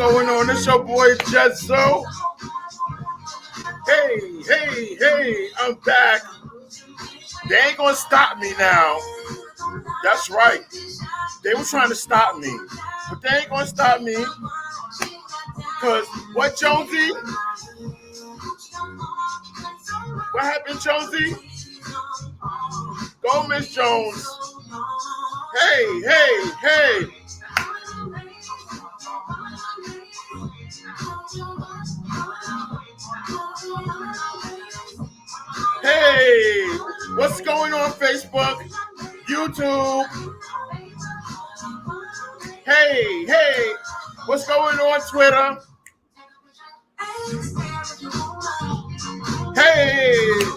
going on? It's your boy Jetso. Hey, I'm back. They ain't gonna stop me now. That's right. They were trying to stop me, but they ain't gonna stop me. Cause what, Jonesy? What happened, Jonesy? Go, Miss Jones. Hey. Hey, what's going on Facebook, YouTube? Hey, what's going on Twitter? Hey,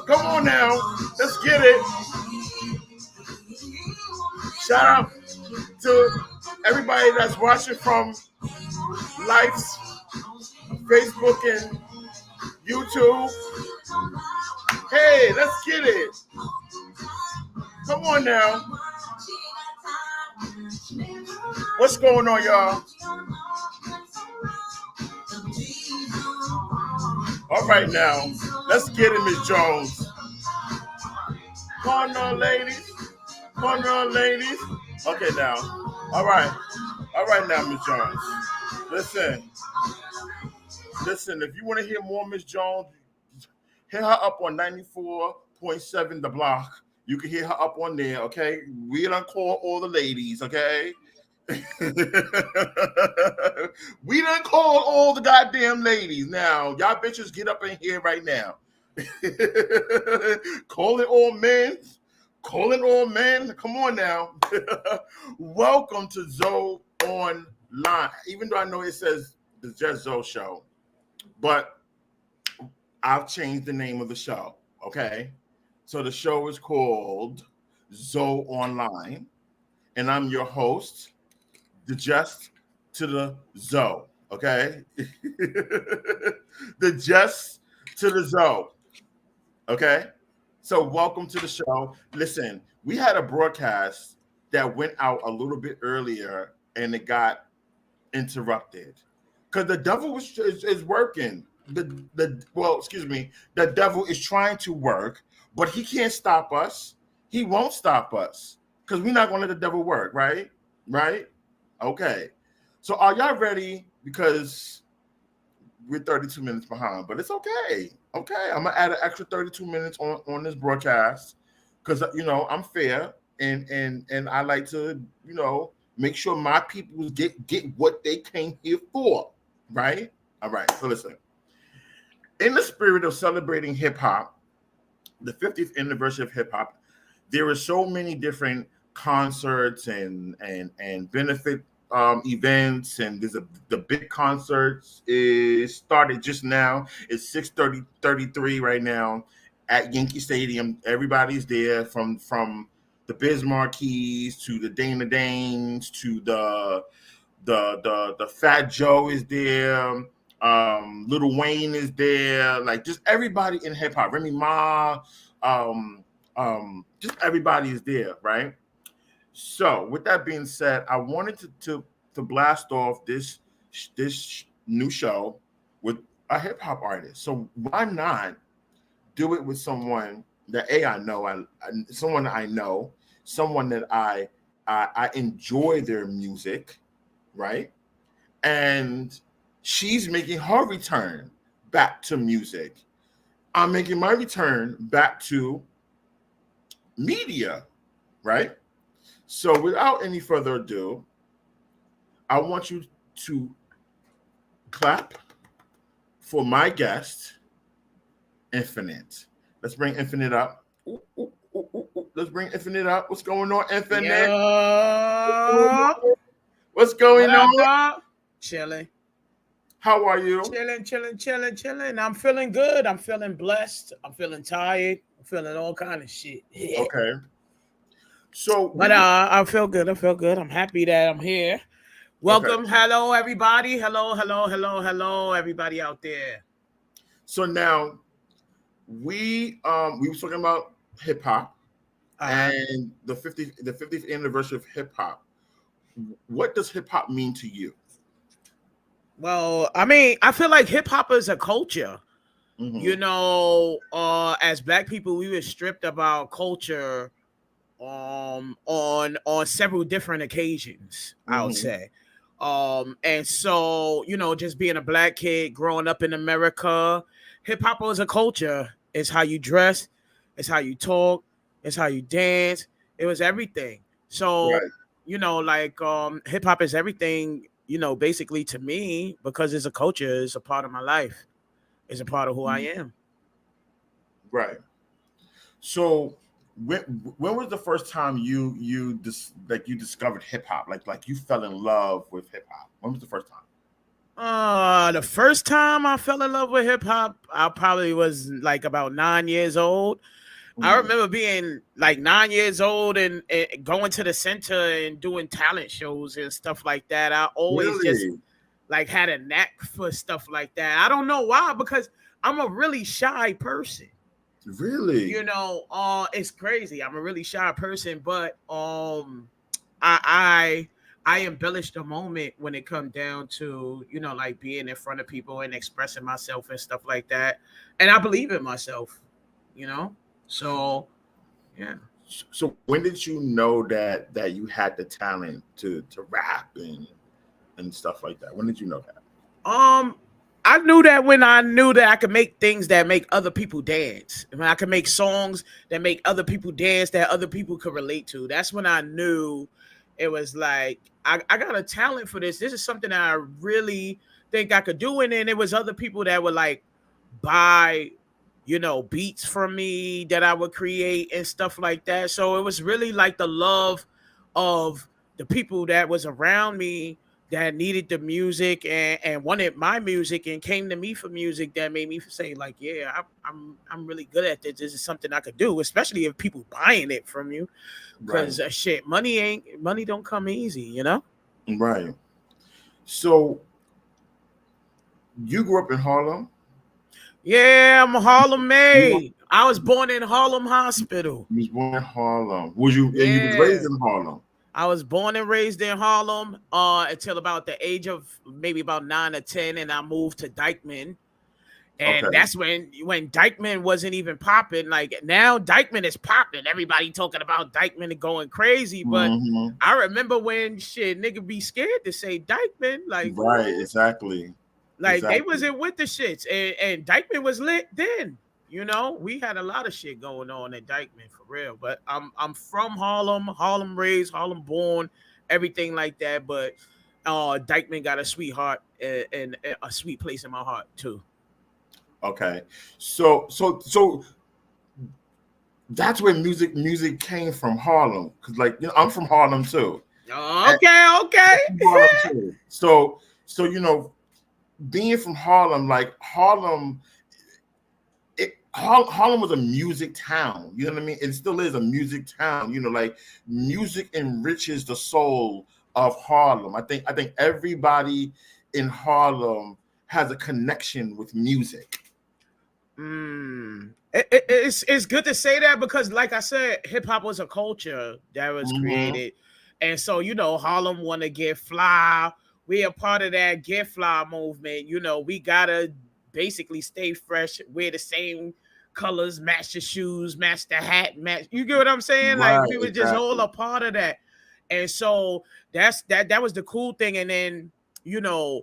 come on now, let's get it. Shout out to everybody that's watching from Life's Facebook and YouTube. Hey, let's get it. Come on now. What's going on, y'all? All right now, let's get it, Miss Jones. Come on, ladies. Okay, now. All right now, Miss Jones. Listen. If you want to hear more Miss Jones, hit her up on 94.7 The Block. You can hear her up on there, okay? We don't call all the ladies, okay? We done call all the goddamn ladies. Now, y'all bitches get up in here right now. Calling all men. Come on now. Welcome to Zoe Online. Even though I know it says the Just Zoe Show, but I've changed the name of the show, okay? So the show is called Zoe Online, and I'm your host, the Just to the Zoe, okay? The Just to the Zoe, okay? So welcome to the show. Listen, we had a broadcast that went out a little bit earlier, and it got interrupted because the devil is working. The devil is trying to work, but he can't stop us. He won't stop us because we're not going to let the devil work, right? Right? Okay. So are y'all ready? Because we're 32 minutes behind, but it's okay. Okay, I'm gonna add an extra 32 minutes on this broadcast because I'm fair and I like to make sure my people get what they came here for, right? All right. So listen, in the spirit of celebrating hip hop, the 50th anniversary of hip hop, there are so many different concerts and benefit events, and the big concerts is started just now. It's 6:33 right now at Yankee Stadium. Everybody's there from the Biz Marquies to the Dana Danes to the Fat Joe is there. Lil Wayne is there. Like just everybody in hip hop. Remy Ma. Just everybody is there, right? So, with that being said, I wanted to blast off this new show with a hip hop artist. So why not do it with someone that I know, someone I know, someone that I enjoy their music, right? And she's making her return back to music. I'm making my return back to media, right? So without any further ado, I want you to clap for my guest, Infinite. Let's bring Infinite up. Ooh, ooh, ooh. Let's bring Infinite up. What's going on, Infinite? Yo. What's going on? Chilling. How are you? Chilling. I'm feeling good. I'm feeling blessed. I'm feeling tired. I'm feeling all kind of shit. Okay. So, but I feel good. I'm happy that I'm here. Welcome. Okay. Hello, everybody. Hello, everybody out there. So now we were talking about hip hop and the 50th anniversary of hip hop. What does hip hop mean to you? Well, I mean, I feel like hip hop is a culture. Mm-hmm. As black people, we were stripped of our culture on several different occasions, I would Mm-hmm. say. And so, just being a black kid growing up in America, hip hop was a culture. It's how you dress, it's how you talk, it's how you dance. It was everything. So, Right. hip hop is everything, basically to me, because it's a culture, it's a part of my life, it's a part of who I Mhm. am. Right. So when when was the first time you discovered hip hop? Like you fell in love with hip hop. When was the first time? The first time I fell in love with hip hop, I probably was like about 9 years old. I Mm. remember being like 9 years old and going to the center and doing talent shows and stuff like that. I always just Really? like had a knack for stuff like that. I don't know why, because I'm a really shy person. Really? It's crazy. I'm a really shy person, but I I embellish the moment when it comes down to like being in front of people and expressing myself and stuff like that, and I believe in myself. You know, so yeah. So when did you know that you had the talent to rap and stuff like that? When did you know that? Um, I knew that when I knew that I could make things that make other people dance. When I could make songs that make other people dance that other people could relate to. That's when I knew it was like I got a talent for this. This is something that I really think I could do. And then there was other people that would like buy, beats from me that I would create and stuff like that. So it was really like the love of the people that was around me that needed the music and wanted my music and came to me for music that made me say like, yeah, I'm really good at this. This is something I could do, especially if people buying it from you, Right. because shit, money don't come easy. Right. So you grew up in Harlem? Yeah, I'm Harlem You made. I was born in Harlem Hospital. was born in Harlem. Was you and you was raised Yeah. in Harlem? I was born and raised in Harlem until about the age of maybe about 9 or 10, and I moved to Dykeman. And Okay. that's when Dykeman wasn't even popping. Like now, Dykeman is popping. Everybody talking about Dykeman and going crazy. But Hmm. I remember when shit nigga be scared to say Dykeman. Like Right. what? Exactly. Like they Exactly. wasn't with the shits, and Dykeman was lit then. We had a lot of shit going on at Dykeman for real. But I'm from Harlem, Harlem raised, Harlem born, everything like that. But Dykeman got a sweetheart and a sweet place in my heart too. Okay. So that's where music came from Harlem. Cause I'm from Harlem too. And Okay, I'm okay. from Harlem too. So being from Harlem, like Harlem was a music town. You know what I mean? It still is a music town. Like music enriches the soul of Harlem. I think everybody in Harlem has a connection with music. It's good to say that because, like I said, hip hop was a culture that was Hmm. created, and so Harlem want to get fly. We are part of that get fly movement. We gotta basically stay fresh, wear the same colors, match the shoes, match the hat, match. You get what I'm saying? Like Right, we were just all exactly. a part of that, and so that was the cool thing. And then you know,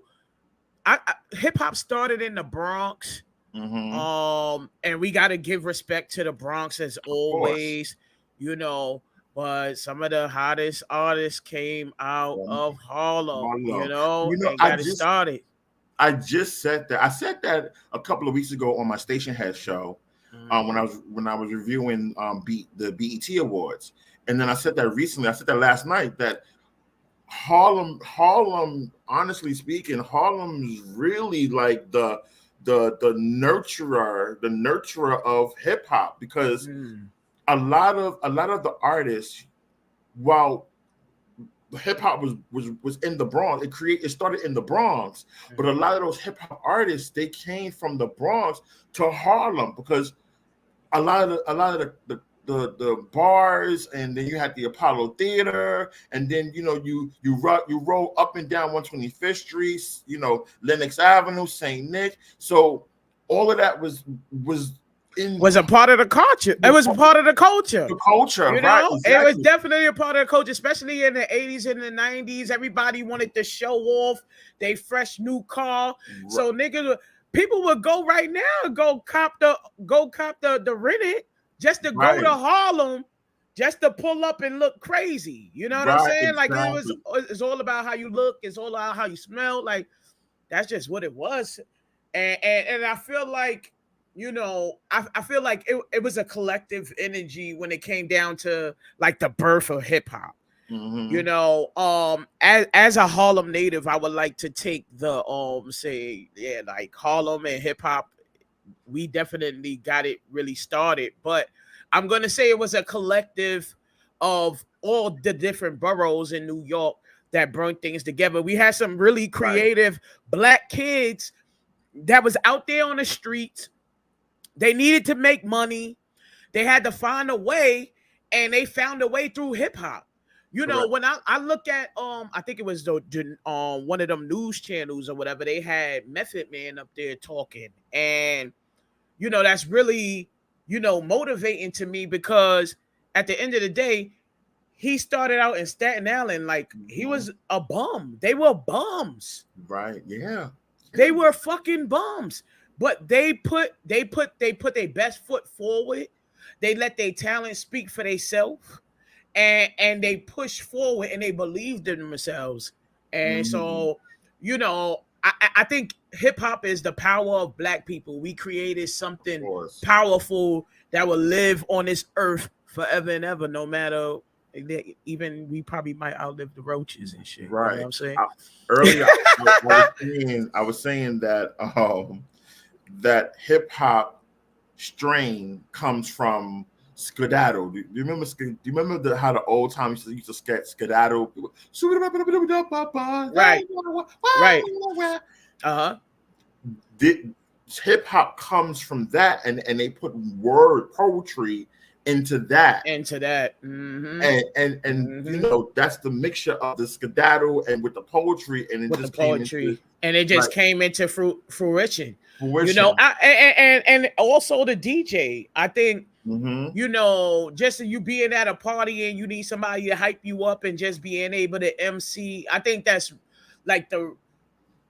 I hip hop started in the Bronx, Hmm. and we got to give respect to the Bronx as Of course. always, you know. But some of the hottest artists came out Um, of Harlem, Harlem. and got it started. I just said that. I said that a couple of weeks ago on my station head show, when Mm. I was reviewing the BET Awards, and then I said that recently. I said that last night that Harlem. Honestly speaking, Harlem's really like the nurturer of hip hop because Mm. a lot of the artists, while hip hop was in the Bronx. It started in the Bronx, but a Mm. lot of those hip hop artists they came from the Bronx to Harlem because a lot of the bars, and then you had the Apollo Theater, and then you roll up and down 125th Street, Lenox Avenue, St. Nick. So all of that was in Was a part of the culture. It was a part of the culture. the culture, You right? know, it was Exactly. definitely a part of the culture, especially in the 80s and the 90s. Everybody wanted to show off their fresh new car. So niggas, people would go right now and go cop the rented just to go Right, to Harlem, just to pull up and look crazy. You know what I'm right, saying? Like exactly. it's all about how you look, it's all about how you smell. Like that's just what it was. And I feel like, I feel like it was a collective energy when it came down to like the birth of hip hop. Mm-hmm. As a Harlem native, I would like to take the say, yeah, like Harlem and hip hop, we definitely got it really started. But I'm gonna say it was a collective of all the different boroughs in New York that brought things together. We had some really Right. creative black kids that was out there on the streets. They needed to make money. They had to find a way, and they found a way through hip hop. Correct. When I look at I think it was the one of them news channels or whatever, they had Method Man up there talking, and that's really motivating to me, because at the end of the day, he started out in Staten Island like he Mm-hmm. was a bum. They were bums. Right. Yeah. They were fucking bums. But they put their best foot forward. They let their talent speak for themselves, and they push forward, and they believed in themselves. And Mm-hmm. so, I think hip hop is the power of black people. We created Of something course. powerful that will live on this earth forever and ever, no matter, even we probably might outlive the roaches and shit. You know what Right. I'm saying? Earlier, I was saying that hip hop strain comes from skedaddle. Do you remember? Do you remember how the old time used to skedaddle? Right, right. Uh-huh. Hip hop comes from that, and they put word poetry into that, Into that. Mm-hmm. and Mm-hmm. that's the mixture of the skedaddle and with the poetry, and it With the just came into poetry, and it like just came into fruition. fruition. And also the DJ. I think, Mm-hmm. just you being at a party and you need somebody to hype you up, and just being able to MC. I think that's like the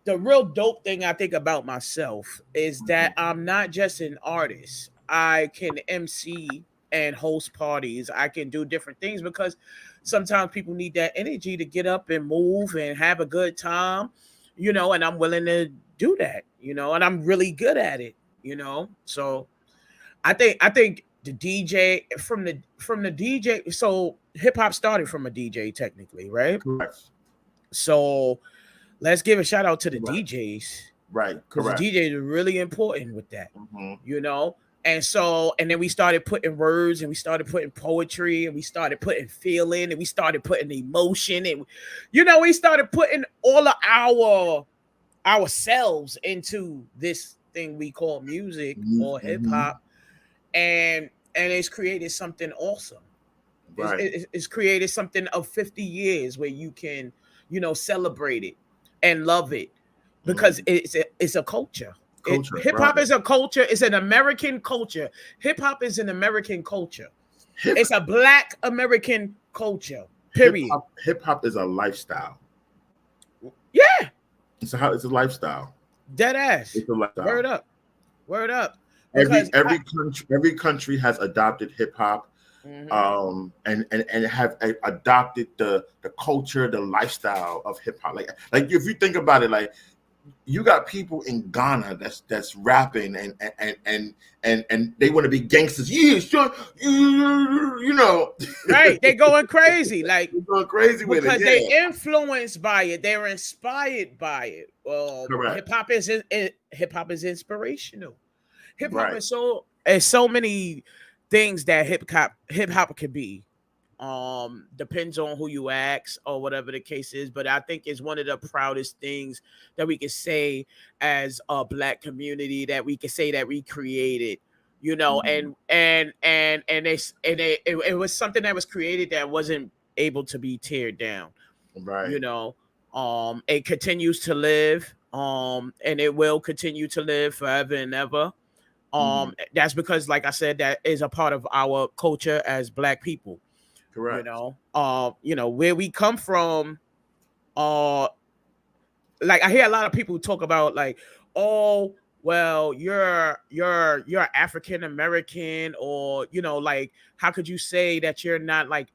real dope thing I think about myself is that I'm not just an artist. I can MC and host parties. I can do different things, because sometimes people need that energy to get up and move and have a good time, and I'm willing to do that, and I'm really good at it. So I think the DJ, from the DJ, so hip hop started from a DJ technically, right? Correct. So let's give a shout out to the Correct. DJs, Right. because the Correct. DJs are really important with that, Mm-hmm. you know. And then we started putting words, and we started putting poetry, and we started putting feeling, and we started putting emotion, and we started putting all of ourselves into this thing we call music or hip Mm-hmm. hop, and it's created something awesome. It's, Right. it's, it's created something of 50 years where you can, celebrate it and love it, because Mm-hmm. it's a culture. Culture. Hip hop Right. is a culture. It's an American culture. Hip hop is an American culture. Hip It's a Black American culture. hip Period. hop. Hip hop is a lifestyle. Yeah, It's a lifestyle. dead ass. It's a lifestyle. Word up. Word up. Every Because every country every country has adopted hip hop, Mhm. and have adopted the culture, the lifestyle of hip hop. Like if you think about it, like you got people in Ghana that's rapping, and they want to be gangsters. Yeah, sure, Right, they going crazy. Like, they're going crazy with it. because they Yeah, influenced by it, they're inspired by it. correct. Hip hop is inspirational. Hip hop Right. is so many things that hip hop can be. Depends on who you ask or whatever the case is, but I think it's one of the proudest things that we can say as a Black community, that we can say that we created. you know, Mhm. it was something that was created that wasn't able to be teared down, you Right. know. It continues to live, and it will continue to live forever and ever. Mhm. That's because, like I said, that is a part of our culture as Black people, Correct. where we come from. uh like, I hear a lot of people talk about, like, oh, well, you're African American, or, like, how could you say that you're not, like,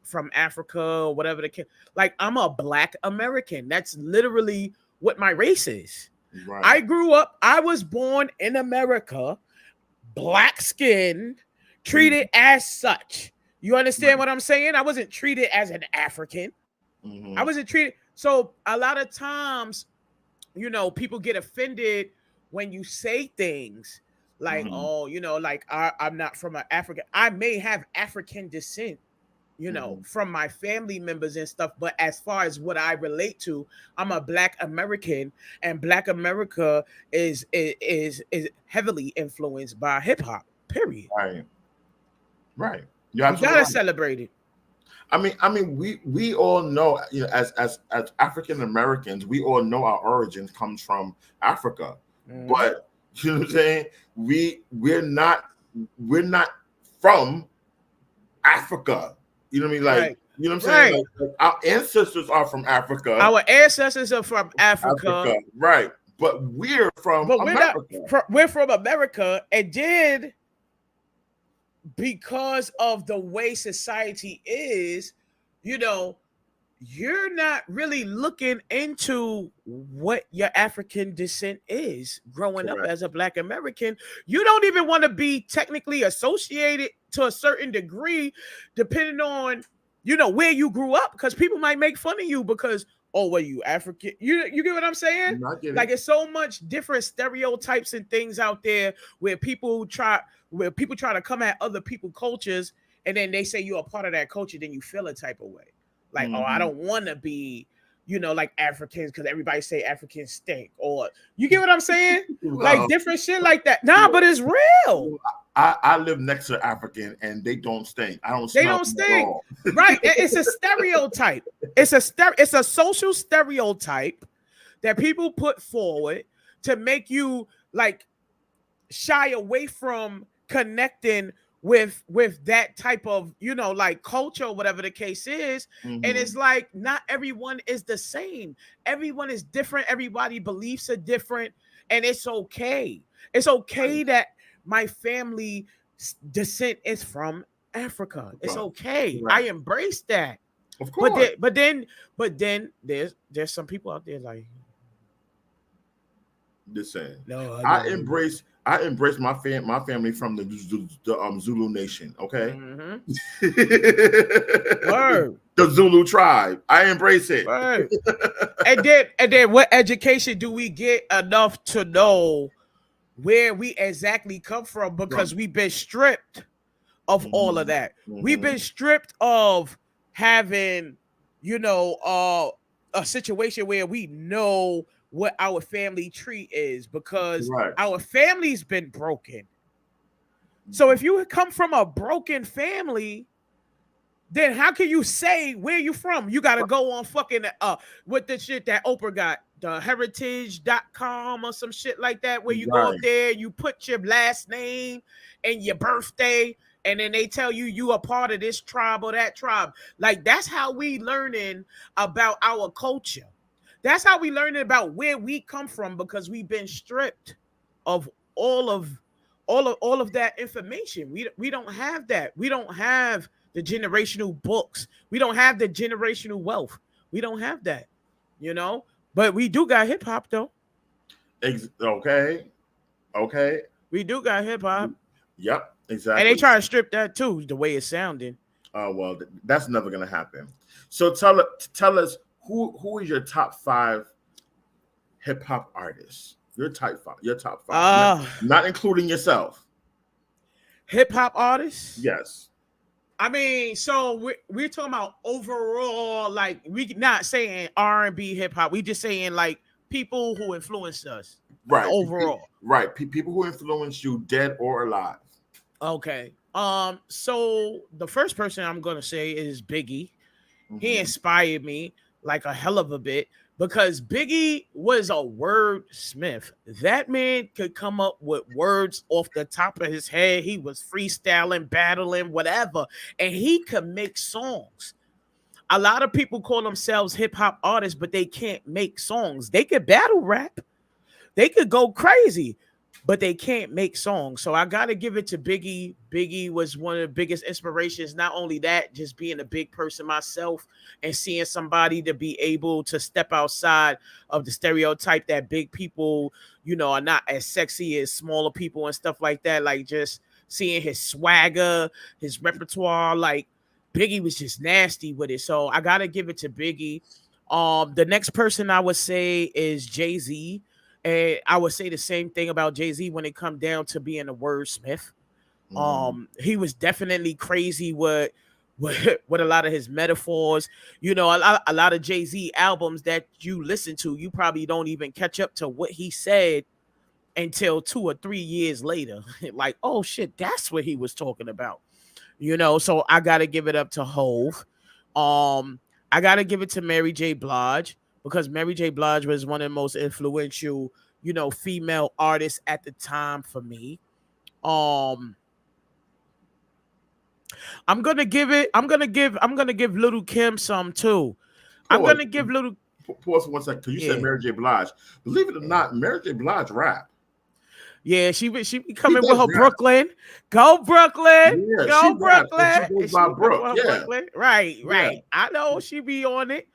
from Africa, or whatever the case. Like, I'm a Black American. That's literally what my race is. Right. I was born in America, black skinned, treated Mhm. as such. You understand Right. what I'm saying? I wasn't treated as an African. I Mhm. wasn't treated. So a lot of times, people get offended when you say things like, Mhm. oh, like, I'm not from an African. I may have African descent, Mhm. from my family members and stuff. But as far as what I relate to, I'm a Black American, and Black America is heavily influenced by hip hop. Period. Right. Right. You're We absolutely gotta right. celebrate it. I mean, we all know, as African Americans, we all know our origins comes from Africa, Mhm. but you know what I'm saying? We're not from Africa. You know what I mean? Like, Right, you know what I'm saying? right. Like our ancestors are from Africa, Our ancestors are from Africa, Africa, right? But we're from but we're not. America. We're from America, and then, because of the way society is, you know, you're not really looking into what your African descent is growing up Correct. as a Black American. You don't even want to be technically associated to a certain degree, depending on, where you grew up, because people might make fun of you because, oh, well, you African. You get what I'm saying? I get Like, it. it's so much different stereotypes and things out there where people try to come at other people cultures, and then they say you're a part of that culture, then you feel a type of way. Like, oh, I Hmm. don't want to be, like Africans, because everybody say Africans stink, or, you get what I'm saying? Like, Well, different shit like that. Nah, well, but it's real. well, I live next to African, and they don't stink. I don't They smell don't them at stink. all. Right. It's a stereotype. It's a social stereotype that people put forward to make you, like, shy away from connecting with that type of, like, culture, whatever the case is. And Hmm. it's like, not everyone is the same. Everyone is different. Everybody beliefs are different, and it's okay. It's okay Right. that my family descent is from Africa. It's okay. I Correct. embrace that. Of but course. then but then but then there's some people out there like, Just saying. no, I I don't. embrace I embrace my family from the Zulu nation. Okay. Mm-hmm. the, Word. the Zulu tribe. I embrace it. Word. And then what education do we get enough to know where we exactly come from? From. Because we've been stripped of all of Hmm. that. We've Hmm. been stripped of having, a situation where we know what our family tree is, because Correct. our family's been broken. So if you come from a broken family, then how can you say where you from? You got to go on fucking with the shit that Oprah got, the heritage.com or some shit like that, where you go up Right. there, you put your last name and your birthday, and then they tell you are part of this tribe or that tribe. Like, that's how we learning about our culture. That's how we learning about where we come from, because we've been stripped of all of all of that information. We don't have that. We don't have the generational books. We don't have the generational wealth. We don't have that, you know. But we do got hip hop though. Okay. Okay. We do got hip hop, Yep. and they Exactly. try to strip that too. The way it's sounding. Well, that's never gonna happen. So tell us who is your top five hip hop artists? Your top five. Your top five. Not, Uh not including yourself. Hip hop artists. Yes. I mean, so we're talking about overall, like, we not saying R&B hip hop. We just saying, like, people who influenced us Right. overall. Right. People who influence you, dead or alive. Okay. So the first person I'm gonna say is Biggie. He Mm-hmm. inspired me like a hell of a bit because Biggie was a wordsmith. That man could come up with words off the top of his head. He was freestyling, battling, whatever, and he could make songs. A lot of people call themselves hip hop artists, but they can't make songs. They could battle rap, they could go crazy, but they can't make songs. So I got to give it to Biggie. Biggie was one of the biggest inspirations. Not only that, just being a big person myself and seeing somebody to be able to step outside of the stereotype that big people, are not as sexy as smaller people and stuff like that. Like just seeing his swagger, his repertoire, like Biggie was just nasty with it. So I got to give it to Biggie. The next person I would say is Jay-Z. And I would say the same thing about Jay-Z when it come down to being a wordsmith. Mm-hmm. He was definitely crazy with a lot of his metaphors. A lot of Jay-Z albums that you listen to, you probably don't even catch up to what he said until 2 or 3 years later. Like, oh shit, that's what he was talking about. So I gotta give it up to Hove. I gotta give it to Mary J. Blige because Mary J. Blige was one of the most influential, female artists at the time for me. Um, I'm gonna give Little Kim some too. I'm Pause. gonna give Little Pause for 1 second, because you said yeah. Mary J. Blige. Believe it or Yeah. not, Mary J. Blige rap. Yeah, she be She coming with does her rap. Brooklyn. Go Brooklyn. Yeah, she Go raps, and she Brooklyn. goes And she by be coming Brooke. with her Yeah, Brooklyn. Right, yeah. right. I know she be on it.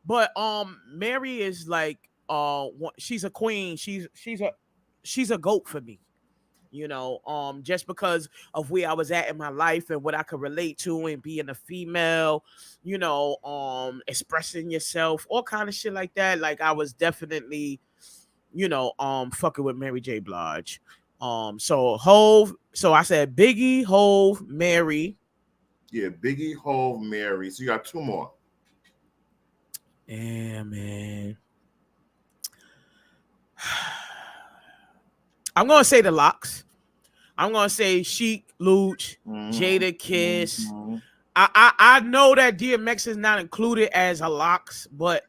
But Mary is like she's a queen. She's a goat for me. Just because of where I was at in my life and what I could relate to and being a female, expressing yourself, all kind of shit like that. Like I was definitely, fucking with Mary J. Blige. So Hove, so I said Biggie, Hove, Mary. Yeah, Biggie, Hove, Mary. So you got two more. Yeah, man. I'm gonna say the locks. I'm gonna say Chic, Luch, Mm-hmm. Jada Kiss. Mm-hmm. I know that DMX is not included as a locks, but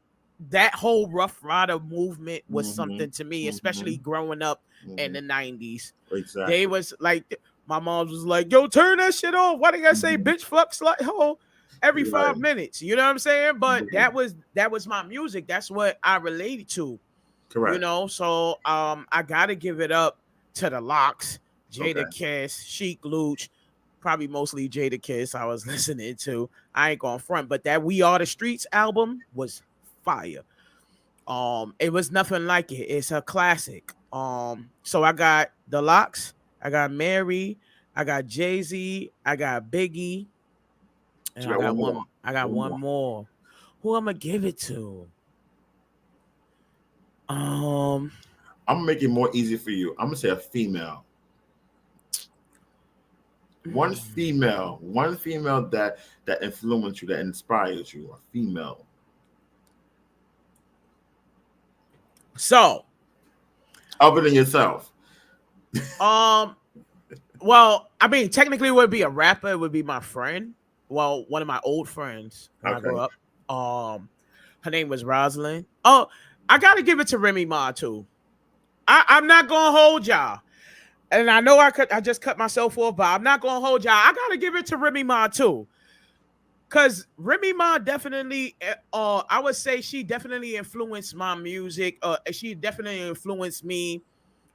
that whole Rough Rider movement was Mm-hmm. something to me, Mm-hmm. especially growing up in Mm-hmm. the 90s. They Exactly. was like my mom was like, yo, turn that shit off. Why they gotta say Mm-hmm. bitch fuck slut hoe every Right. 5 minutes? You know what I'm saying? But Yeah. that was my music. That's what I related to. Correct. So I gotta give it up to the locks, Okay. Jada Kiss, Chic Luch, probably mostly Jada Kiss I was listening to. I ain't going front, but that We Are the Streets album was fire. It was nothing like it. It's a classic. So I got the locks, I got Mary, I got Jay-Z, I got Biggie, and So you got one more. I got One one more. more. Who I'm gonna give it to? Um I'm gonna make it more easy for you. I'm gonna say a female. One female that influenced you, that inspires you. A female. so Other than yourself. Um, well, I mean, technically, it would be a rapper. It would be my friend. Well, one of my old friends when I grew Okay. up. Her name was Rosalind. Oh, I gotta give it to Remy Ma too. I'm not gonna hold y'all, and I know I just cut myself off, but I'm not gonna hold y'all. I gotta give it to Remy Ma too, cause Remy Ma definitely, I would say she definitely influenced my music. She definitely influenced me,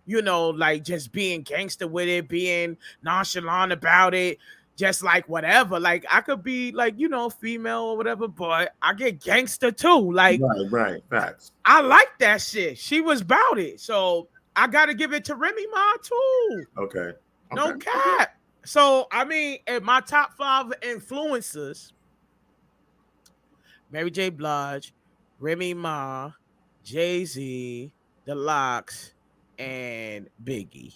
like just being gangster with it, being nonchalant about it, just like whatever. Like I could be like, female or whatever, but I get gangster too. Like Right, right. Facts. I like that shit. She was about it. So I gotta give it to Remy Ma too. Okay. Okay. No cap. So I mean, in my top 5 influencers, Mary J. Blige, Remy Ma, Jay-Z, The Locks, and Biggie.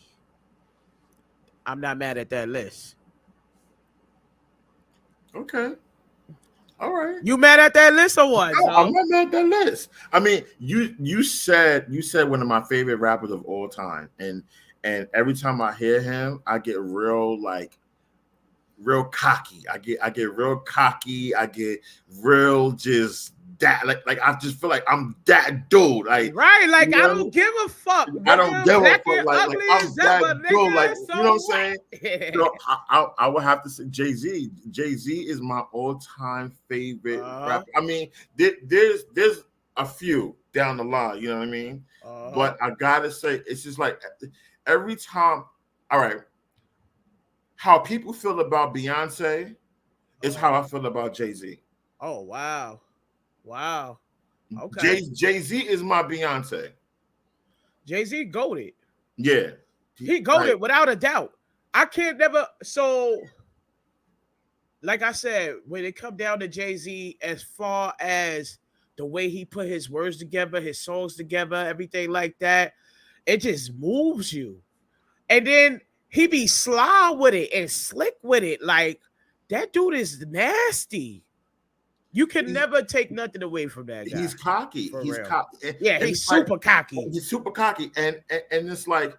I'm not mad at that list. Okay. All right. You mad at that list or what, No, I'm Zo? not mad at that list. I mean, you said one of my favorite rappers of all time, and and every time I hear him, I get real cocky. I get real cocky. I get real just that like I just feel like I'm that dude. Like Right, like you I know what I don't mean? give a fuck, I don't nigga. give a Black fuck. and Like ugly I'm as that ever, dude. Like nigga. you know what So I'm saying? what? So I would have to say Jay-Z. Jay-Z is my all-time favorite uh-huh. rapper. I mean, there's a few down the line, you know what I mean? Uh-huh. But I gotta say, it's just like every time, all right, how people feel about Beyonce is Uh-huh. how I feel about Jay-Z. Oh wow. Wow. Okay. Jay-Z is my Beyonce. Jay-Z goated. Yeah. He Like goated without a doubt. I can't never so like I said, when it come down to Jay-Z, as far as the way he put his words together, his songs together, everything like that, it just moves you. And then he be sly with it and slick with it. Like that dude is nasty. You can he's never take nothing away from that guy. he's cocky. For He's real. cocky. Yeah, And he's it's like super cocky. he's super cocky. And it's like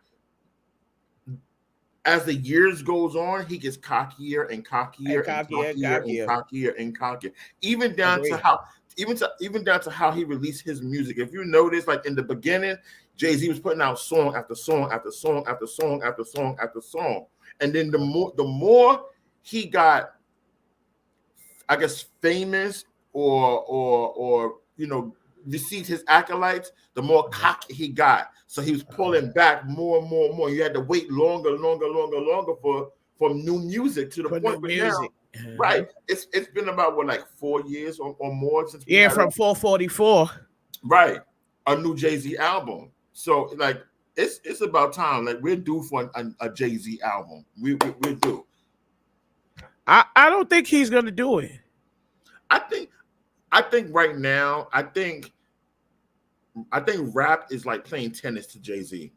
as the years goes on, he gets cockier and And cockier and cocky and cockier and cockier. cockier and cockier. Even down to Agree. how even down to how he released his music. If you notice, like in the beginning, Jay-Z was putting out song after song after song after song after song after song. And then the more he got, I guess, famous or received his acolytes, the more cocky he got. So he was pulling back more and more and more. You had to wait longer for new music to the For new point. But now, music. right, it's been about what, like 4 years or more since we Yeah, had from 444. right a new Jay-Z album. So like it's about time. Like we're due for a Jay-Z album. We're due. I don't think he's gonna do it. I think I think right now I think rap is like playing tennis to Jay-Z.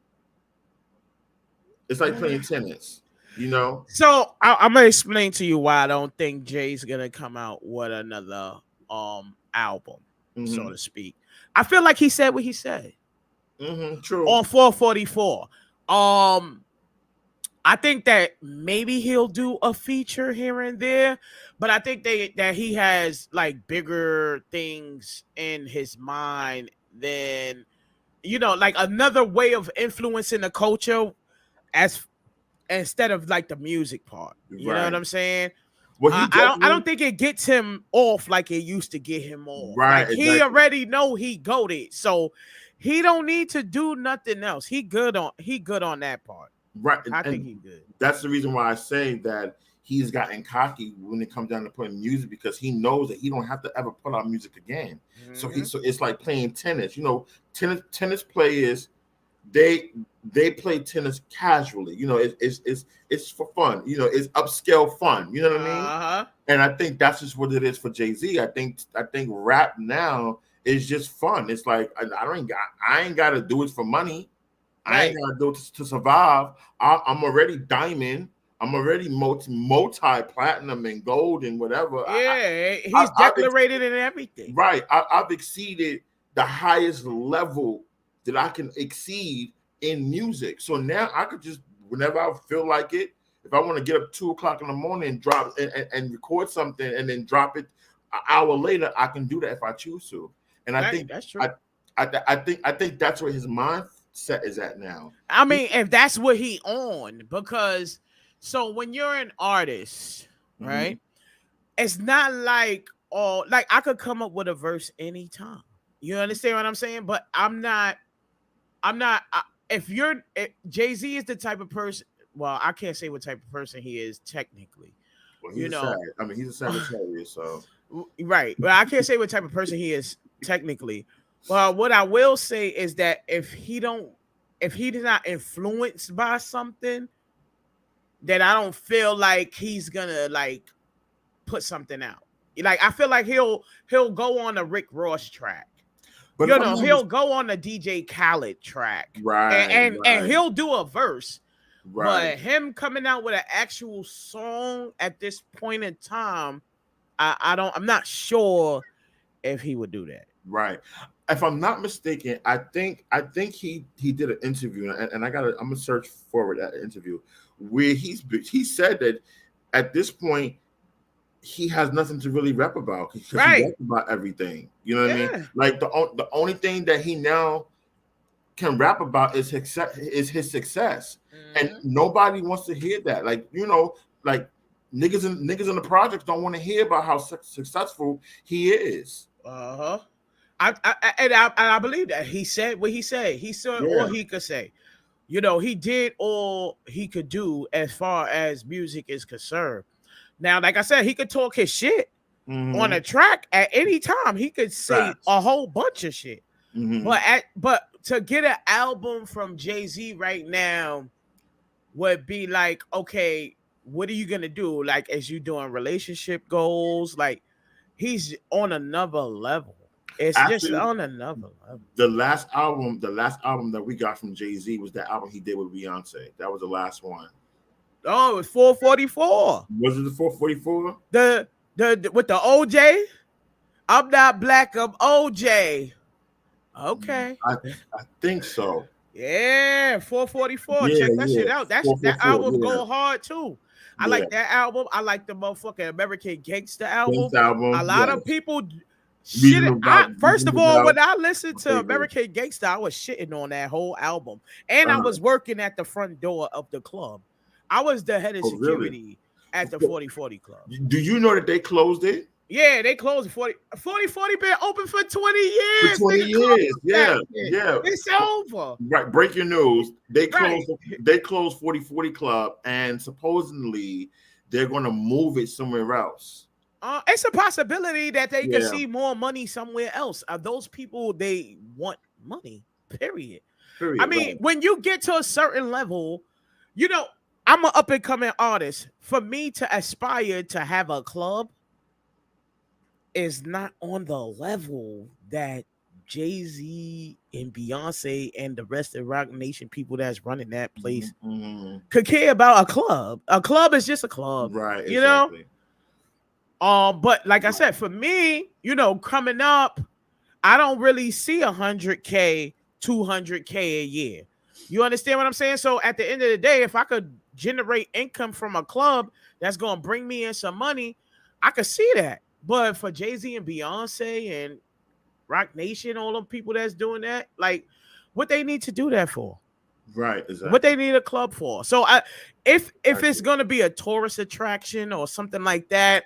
It's like playing tennis, you know? So I'm gonna explain to you why I don't think Jay's gonna come out with another album, so Mm-hmm. to speak. I feel like he said what he said Mm-hmm. True. on 444. Um, I think that maybe he'll do a feature here and there, but I think that he has like bigger things in his mind than like another way of influencing the culture as instead of like the music part. You know what Right. I'm saying? Well, he I don't definitely think it gets him off like it used to get him off. right, Like he exactly. already know he goated, so he don't need to do nothing else. He good on that part. Right. I think And he good. that's the reason why I say that he's gotten cocky when it comes down to putting music because he knows that he don't have to ever put out music again. Mm-hmm. So it's like playing tennis. Tennis players they play tennis casually. It's for fun. It's upscale fun. You know what I mean? Uh huh. And I think that's just what it is for Jay-Z. I think rap now is just fun. It's like I ain't got to do it for money. I ain't Right. got to do it to survive. I'm already diamond. I'm already multi platinum and gold and whatever. Yeah, I, he's I've declarated in everything. right. I've exceeded the highest level that I can exceed in music. So now I could just, whenever I feel like it, if I want to get up 2 o'clock in the morning and drop and record something and then drop it an hour later, I can do that if I choose to. And I Right, think that's I true. I think that's where his mindset is at now. I mean, if that's what he on, because so when you're an artist, Mhm. right? It's not like like I could come up with a verse anytime. You understand what I'm saying? But I'm not. If Jay-Z is the type of person, well, I can't say what type of person he is technically. Well, he's You a Sag. know, I mean, he's a Sagittarius, so right? Well, I can't say what type of person he is technically. Well, what I will say is that if he's not influenced by something, then I don't feel like he's gonna like put something out. Like I feel like he'll go on a Rick Ross track. but if I'm not He'll go on a DJ Khaled track, and right, and right, he'll do a verse. right. But him coming out with an actual song at this point in time, I'm not sure if he would do that. Right. If I'm not mistaken, I think he did an interview, and I'm gonna search forward that interview where he said that at this point he has nothing to really rap about because he Right. raps about everything. You know what I mean? Yeah. Like the only thing that he now can rap about is his success, and Mhm. nobody wants to hear that. Like like niggas in the projects don't want to hear about how successful he is. Uh-huh. And I believe that he said what he said. He said all Yeah. he could say. He did all he could do as far as music is concerned. Now, like I said, he could talk his shit on Mm-hmm. a track at any time. He could say Facts. a whole bunch of shit. Mm-hmm. But to get an album from Jay-Z right now would be like, okay, what are you gonna do? Like, as you doing relationship goals, like he's on another level. It's just Actually, on another level. the last album that we got from Jay-Z was that album he did with Beyonce. That was the last one. Oh, it's 444. Was it the 444? The with the OJ. I'm not black, I'm OJ. Okay. I think so. Yeah, 444. Yeah, Check that shit yeah. out. That 444. album Yeah, go hard too. I yeah. like that album. I like the motherfucking American Gangster album. This A album, lot of yes. people shit. First of Reasonable all, doubt. when I listened My to favorite. American Gangster, I was shitting on that whole album. And I Uh, was working at the front door of the club. I was the head of oh, really? security at the 4040 club. Do you know that they closed it Yeah, they closed 40 been open for 20 for years. 20 Nigga, close years? that Yeah, shit. yeah. It's over. Right. Breaking news. Right. They closed 4040 Club, and supposedly they're going to move it somewhere else. It's a possibility that they could Yeah. see more money somewhere else. Those people, they want money, period. I Period. mean, Right. when you get to a certain level, you know, I'm an up and coming artist. For me to aspire to have a club is not on the level that Jay-Z and Beyonce and the rest of Rock Nation people that's running that place Mm-hmm. could care about a club. A club is just a club, Right. you know? Exactly. But like I said, for me, coming up, I don't really see 100K, 200K a year. You understand what I'm saying? So at the end of the day, if I could generate income from a club that's gonna bring me in some money, I could see that. But for Jay-Z and Beyonce and Rock Nation, all them people that's doing that, like, what they need to do that for? Right. What they Exactly. need a club for? So if it's Exactly. gonna be a tourist attraction or something like that,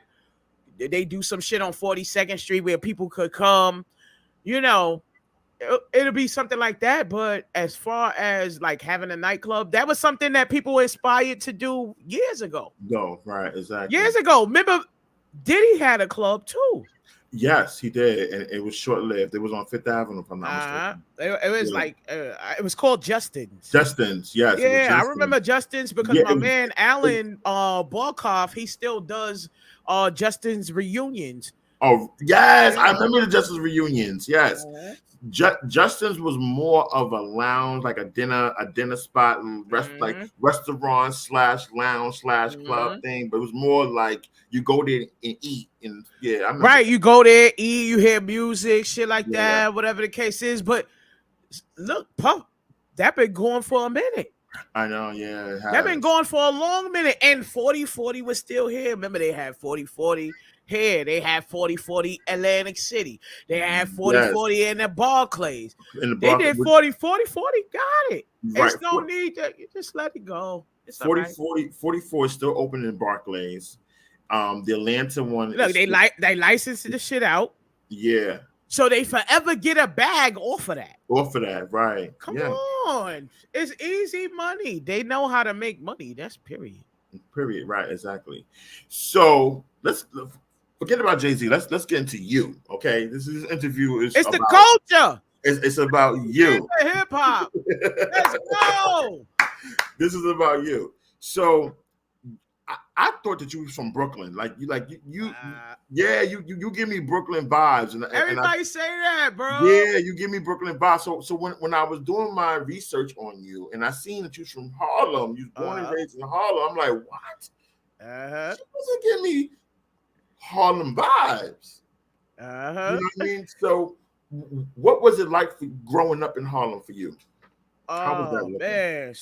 they do some shit on 42nd Street where people could come, you know, it'll be something like that. But as far as like having a nightclub, that was something that people aspired to do years ago. No. Right. Exactly. Years ago, remember Diddy had a club too. Yes, he did, and it was short lived. It was on Fifth Avenue, if I'm not mistaken. It was Yeah. like it was called Justin's. Justin's. Yes, it was Yeah, I Justin's. remember Justin's because Yeah. my man Alan Barkoff, he still does Justin's reunions. Oh yes, I Yeah. remember the Justice reunions. Yes, Uh-huh. Justin's was more of a lounge, like a dinner spot, and like Mhm. restaurant slash lounge slash club Mhm. thing. But it was more like you go there and eat, and yeah, I remember Right, that. you go there, eat, you hear music, shit like Yeah, that, whatever the case is. But look, Puff, that been going for a minute. I know. Yeah, it That been has. going for a long minute. And 4040 was still here. Remember, they had 4040 here. They had 4040 Atlantic City. They had Yes, 4040 in the Barclays. in the They bar. did 4040, got it. Right. It's no need to you just let it go. It's all 40, right. 40, 44 is still open in Barclays. The Atlanta one Look, is they licensed the shit out. yeah. So they forever get a bag off of that. Off of that, right? Come Yeah. on. It's easy money. They know how to make money. That's period. Period. Right. Exactly. So let's forget about Jay-Z. Let's get into you. Okay. This interview is It's the about culture. it's about you. It's the hip hop. Let's go. This is about you. So I thought that you was from Brooklyn. You yeah, you give me Brooklyn vibes, and Everybody say that, bro. yeah, you give me Brooklyn vibes. So when I was doing my research on you, and I seen that you're from Harlem, you was born and raised in Harlem. I'm like, what? She doesn't give me Harlem vibes. You know what I mean? So What was it like for growing up in Harlem for you? How was that Oh looking? man.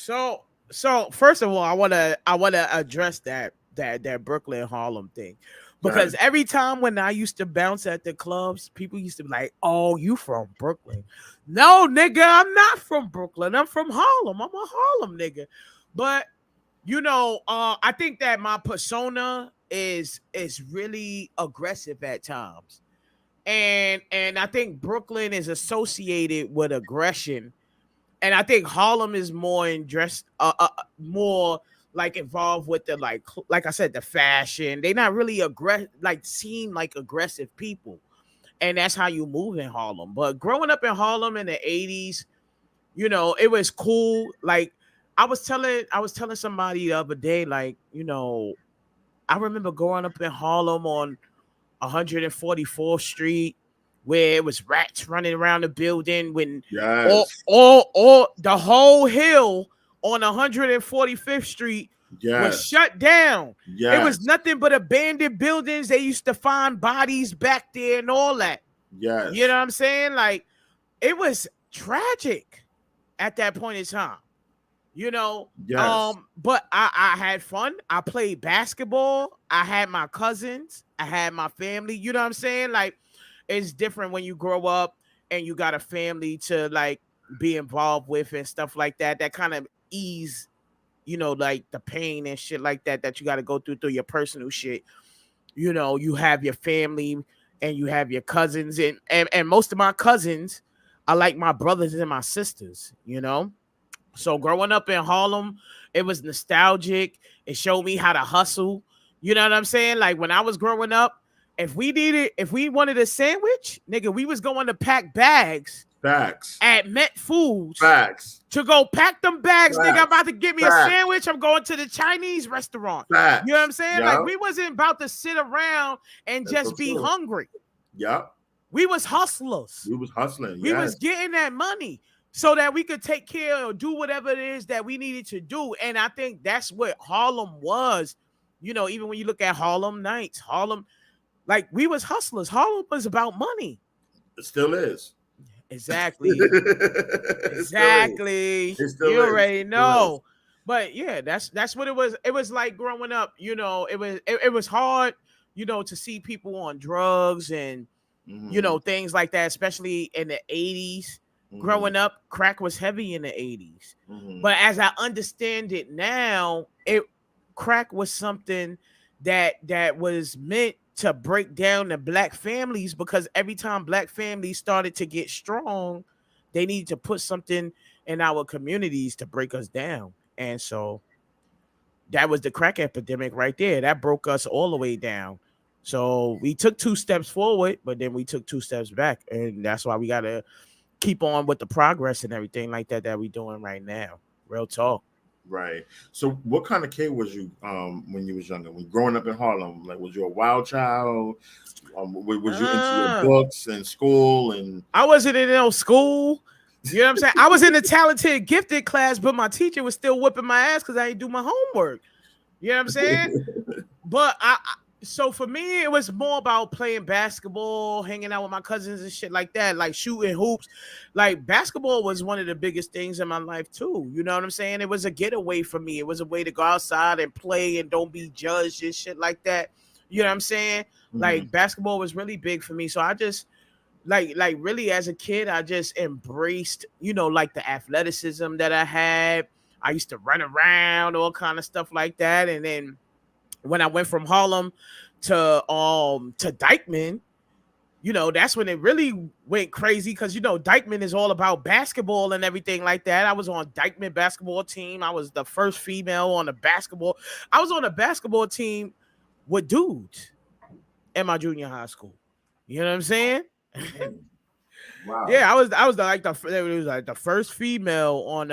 So first of all, I wanna address that Brooklyn Harlem thing. Go Because ahead. every time when I used to bounce at the clubs, people used to be like, "Oh, you from Brooklyn?" No, nigga, I'm not from Brooklyn. I'm from Harlem. I'm a Harlem nigga. But I think that my persona is really aggressive at times. And I think Brooklyn is associated with aggression, and I think Harlem is more in dress, more like involved with the like I said, the fashion. They not really seem like aggressive people, and that's how you move in Harlem. But growing up in Harlem in the '80s, it was cool. Like I was telling somebody the other day, like I remember growing up in Harlem on 144th Street, where it was rats running around the building when Yes. all the whole hill on 145th Street was Yes. shut down. It was Yes. nothing but abandoned buildings. They used to find bodies back there and all that. You know Yes. what I'm saying? Like it was tragic at that point in time. Yes. But I had fun. I played basketball. I had my cousins. I had my family. You know what I'm saying? Like it's different when you grow up and you got a family to like be involved with and stuff like that. That kind of ease, like the pain and shit like that you got to go through your personal shit. You have your family and you have your cousins and most of my cousins are like my brothers and my sisters. So growing up in Harlem, it was nostalgic. It showed me how to hustle. You know what I'm saying? Like when I was growing up, if we wanted a sandwich, nigga, we was going to pack bags Facts. at Met Foods Facts. to go pack them bags, nigga. I'm Facts. about to get me a Facts. sandwich. I'm going to the Chinese restaurant. You know what I'm Facts. saying? Like Yup. we wasn't about to sit around and That's so just be true. hungry. Yup. We was hustlers. We was hustling. We was Yes. getting that money so that we could take care or do whatever it is that we needed to do. And I think that's what Harlem was. Even when you look at Harlem Nights, Harlem, like we was hustlers. Harlem was about money. It still is. Exactly. It still is. Exactly. It still You is. already It still is. know. But yeah, that's what it was. It was like growing up, it was hard, to see people on drugs and Mm-hmm. things like that, especially in the 80s. Mm-hmm. Growing up, crack was heavy in the 80s. Mm-hmm. But as I understand it now, crack was something that was meant to break down the black families, because every time black families started to get strong, they needed to put something in our communities to break us down. And so that was the crack epidemic right there. That broke us all the way down. So we took 2 steps forward, but then we took 2 steps back. And that's why we got to keep on with the progress and everything like that we doing right now. Real talk. Right. So, what kind of kid was you when you was younger? When growing up in Harlem, like was you a wild child? Was you into your Uh, books and school and I wasn't in no school. You know what I'm saying? I was in the talented, gifted class, but my teacher was still whipping my ass because I didn't do my homework. You know what I'm saying? But so for me, it was more about playing basketball, hanging out with my cousins and shit like that, like shooting hoops. Like basketball was one of the biggest things in my life too. You know what I'm saying? It was a getaway for me. It was a way to go outside and play and don't be judged and shit like that. You know what I'm saying? Mhm. Like basketball was really big for me. So I just like really as a kid, I just embraced, like the athleticism that I had. I used to run around, all kind of stuff like that. And then when I went from Harlem to Dykeman, that's when it really went crazy because Dykeman is all about basketball and everything like that. I was on Dykeman basketball team. I was the first female on the basketball. I was on a basketball team with dudes in my junior high school. You know what I'm saying? Wow. Yeah, I was it was like the first female on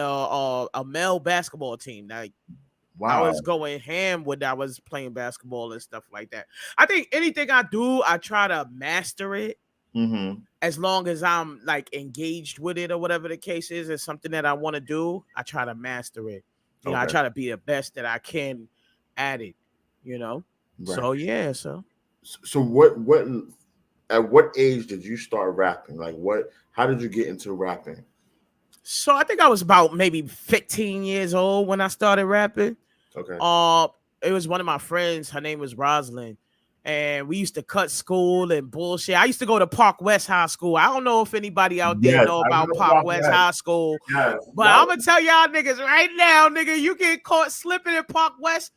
a male basketball team. Like I Wow. was going ham when I was playing basketball and stuff like that. I think anything I do, I try to master it Mm-hmm. as long as I'm like engaged with it or whatever the case is. It's something that I want to do. I try to master it. I Okay. try to be the best that I can at it. Right. So yeah, so So what at what age did you start rapping? Like what? How did you get into rapping? So I think I was about maybe 15 years old when I started rapping. Okay. Uh, it was one of my friends. Her name was Rosalind, and we used to cut school and bullshit. I used to go to Park West High School. I don't know if anybody out there Yes, know I about remember Park Park West West. High School, Yes, but that I'm was gonna tell y'all niggas right now, nigga, you get caught slipping in Park West.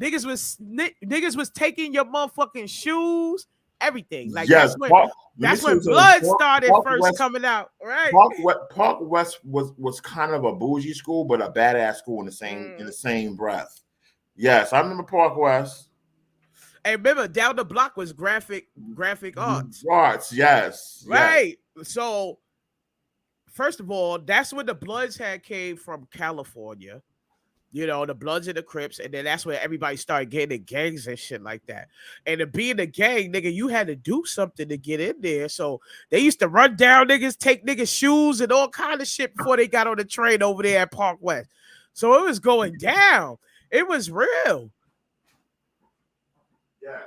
Niggas was taking your motherfucking shoes, everything. Like yes. Park. Let me that's tell when you something. blood started Park first West. coming out, right? Park West was kind of a bougie school, but a badass school in the Mm. same breath. Yes, I remember Park West. And remember, down the block was graphic arts, Arts, yes, yes. right? So first of all, that's when the Bloods had came from California. You know, the Bloods and the Crips, and then that's where everybody started getting in gangs and shit like that. And to be in a gang, nigga, you had to do something to get in there. So they used to run down niggas, take niggas' shoes and all kind of shit before they got on the train over there at Park West. So it was going down. It was real. Yes.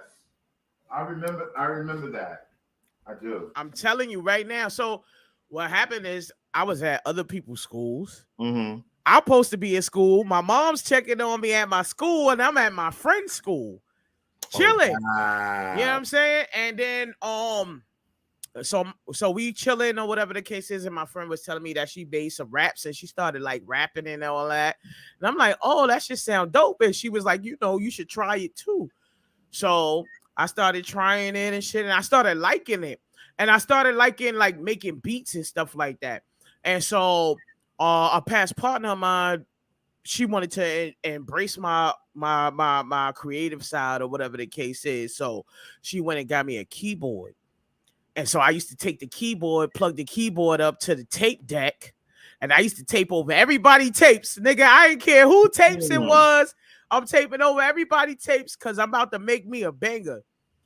I remember that. I do. I'm telling you right now. So what happened is I was at other people's schools. Mm-hmm. I'm supposed to be in school. My mom's checking on me at my school, and I'm at my friend's school, Oh, chilling. You know what wow. I'm saying? And then so we chilling or whatever the case is, and my friend was telling me that she made some raps and she started like rapping and all that. And I'm like, oh, that should sound dope. And she was like, you know, you should try it too. So I started trying it and shit, and I started liking it. And I started liking like making beats and stuff like that. And so a past partner of mine, she wanted to embrace my creative side or whatever the case is. So she went and got me a keyboard. And so I used to take the keyboard, plug the keyboard up to the tape deck, and I used to tape over everybody tapes. Nigga, I didn't care who tapes it was. I'm taping over everybody tapes because I'm about to make me a banger.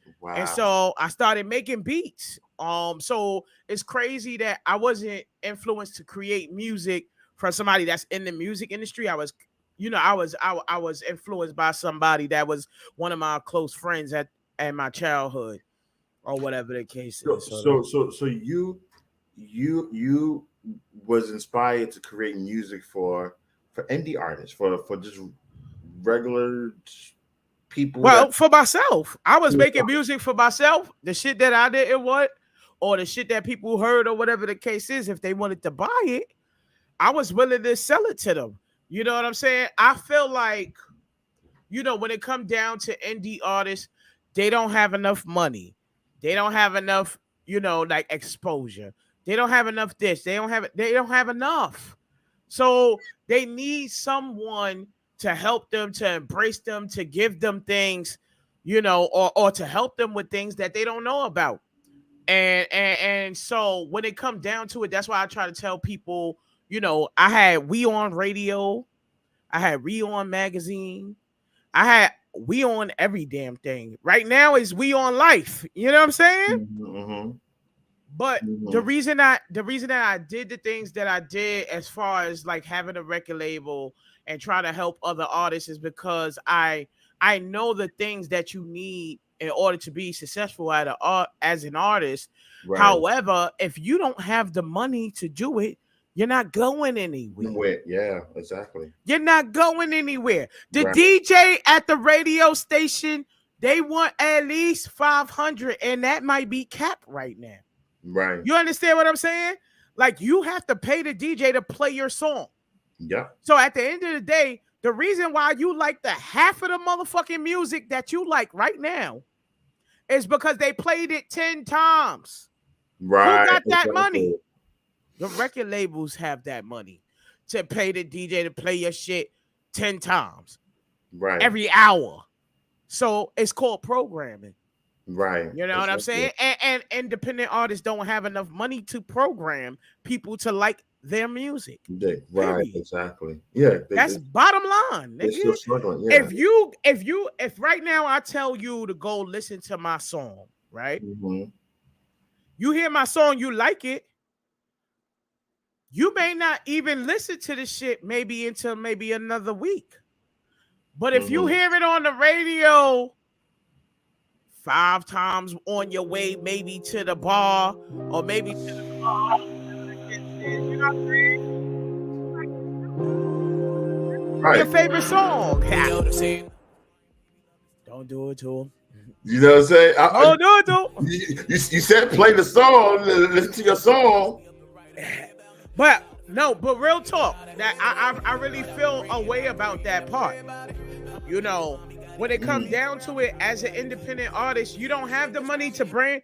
And Wow. so I started making beats. So it's crazy that I wasn't influenced to create music from somebody that's in the music industry. I was, you know, I was influenced by somebody that was one of my close friends at my childhood or whatever the case So is. so you was inspired to create music for indie artists, for just regular people that Well, for myself, I was making music for myself. The shit that I didn't want, or the shit that people heard, or whatever the case is, if they wanted to buy it, I was willing to sell it to them. You know what I'm saying? I feel like, you know, when it comes down to indie artists, they don't have enough money. They don't have enough, you know, like exposure. They don't have enough this. They don't have enough. So they need someone to help them, to embrace them, to give them things, you know, or to help them with things that they don't know about. And so when it comes down to it, that's why I try to tell people, you know, I had We On Radio, I had We On Magazine, I had We On every damn thing. Right now is We On Life. You know what I'm saying? mm-hmm, But mm-hmm. the reason that I did the things that I did as far as like having a record label and trying to help other artists is because I know the things that you need in order to be successful as an artist. Right. However, if you don't have the money to do it, you're not going anywhere. Wait, yeah, exactly. You're not going anywhere. The Right, DJ at the radio station, they want at least 500, and that might be capped right now. right. You understand what I'm saying? Like, you have to pay the DJ to play your song. Yeah. So at the end of the day, the reason why you like the half of the motherfucking music that you like right now is because they played it 10 times. Right. Who got that Exactly. money? The record labels have that money to pay the DJ to play your shit 10 times Right. every hour. So it's called programming. Right. You know what I'm Exactly. saying? And independent artists don't have enough money to program people to like their music. Right. Period. Exactly. Yeah. That's bottom line, They're nigga. still struggling. Yeah. If right now I tell you to go listen to my song, right? Mm-hmm. You hear my song, you like it. You may not even listen to the shit maybe until maybe another week. But if you hear it on the radio 5 times on your way, maybe to the bar or maybe to the club. You know your Right. favorite song. Don't do it to him. You know what I'm saying? Don't do it to him. You said play the song, listen to your song. But no, but real talk, that I really feel a way about that part. You know, when it comes down to it, as an independent artist, you don't have the money to bring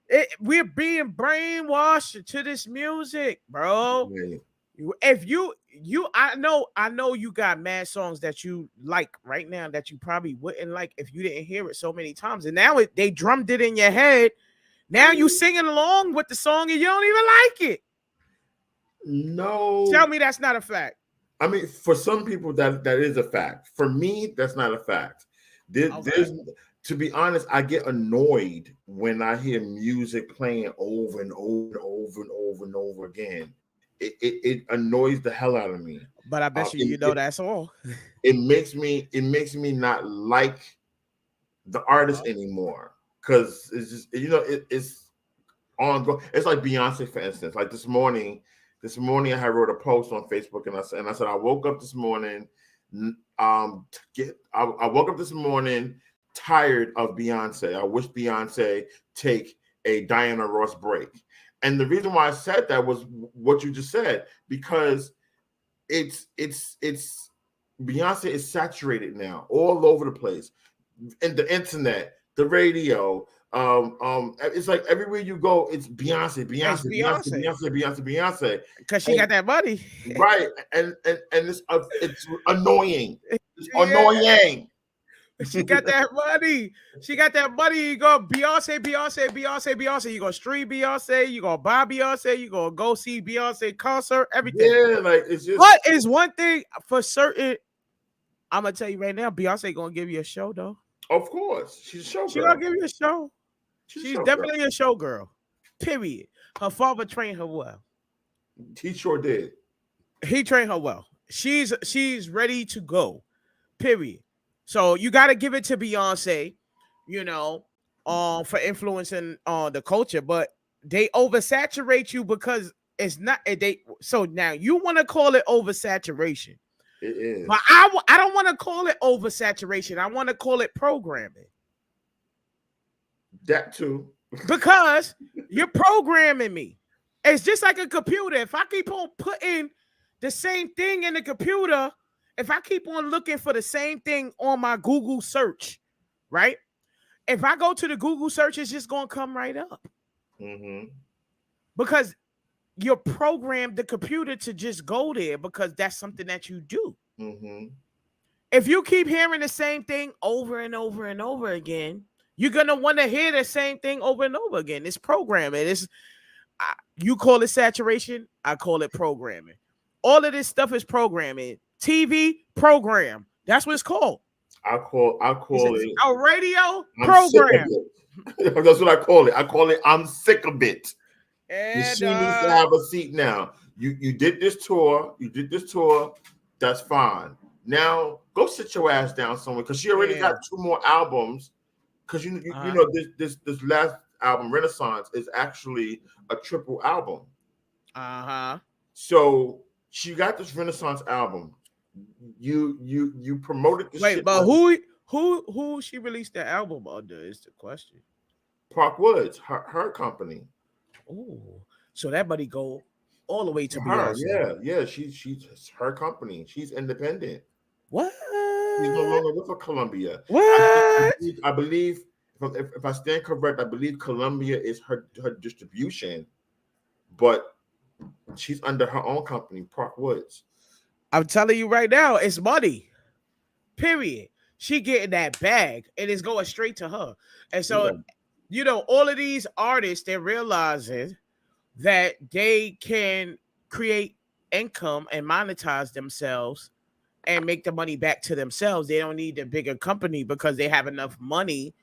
it. We're being brainwashed to this music, bro. If you I know you got mad songs that you like right now that you probably wouldn't like if you didn't hear it so many times, and now they drummed it in your head. Now you singing along with the song and you don't even like it. No, tell me that's not a fact. I mean, for some people that is a fact. For me, that's not a fact. There's to be honest, I get annoyed when I hear music playing over and over and over and over and over again. It annoys the hell out of me. But I bet you know that's all. It makes me not like the artist anymore, because it's just, it's ongoing. It's like Beyonce, for instance. Like this morning I had wrote a post on Facebook, and I said I woke up this morning, I woke up this morning tired of Beyonce. I wish Beyonce take a Diana Ross break. And the reason why I said that was what you just said, because it's Beyonce is saturated now all over the place, in the internet, the radio. It's like everywhere you go, it's Beyonce. Because she got that money, right? And it's annoying. It's annoying. She got that money. She got that money. You go Beyonce. You go stream Beyonce. You go buy Beyonce. You go see Beyonce concert. Everything. Yeah, like it's just. But is one thing for certain. I'm gonna tell you right now. Beyonce gonna give you a show though. Of course, she's a showgirl. She gonna give you a show. She's definitely a showgirl. Period. Her father trained her well. He sure did. He trained her well. She's ready to go. Period. So you got to give it to Beyonce, for influencing the culture, but they oversaturate you because it's not so now you want to call it oversaturation. It is. But I don't want to call it oversaturation. I want to call it programming. That too. Because you're programming me. It's just like a computer. If I keep on putting the same thing in the computer, if I keep on looking for the same thing on my Google search, right? If I go to the Google search, it's just going to come right up. Mm-hmm. Because you're programmed the computer to just go there because that's something that you do. Mm-hmm. If you keep hearing the same thing over and over and over again, you're going to want to hear the same thing over and over again. It's programming. You call it saturation. I call it programming. All of this stuff is programming. TV program. That's what it's called. I call it a radio program. That's what I call it. I call it I'm sick of it. And she needs to have a seat now. You did this tour. That's fine. Now go sit your ass down somewhere, because she already got 2 more albums. Because you know this last album, Renaissance, is actually a triple album. So she got this Renaissance album. You promoted this. Wait, but who she released the album under is the question. Park Woods, her company. Oh, so that money go all the way to her. Beyonce. Yeah. She's her company. She's independent. What? She's no longer with Columbia. What? I believe if I stand correct, I believe Columbia is her distribution, but she's under her own company, Park Woods. I'm telling you right now, it's money. Period. She getting that bag, and it's going straight to her. And so, all of these artists, they're realizing that they can create income and monetize themselves and make the money back to themselves. They don't need a bigger company because they have enough money,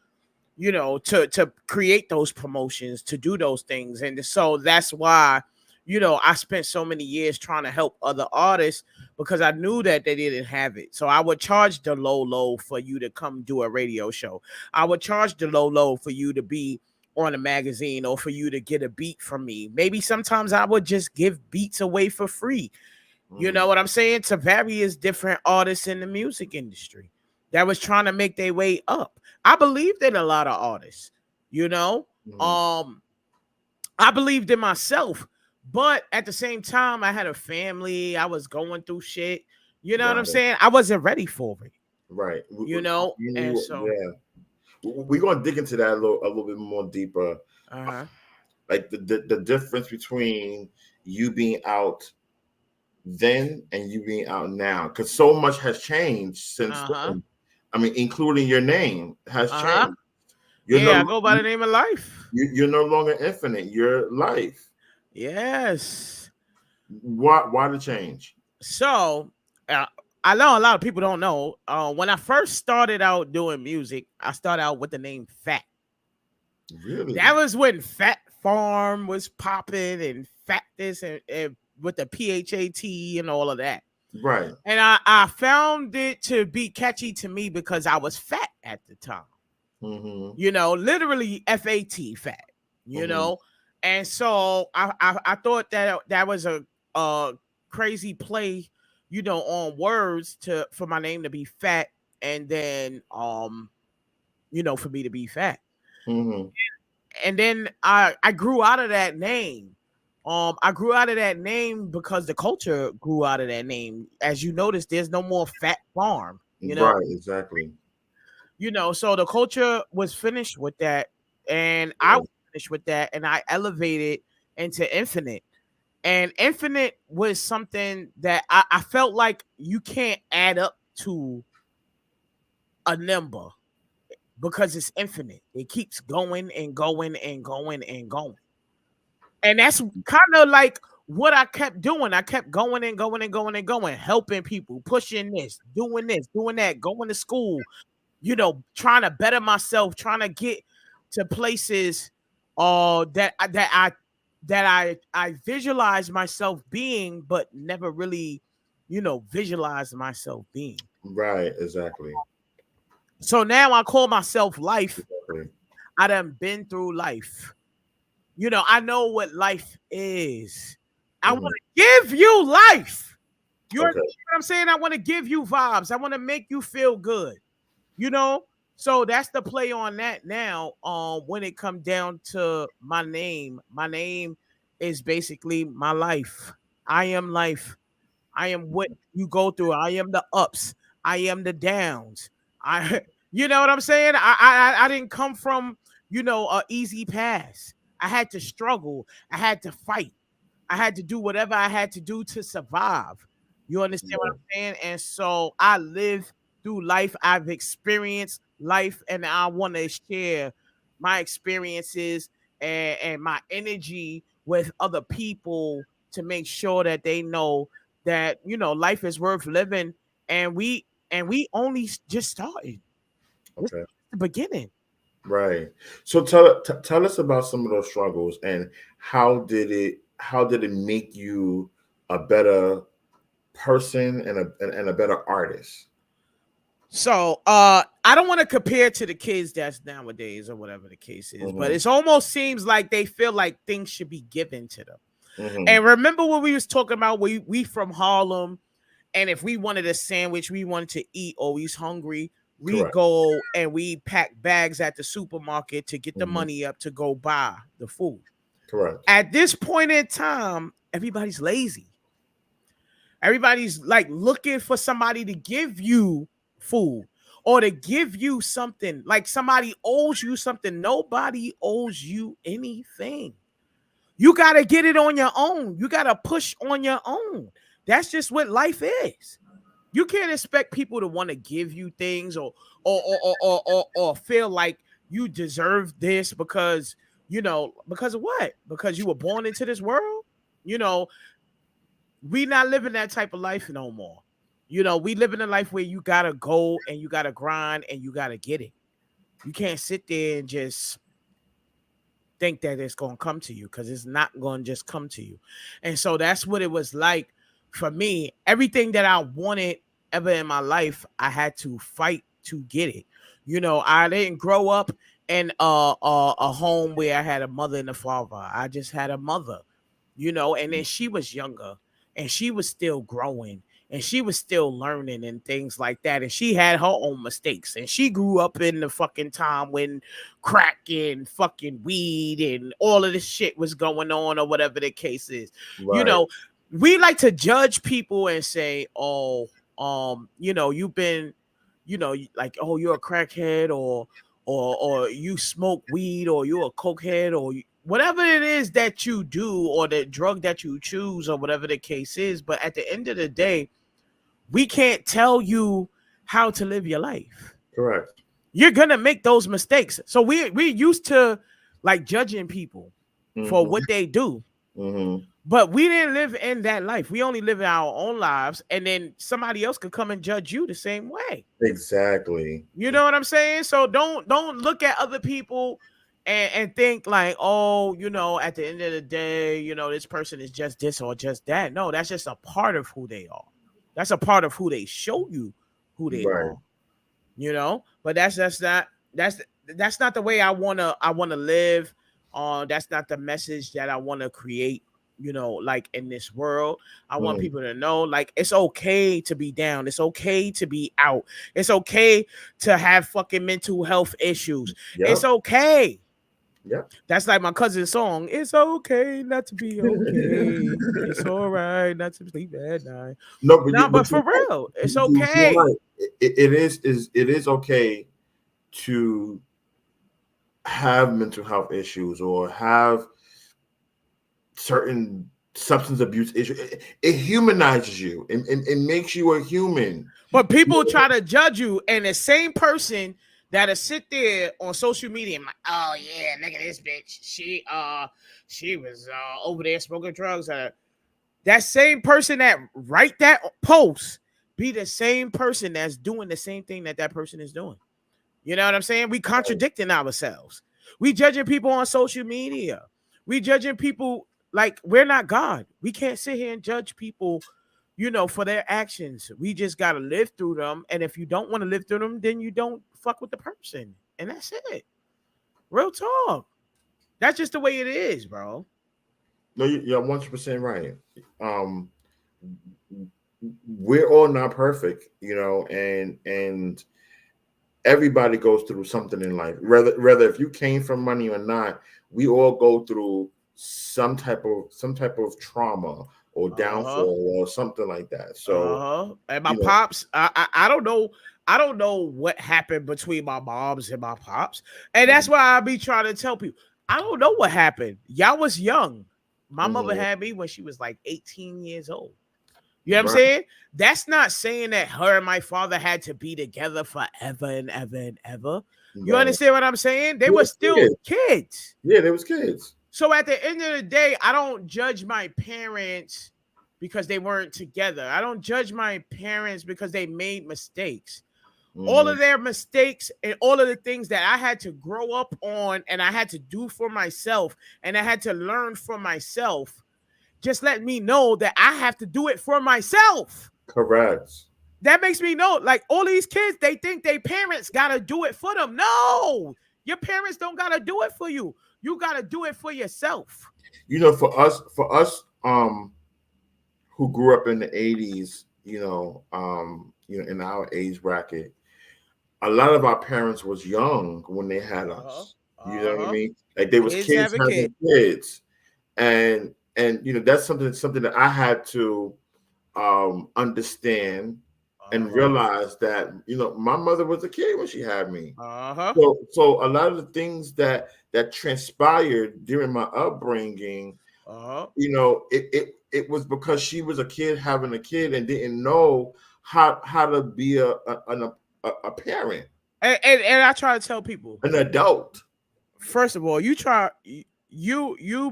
to create those promotions, to do those things. And so that's why, I spent so many years trying to help other artists because I knew that they didn't have it. So I would charge the low for you to come do a radio show. I would charge the low for you to be on a magazine or for you to get a beat from me. Maybe sometimes I would just give beats away for free. You know what I'm saying? To various different artists in the music industry that was trying to make their way up. I believed in a lot of artists, you know. Mhm. Um, I believed in myself, but at the same time, I had a family. I was going through shit. You know what I'm Right, saying? I wasn't ready for it, right. and so Yeah, we're gonna dig into that a little bit more deeper. uh-huh. Like the difference between you being out then and you being out now, because so much has changed since Uh-huh. then. I mean, including your name has Uh-huh. changed. You're Yeah, no I go by the name of Life. you're no longer infinite. You're life. Yes. Why the change? So uh, I know a lot of people don't know. When I first started out doing music, I started out with the name Fat. Really? That was when Fat Farm was popping and Fat this and with the PHAT and all of that. Right. And I found it to be catchy to me because I was fat at the time. Mm-hmm. Literally FAT fat, you Mm-hmm. know. And so I thought that that was a crazy play, on words to for my name to be fat and then for me to be fat. Mm-hmm. And then I grew out of that name. I grew out of that name because the culture grew out of that name. As you notice, there's no more Fat Farm, Right. Exactly. So the culture was finished with that, and I Yeah. was finished with that, and I elevated into Infinite. And Infinite was something that I felt like you can't add up to a number because it's infinite. It keeps going and going and going and going. And that's kind of like what I kept doing. I kept going and going and going and going, helping people, pushing this, doing that, going to school, trying to better myself, trying to get to places that I visualize myself being, but never really, visualize myself being. Right. Exactly. So now I call myself Life. Exactly. I done been through life. I know what life is. I want Mm-hmm. to give you life. You understand Okay. what I'm saying? I want to give you vibes. I want to make you feel good. You know? So that's the play on that now. When it comes down to my name is basically my life. I am life. I am what you go through. I am the ups. I am the downs. I you know what I'm saying? I didn't come from, a easy pass. I had to struggle. I had to fight. I had to do whatever I had to do to survive. You understand what Yeah. I'm saying? And so I live through life. I've experienced life, and I want to share my experiences and my energy with other people to make sure that they know that life is worth living, and we only just started. This Okay. is the beginning. Right. So tell us about some of those struggles and how did it make you a better person and a better artist? So I don't want to compare to the kids that's nowadays or whatever the case is, but Mm-hmm. it almost seems like they feel like things should be given to them. Mm-hmm. And remember what we was talking about? We from Harlem, and if we wanted a sandwich, we wanted to eat, or we's hungry, we Correct. go and we pack bags at the supermarket to get the Mm-hmm. money up to go buy the food. Correct. At this point in time, everybody's lazy. Everybody's like looking for somebody to give you food or to give you something. Like somebody owes you something. Nobody owes you anything. You got to get it on your own. You got to push on your own. That's just what life is. You can't expect people to want to give you things or feel like you deserve this because of what? Because you were born into this world. You know, we not living that type of life no more. We live in a life where you gotta go and you gotta grind and you gotta get it. You can't sit there and just think that it's going to come to you, because it's not going to just come to you. And so that's what it was like for me. Everything that I wanted ever in my life, I had to fight to get it. I didn't grow up in a home where I had a mother and a father. I just had a mother, and then she was younger and she was still growing and she was still learning and things like that. And she had her own mistakes. And she grew up in the fucking time when crack and fucking weed and all of this shit was going on, or whatever the case is. You Right. know, we like to judge people and say, oh, you've been, like, oh, you're a crackhead, or you smoke weed, or you're a cokehead, or whatever it is that you do, or the drug that you choose, or whatever the case is. But at the end of the day, we can't tell you how to live your life. Correct. You're gonna make those mistakes. So we used to like judging people for Mm-hmm. what they do. Mm-hmm. But we didn't live in that life. We only live in our own lives, and then somebody else could come and judge you the same way. Exactly. You know what I'm saying? So don't look at other people and think like, oh, at the end of the day, this person is just this or just that. No, that's just a part of who they are. That's a part of who they show you who they Right. are. But that's not the way I wanna live. That's not the message that I want to create. Like in this world, I want Mm. people to know, like, it's okay to be down. It's okay to be out. It's okay to have fucking mental health issues. It's Yep. okay. Yep. That's like my cousin's song. It's okay not to be okay. It's all right not to sleep at night. No, but No, but you're for right. real, it's You're okay. right. It is okay to have mental health issues or have certain substance abuse issues. It humanizes you and it makes you a human. But people try to judge you, and the same person that'll sit there on social media and like, oh yeah, look at this bitch. She was over there smoking drugs. That same person that write that post be the same person that's doing the same thing that person is doing. You know what I'm saying? We contradicting ourselves. We judging people on social media. We judging people like we're not God. We can't sit here and judge people, for their actions. We just gotta live through them. And if you don't want to live through them, then you don't fuck with the person. And that's it. Real talk. That's just the way it is, bro. No, you're 100% right. Um, we're all not perfect, and everybody goes through something in life. Whether if you came from money or not, we all go through some type of trauma or Uh-huh. downfall or something like that. So, Uh-huh. And my you know, pops, I don't know. I don't know what happened between my moms and my pops. And that's mhm, why I be trying to tell people. I don't know what happened. Y'all was young. My mother mhm, had me when she was like 18 years old. You know what I'm right, saying? That's not saying that her and my father had to be together forever and ever and ever. You right. understand what I'm saying? They They were was still kids. kids. Yeah, they was kids. So at the end of the day, I don't judge my parents because they weren't together. I don't judge my parents because they made mistakes. All Hmm. of their mistakes and all of the things that I had to grow up on and I had to do for myself and I had to learn for myself, just let me know that I have to do it for myself. Correct. That makes me know, like, all these kids, they think their parents gotta do it for them. No, your parents don't gotta do it for you. You gotta do it for yourself. For us, who grew up in the '80s, in our age bracket, a lot of our parents was young when they had Uh-huh. us. You know what I Uh-huh. mean? Like they was Kids kids have a having kid. kids, and that's something that I had to understand and Uh-huh. realize that my mother was a kid when she had me. Uh-huh. So a lot of the things that transpired during my upbringing, Uh-huh. it was because she was a kid having a kid and didn't know how to be a parent, And I try to tell people, an adult. first of all, you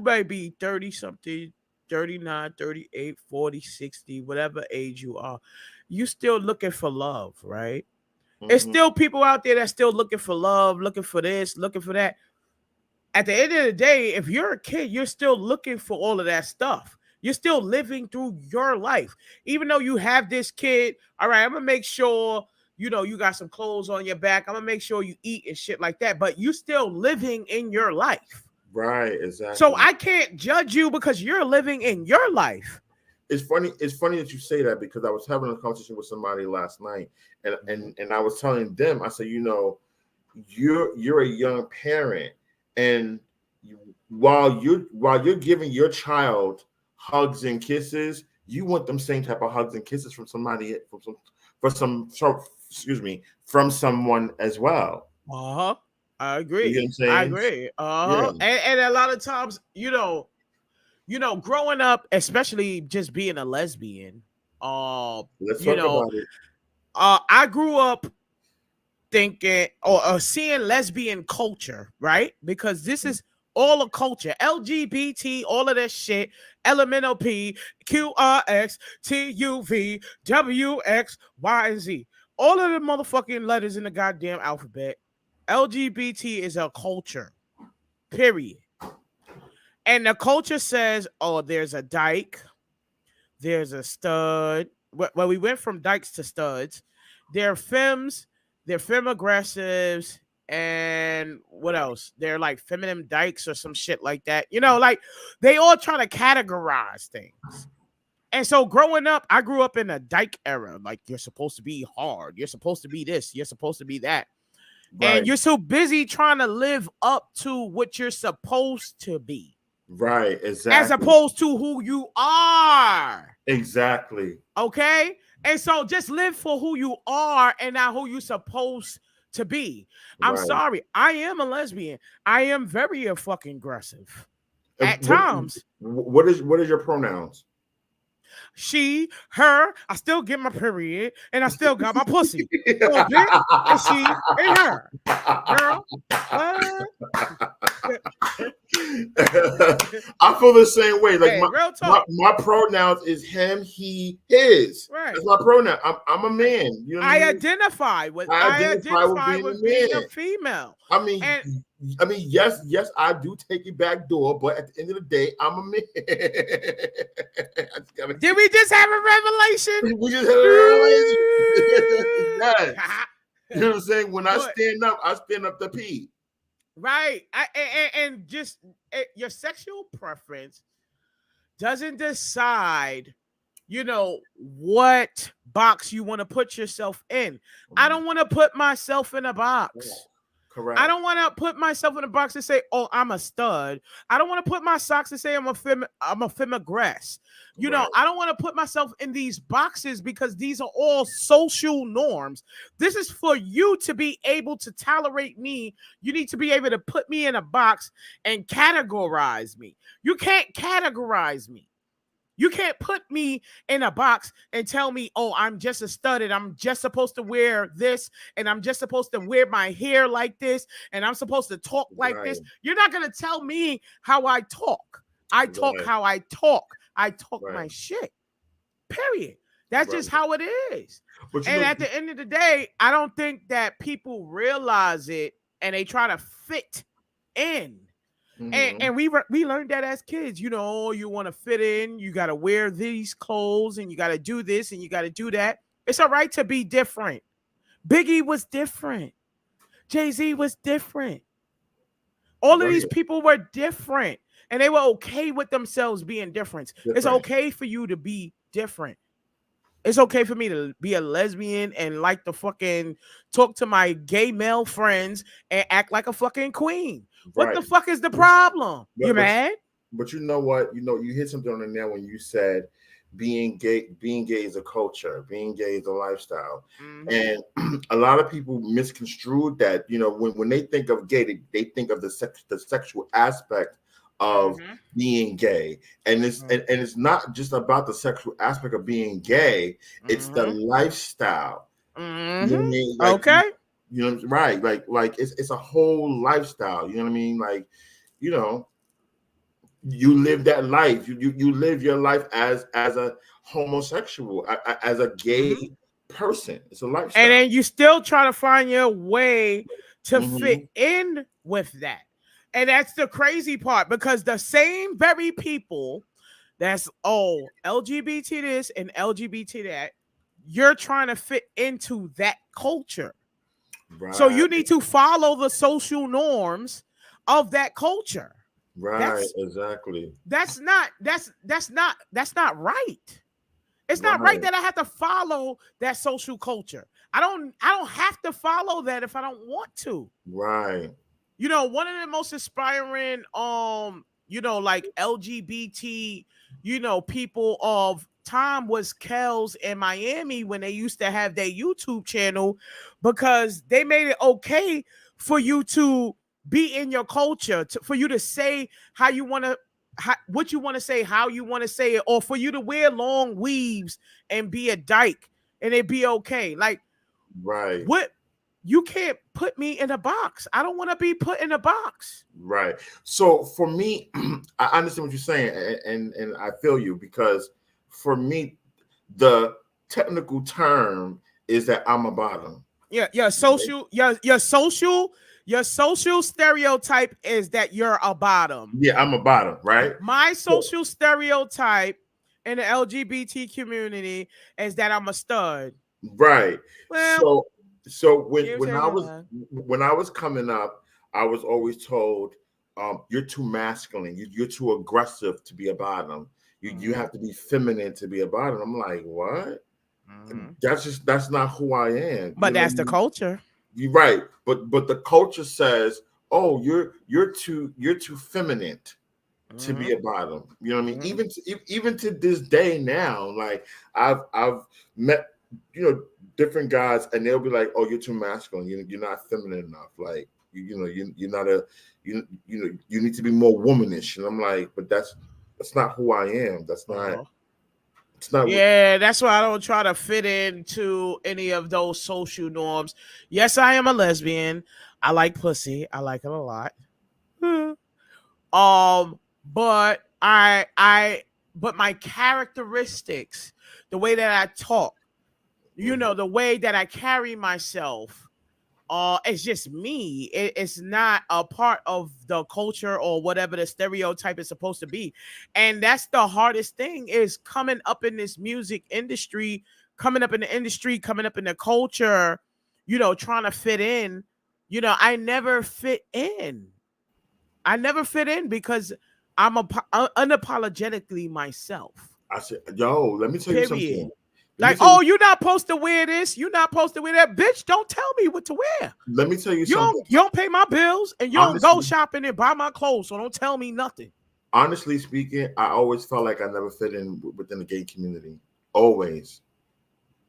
may be 30 something, 39, 38, 40, 60, whatever age you are. You still looking for love, right? It's Hmm. still people out there that's still looking for love, looking for this, looking for that. at the end of the day, if you're a kid, you're still looking for all of that stuff. You're still living through your life. Even though you have this kid, all right, I'm gonna make sure you got some clothes on your back. I'm gonna make sure you eat and shit like that. But you still living in your life. Right, exactly. So I can't judge you because you're living in your life. It's funny that you say that, because I was having a conversation with somebody last night, and I was telling them, I said, you're a young parent, and while you're giving your child hugs and kisses, you want them same type of hugs and kisses from somebody from someone as well. I agree. You know what I'm saying? I agree. Yeah. And a lot of times, growing up, especially just being a lesbian, Let's talk about it. I grew up thinking or seeing lesbian culture, right? Because this is all a culture. LGBT, all of that shit, LMNOP, QRX, TUV, WX, Y, and Z. All of the motherfucking letters in the goddamn alphabet. LGBT is a culture, period. And the culture says, oh, there's a dyke, there's a stud. Well, we went from dykes to studs. They're femmes, they're femme aggressives, and what else? They're like feminine dykes or some shit like that. Like they all try to categorize things. And so growing up, I grew up in a dyke era. Like you're supposed to be hard, you're supposed to be this, you're supposed to be that. Right. And you're so busy trying to live up to what you're supposed to be. Right, exactly. As opposed to who you are. Exactly. Okay? And so just live for who you are and not who you're supposed to be. I'm sorry. I am a lesbian. I am very fucking aggressive at times. What is your pronouns? She, her, I still get my period, and I still got my pussy. Okay? And she and her. Girl, what? I feel the same way. Like hey, my pronouns is him, he, his. Right. That's my pronoun. I'm a man. You know what I mean? Identify with being a female. I mean, yes, I do take it back door, but at the end of the day, I'm a man. Did we just have a revelation? We just had a revelation. Yes. You know what I'm saying? When I stand up to pee. Right. And just your sexual preference doesn't decide, what box you want to put yourself in. I don't want to put myself in a box. Correct. I don't want to put myself in a box and say, "Oh, I'm a stud." I don't want to put my socks and say I'm a femaggress. I don't want to put myself in these boxes because these are all social norms. This is for you to be able to tolerate me. You need to be able to put me in a box and categorize me. You can't categorize me. You can't put me in a box and tell me, oh, I'm just a stud and I'm just supposed to wear this and I'm just supposed to wear my hair like this and I'm supposed to talk like this. You're not going to tell me how I talk. I talk how I talk. I talk my shit. Period. That's just how it is. And at the end of the day, I don't think that people realize it and they try to fit in. Mm-hmm. And we learned that as kids, you want to fit in, you got to wear these clothes and you got to do this and you got to do that. It's all right to be different. Biggie was different. Jay-Z was different. All of these people were different and they were okay with themselves being different. It's okay for you to be different. It's okay for me to be a lesbian and like to fucking talk to my gay male friends and act like a fucking queen. What the fuck is the problem? You mad? But you know what? You hit something on the nail when you said being gay is a culture, being gay is a lifestyle. Mm-hmm. And a lot of people misconstrued that, when they think of gay, they think of the sexual aspect of being gay, and it's not just about the sexual aspect of being gay, it's the lifestyle. You know what I mean? Like, okay, right, like it's a whole lifestyle. You know what I mean? Like, you live that life, you live your life as a homosexual, as a gay person. It's a lifestyle, and then you still try to find your way to fit in with that. And that's the crazy part, because the same very people that's LGBT this and LGBT that, you're trying to fit into that culture. So Right. you need to follow the social norms of that culture. Right. That's Exactly. that's not right. It's not right Right. that I have to follow that social culture. I don't have to follow that if I don't want to. Right. One of the most inspiring like LGBT, people of time was Kells in Miami when they used to have their YouTube channel, because they made it okay for you to be in your culture, for you to say how you want to, what you want to say, how you want to say it, or for you to wear long weaves and be a dyke and it be okay. Like, Right. what? You can't put me in a box. I don't want to be put in a box. Right. So for me, I understand what you're saying, and I feel you, because for me, the technical term is that I'm a bottom. Yeah, Right? your social stereotype is that you're a bottom. Yeah, I'm a bottom, right? My So, social stereotype in the LGBT community is that I'm a stud. right. Well, So when here's when your I was line. when I was coming up, I was always told, you're too masculine, you're too aggressive to be a bottom. You Mhm, have to be feminine to be a bottom. I'm like, what? mhm. That's not who I am. But that's the culture. You're right, but the culture says, oh, you're too feminine to be Mhm, a bottom. You know what I mean? mhm. Even to this day now, like I've met different guys, and they'll be like, oh, you're too masculine. You're not feminine enough. Like you're not you need to be more womanish. And I'm like, but that's not who I am. That's not. Uh-huh. It's not. Yeah, that's why I don't try to fit into any of those social norms. Yes, I am a lesbian. I like pussy. I like it a lot. Hmm. But but my characteristics, the way that I talk, Mhm. the way that I carry myself, it's just me. It's not a part of the culture or whatever the stereotype is supposed to be. And that's the hardest thing, is coming up in this music industry, coming up in the industry, coming up in the culture, trying to fit in. I never fit in. I never fit in because unapologetically myself. I said, yo, let me tell you Period. something. Let me Like, tell you. oh, you're not supposed to wear this. You're not supposed to wear that. Bitch, don't tell me what to wear. Let me tell you You something. don't you don't pay my bills and you don't go Honestly, shopping and buy my clothes, so don't tell me nothing. honestly speaking, I always felt like I never fit in within the gay community. Always.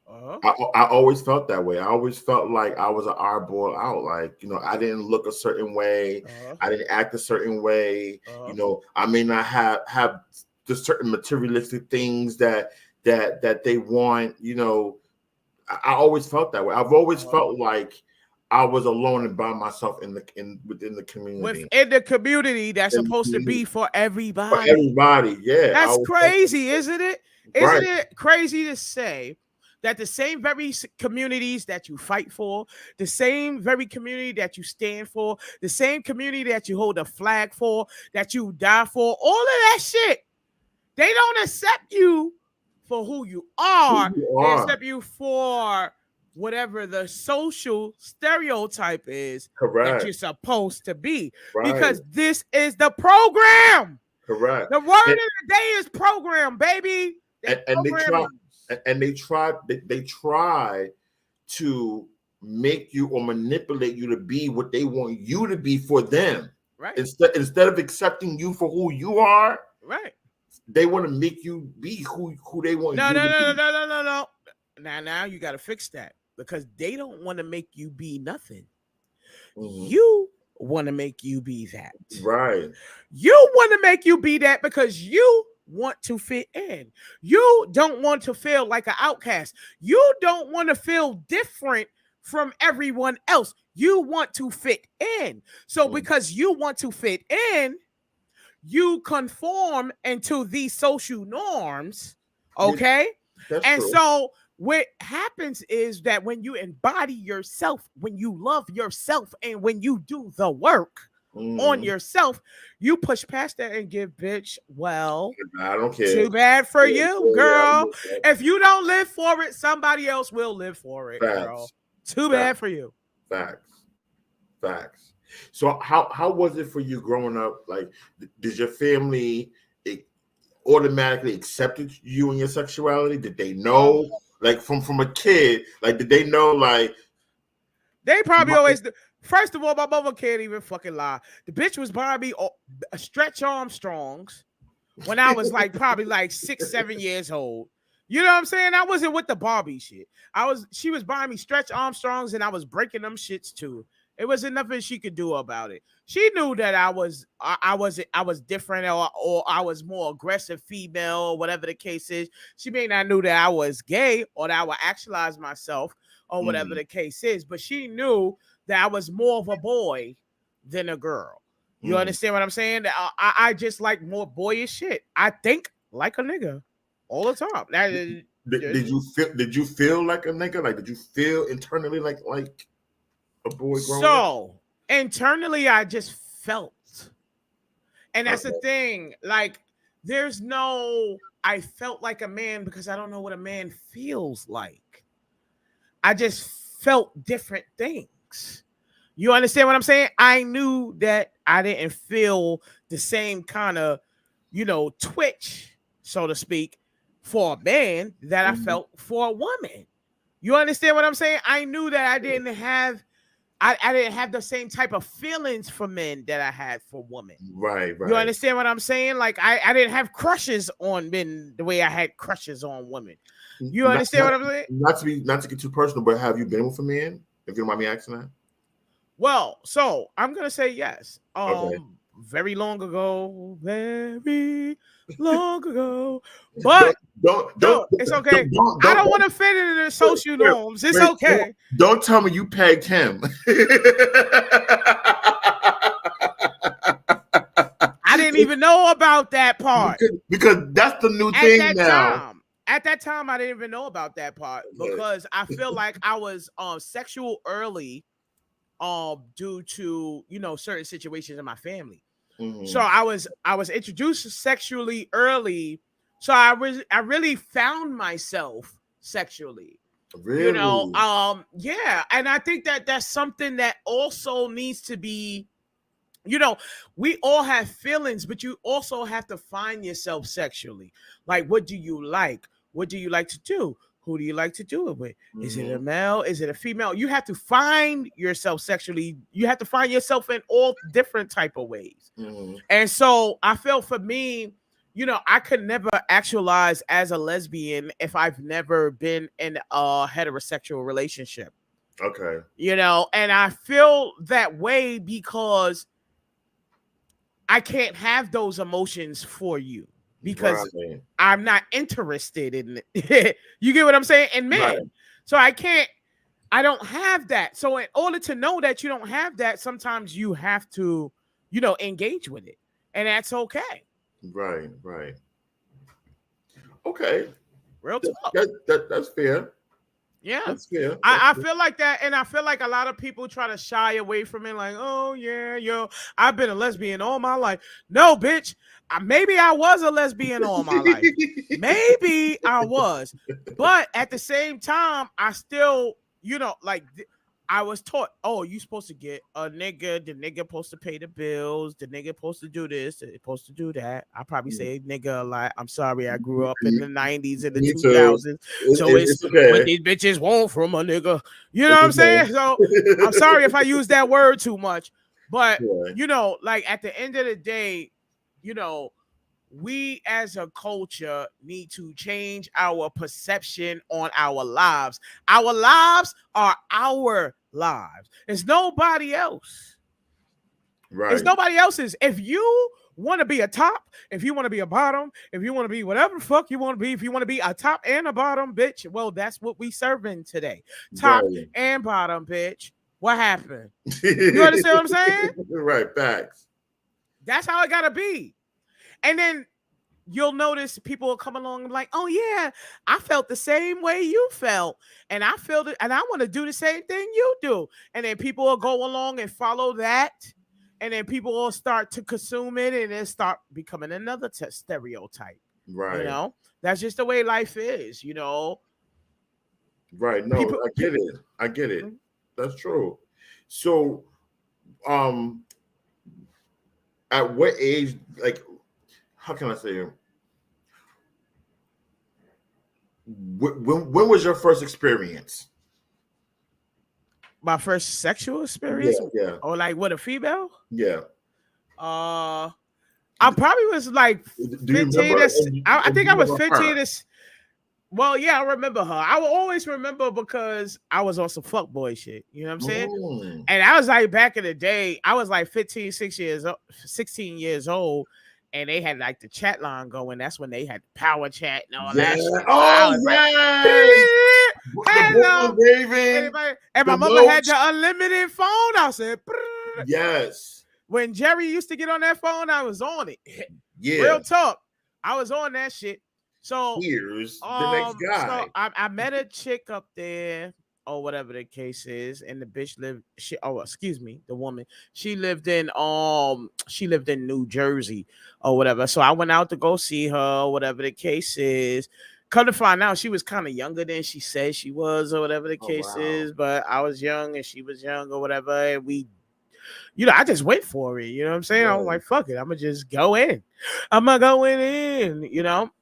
Uh-huh. I always felt that way. I always felt like I was an oddball out. Like, I didn't look a certain way. Uh-huh. I didn't act a certain way. Uh-huh. I may not have the certain materialistic things that they want. I always felt that way. I've always Uh-huh. felt like I was alone and by myself within the community. Within the community that's In the supposed to community be for for everybody. everybody, yeah. I That's always felt crazy, isn't it? Isn't right. it crazy to say that the same very communities that you fight for, the same very community that you stand for, the same community that you hold a flag for, that you die for, all of that shit, they don't accept you for who you Who are. you They are. accept you for whatever the social stereotype is that you're Correct. supposed to be. Right. Because this is the program. Correct. The word And of the day is program, baby. They and they program try you. they try to make you or manipulate you to be what they want you to be for them. Right, Instead of accepting you for who you are, right. they want to make you be who they want No, you no, to no, be. no, no, no, no. Now you got to fix that, because they don't want to make you be nothing. Mhm. You want to make you be that. Right. You want to make you be that because you want to fit in. You don't want to feel like an outcast. You don't want to feel different from everyone else. You want to fit in. So, Mhm. because you want to fit in, you conform into these social norms. Yeah, Okay. that's And true. so, what happens is that when you embody yourself, when you love yourself, and when you do the work, on yourself, you push past that and give bitch, well, I don't care. too bad for Yeah, you, yeah, girl. yeah. If you don't live for it, somebody else will live for it, girl. Facts. Too Facts. bad for you. Facts. Facts. So how was it for you growing up? Like, did your family automatically accepted you and your sexuality? Did they Oh, know, like from a kid? Like, did they know, like, they probably always. First of all, my mother can't even fucking lie. The bitch was buying me Stretch Armstrongs when I was like probably like 6, 7 years old. You know what I'm saying? I wasn't with the Barbie shit. She was buying me Stretch Armstrongs and I was breaking them shits too. It wasn't nothing she could do about it. She knew that I was different, or I was more aggressive female, or whatever the case is. She may not knew that I was gay or that I would actualize myself or whatever the case is, but she knew that I was more of a boy than a girl. You understand what I'm saying? I just like more boyish shit. I think like a nigga all the time. That is, did you feel like a nigga? Like, did you feel internally like a boy growing up? so internally I just felt. And that's the thing. Like, there's no I felt like a man because I don't know what a man feels like. I just felt different things. You understand what I'm saying? I knew that I didn't feel the same kind of, twitch, so to speak, for a man that I felt for a woman. You understand what I'm saying? I knew that I didn't have the same type of feelings for men that I had for women. Right. You understand what I'm saying? Like, I didn't have crushes on men the way I had crushes on women. You understand what I'm saying? Not to get too personal, but have you been with a man? If you don't mind me asking that. Well, so I'm gonna say yes. Okay. Very long ago, but don't, it's okay. I don't want to fit into the social norms. It's okay. Don't tell me you pegged him. I didn't even know about that part because that's the new thing now. At that time, I didn't even know about that part because I feel like I was sexual early, due to certain situations in my family. So I was introduced sexually early, so I really found myself sexually. Really? Yeah, and I think that that's something that also needs to be. We all have feelings, but you also have to find yourself sexually. Like, what do you like? What do you like to do? Who do you like to do it with? Is it a male? Is it a female? You have to find yourself sexually. You have to find yourself in all different type of ways. And so I feel for me, I could never actualize as a lesbian if I've never been in a heterosexual relationship. Okay. And I feel that way because I can't have those emotions for you. Because I'm not interested in it. You get what I'm saying? And men. Right. So I don't have that. So in order to know that you don't have that, sometimes you have to, engage with it. And that's okay. Right. Okay. Real talk. That's fair. Yeah. That's fair. I feel like that. And I feel like a lot of people try to shy away from it. Like, oh yeah, I've been a lesbian all my life. No, bitch. Maybe I was a lesbian all my life. Maybe I was. But at the same time, I still, I was taught, oh, you supposed to get a nigga. The nigga supposed to pay the bills. The nigga supposed to do this. Supposed to do that. I probably say nigga a lot. I'm sorry. I grew up in the 90s and the 2000s. So it's okay. What these bitches want from a nigga. You know what I'm saying? So I'm sorry if I use that word too much. But, like at the end of the day, we as a culture need to change our perception on our lives. Our lives are our lives. It's nobody else. Right. It's nobody else's. If you want to be a top, if you want to be a bottom, if you want to be whatever the fuck you want to be, if you want to be a top and a bottom, bitch, well, that's what we serving today. Top and bottom, bitch. What happened? You understand what I'm saying? Right, facts. That's how it gotta be. And then you'll notice people will come along and like, oh yeah, I felt the same way you felt. And I feel it, and I want to do the same thing you do. And then people will go along and follow that. and then people all start to consume it, and then start becoming another stereotype. You Right. know, that's just the way life is. You know, Right. No, people. I get it. I get it. That's true. So, um, at what age, like, how can I say it? When was your first experience? My first sexual Yeah, experience, yeah, or like with a female. yeah. Uh, I probably was like Do you 15. remember? I And do think you I was remember her? 15. Well, yeah, I remember her. I will always remember because I was on some fuckboy shit. You know what I'm saying? Mm. And I was like back in the day, I was like 15, 16 years old, and they had like the chat line going. That's when they had the power chat and all Yeah. that shit. So I Oh was like, yes. The hello, Brooklyn Raven. anybody? And my The mama had notes. the unlimited phone. I said, Yes. when Jerry used to get on that phone, I was on it. Yeah. Real talk. I was on that shit. So Here's the next guy. I met a chick up there or whatever the case is, and the bitch lived excuse me, the woman. She lived in New Jersey or whatever. So I went out to go see her, or whatever the case is. Come to find out, she was kind of younger than she said she was, or whatever the Oh case wow. is. But I was young and she was young, or whatever. And I just went for it. You know what I'm saying? I'm Right. like, fuck it. I'm gonna just go in. I'm gonna go in,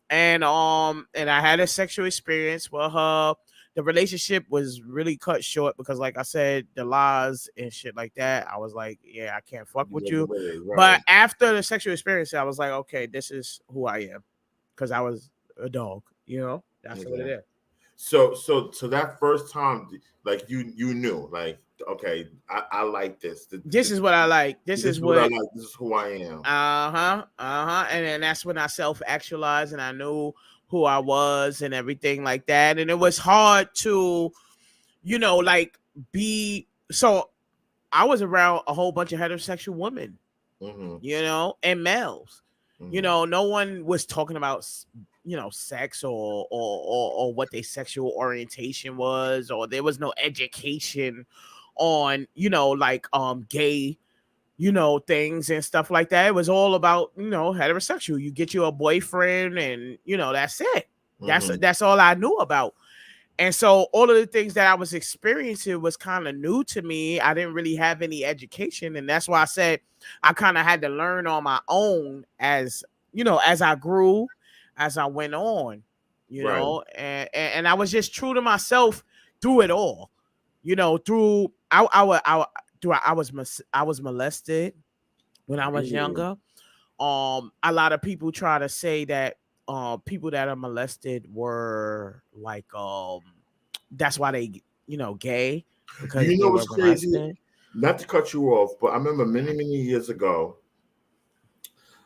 and I had a sexual experience with her. The relationship was really cut short because, like I said, the lies and shit like that. I was like, yeah, I can't fuck You with wasn't you. with it, But right. after the sexual experience, I was like, okay, this is who I am because I was a dog. That's what it Okay. is. So that first time, like you knew, like, okay, I like this. This is what I like. This This is is what I what. like. This is who I am. And then that's when I self-actualized and I knew who I was and everything like that. And it was hard to, like be so I was around a whole bunch of heterosexual women, Mm-hmm. and males. Mm-hmm. No one was talking about sex or what their sexual orientation was, or there was no education on, like gay things and stuff like that. It was all about, heterosexual. You get you a boyfriend and, that's it. Mm-hmm. That's all I knew about. And so all of the things that I was experiencing was kind of new to me. I didn't really have any education. And that's why I said I kind of had to learn on my own as I grew, as I went on, Right. and I was just true to myself through it all, through I was molested when I was Ooh. younger. A lot of people try to say that people that are molested were like that's why they gay because You know they were what's crazy? molested. Not to cut you off, but I remember many years ago,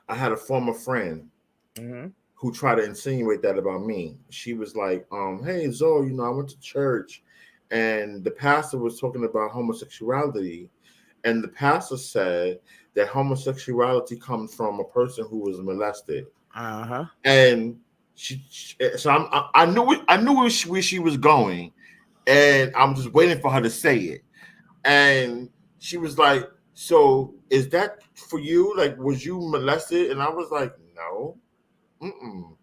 I had a former friend Mm-hmm. who tried to insinuate that about me. She was like, hey Zoe, I went to church and the pastor was talking about homosexuality. And the pastor said that homosexuality comes from a person who was molested. Uh-huh. And I knew it, I knew where she was going, and I'm just waiting for her to say it. And she was like, "So is that for you? Like, was you molested?" And I was like, "No, mm-mm.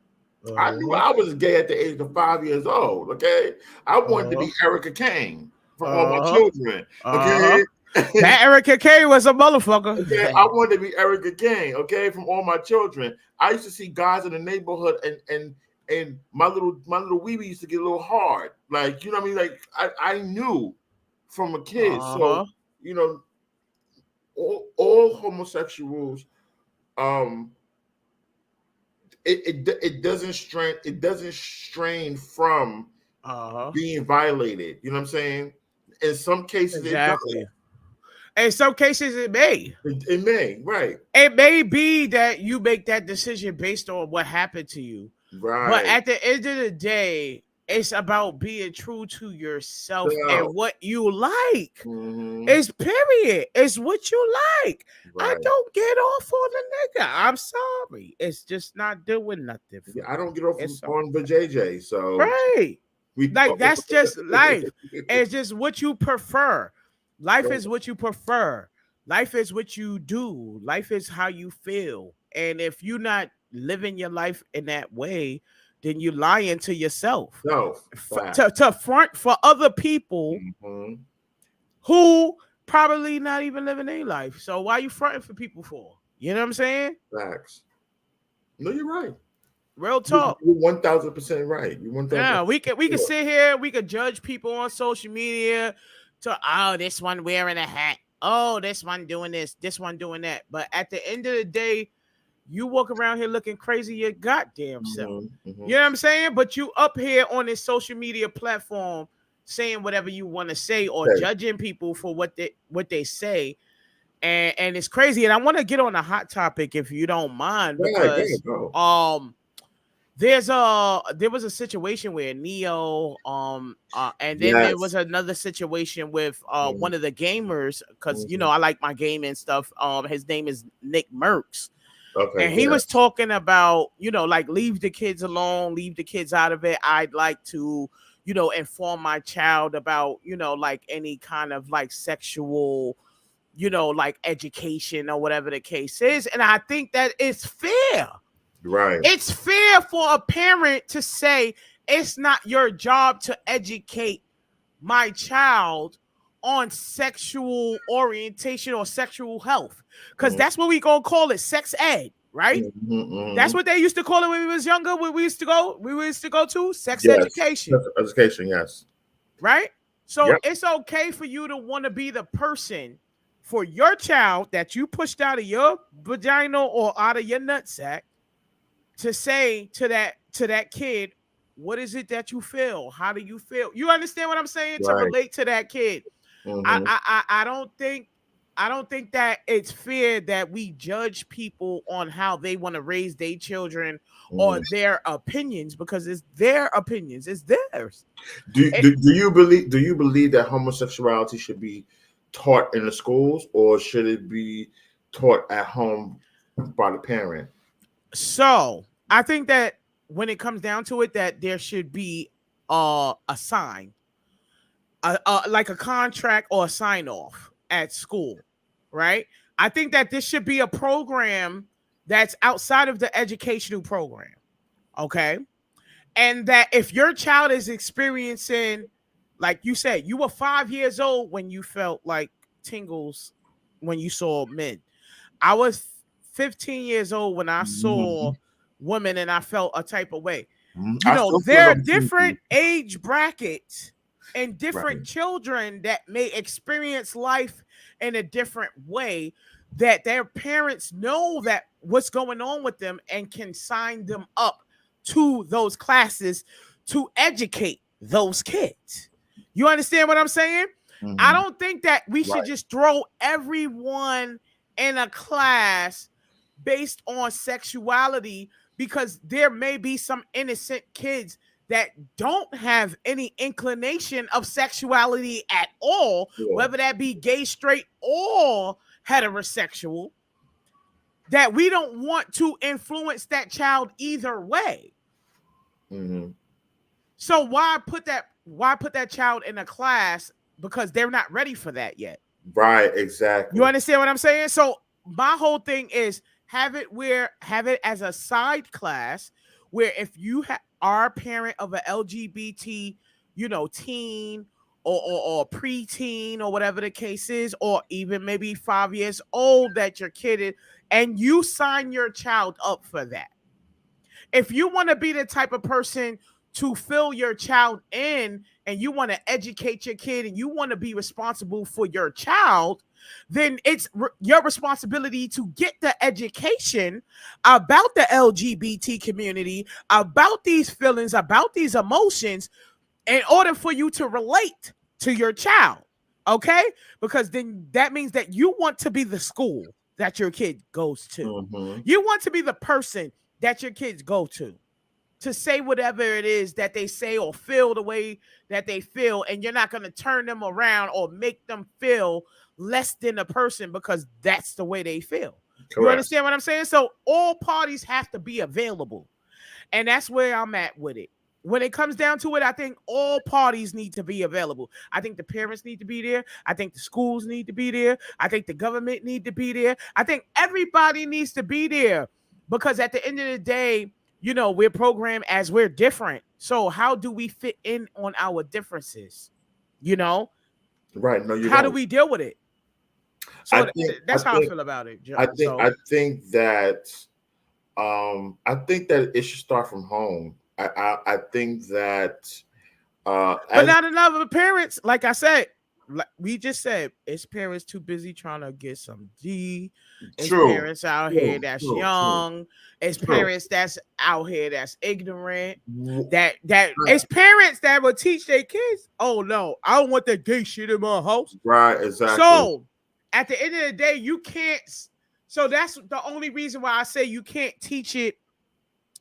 I knew Uh-huh. I was gay at the age of 5 years old. Okay, I wanted to Uh-huh. be Erica Kane for all my Uh-huh. children. Uh-huh. Okay." That Erica K was a Okay, I motherfucker. wanted to be Erica Kane, okay, from all my children. I used to see guys in the neighborhood and my little wee used to get a little hard. Like, you know what I mean? Like I knew from a kid. So, Uh-huh. you know, all homosexuals, um, it doesn't strain from Uh-huh. being violated. You know what I'm saying? In some cases it does. Exactly. In some cases it may. It may, right. It may be that you make that decision based on what happened to you. But Right. at the end of the day, it's about being true to yourself So, and what you like. mhm, It's period. It's what you like. I right. don't get off on the nigga. I'm sorry. It's just not doing nothing for Yeah, me. I don't get off It's so on JJ, so right. we. Like that's just life. It's just what you prefer. Life is what you prefer. Life is what you do. Life is how you feel. And if you're not living your life in that way, then you're lying to yourself. No, To front for other people mm-hmm. who probably not even living their life. So why you fronting for people for? You know what I'm saying? Facts. No, you're right. Real talk. You're 1,000% right. You're 1,000%. Yeah, we could sit here, we could judge people on social media to this one wearing a hat. Oh, this one doing this one doing that. But at the end of the day, you walk around here looking crazy your goddamn self. Mm-hmm. You know what I'm saying? But you up here on this social media platform saying whatever you want to say or judging people for what they say. And it's crazy. And I want to get on a hot topic if you don't mind, because there was a situation where Neo and then there was another situation with one of the gamers, because you know I like my gaming stuff. His name is Nick Merckx. Okay, and he was talking about, like, leave the kids alone, leave the kids out of it. I'd like to, inform my child about, like any kind of like sexual, like education or whatever the case is. And I think that it's fair. Right. It's fair for a parent to say it's not your job to educate my child on sexual orientation or sexual health, because that's what we gonna call it, sex ed, right? That's what they used to call it when we was younger. When we used to go to sex education. Education, yes. Right. So it's okay for you to want to be the person for your child that you pushed out of your vagina or out of your nutsack to say to that kid, what is it that you feel? How do you feel? You understand what I'm saying? Right. To relate to that kid. I don't think that it's fair that we judge people on how they want to raise their children or their opinions, because it's their opinions, it's theirs. Do you believe that homosexuality should be taught in the schools, or should it be taught at home by the parent? So I think that when it comes down to it, that there should be a sign, like a contract or a sign off at school, right? I think that this should be a program that's outside of the educational program, okay? And that if your child is experiencing, like you said, you were 5 years old when you felt like tingles when you saw men. I was 15 years old when I saw women and I felt a type of way. There are different age brackets and different children that may experience life in a different way, that their parents know that what's going on with them and can sign them up to those classes to educate those kids. You understand what I'm saying? I don't think that we should just throw everyone in a class based on sexuality, because there may be some innocent kids that don't have any inclination of sexuality at all, whether that be gay, straight, or heterosexual, that we don't want to influence that child either way. So why put that child in a class because they're not ready for that yet? Right, exactly. You understand what I'm saying? So my whole thing is have it as a side class where if you are a parent of an LGBT, teen or preteen or whatever the case is, or even maybe 5 years old that your kid is, and you sign your child up for that. If you want to be the type of person to fill your child in and you want to educate your kid and you want to be responsible for your child, then it's your responsibility to get the education about the LGBT community, about these feelings, about these emotions, in order for you to relate to your child, okay? Because then that means that you want to be the school that your kid goes to. You want to be the person that your kids go to say whatever it is that they say or feel the way that they feel, and you're not going to turn them around or make them feel less than a person because that's the way they feel. Correct. You understand what I'm saying? So all parties have to be available, and that's where I'm at with it. when it comes down to it, I think all parties need to be available. I think the parents need to be there. I think the schools need to be there. I think the government need to be there. I think everybody needs to be there because at the end of the day, we're programmed as we're different. So how do we fit in on our differences? You know, Right. No, you're how do right. we deal with it? I So think I that's how I think feel about it. I think So, I think that it should start from home. I think that but as not enough of the parents. Like I said, like we just said, it's parents too busy trying to get some D. It's true, parents out here true, that's true, true, young. It's true. parents that's out here that's ignorant. W- That it's parents that will teach their kids. Oh no, I don't want that gay shit in my house. Right, exactly. So at the end of the day, you can't. So that's the only reason why I say you can't teach it.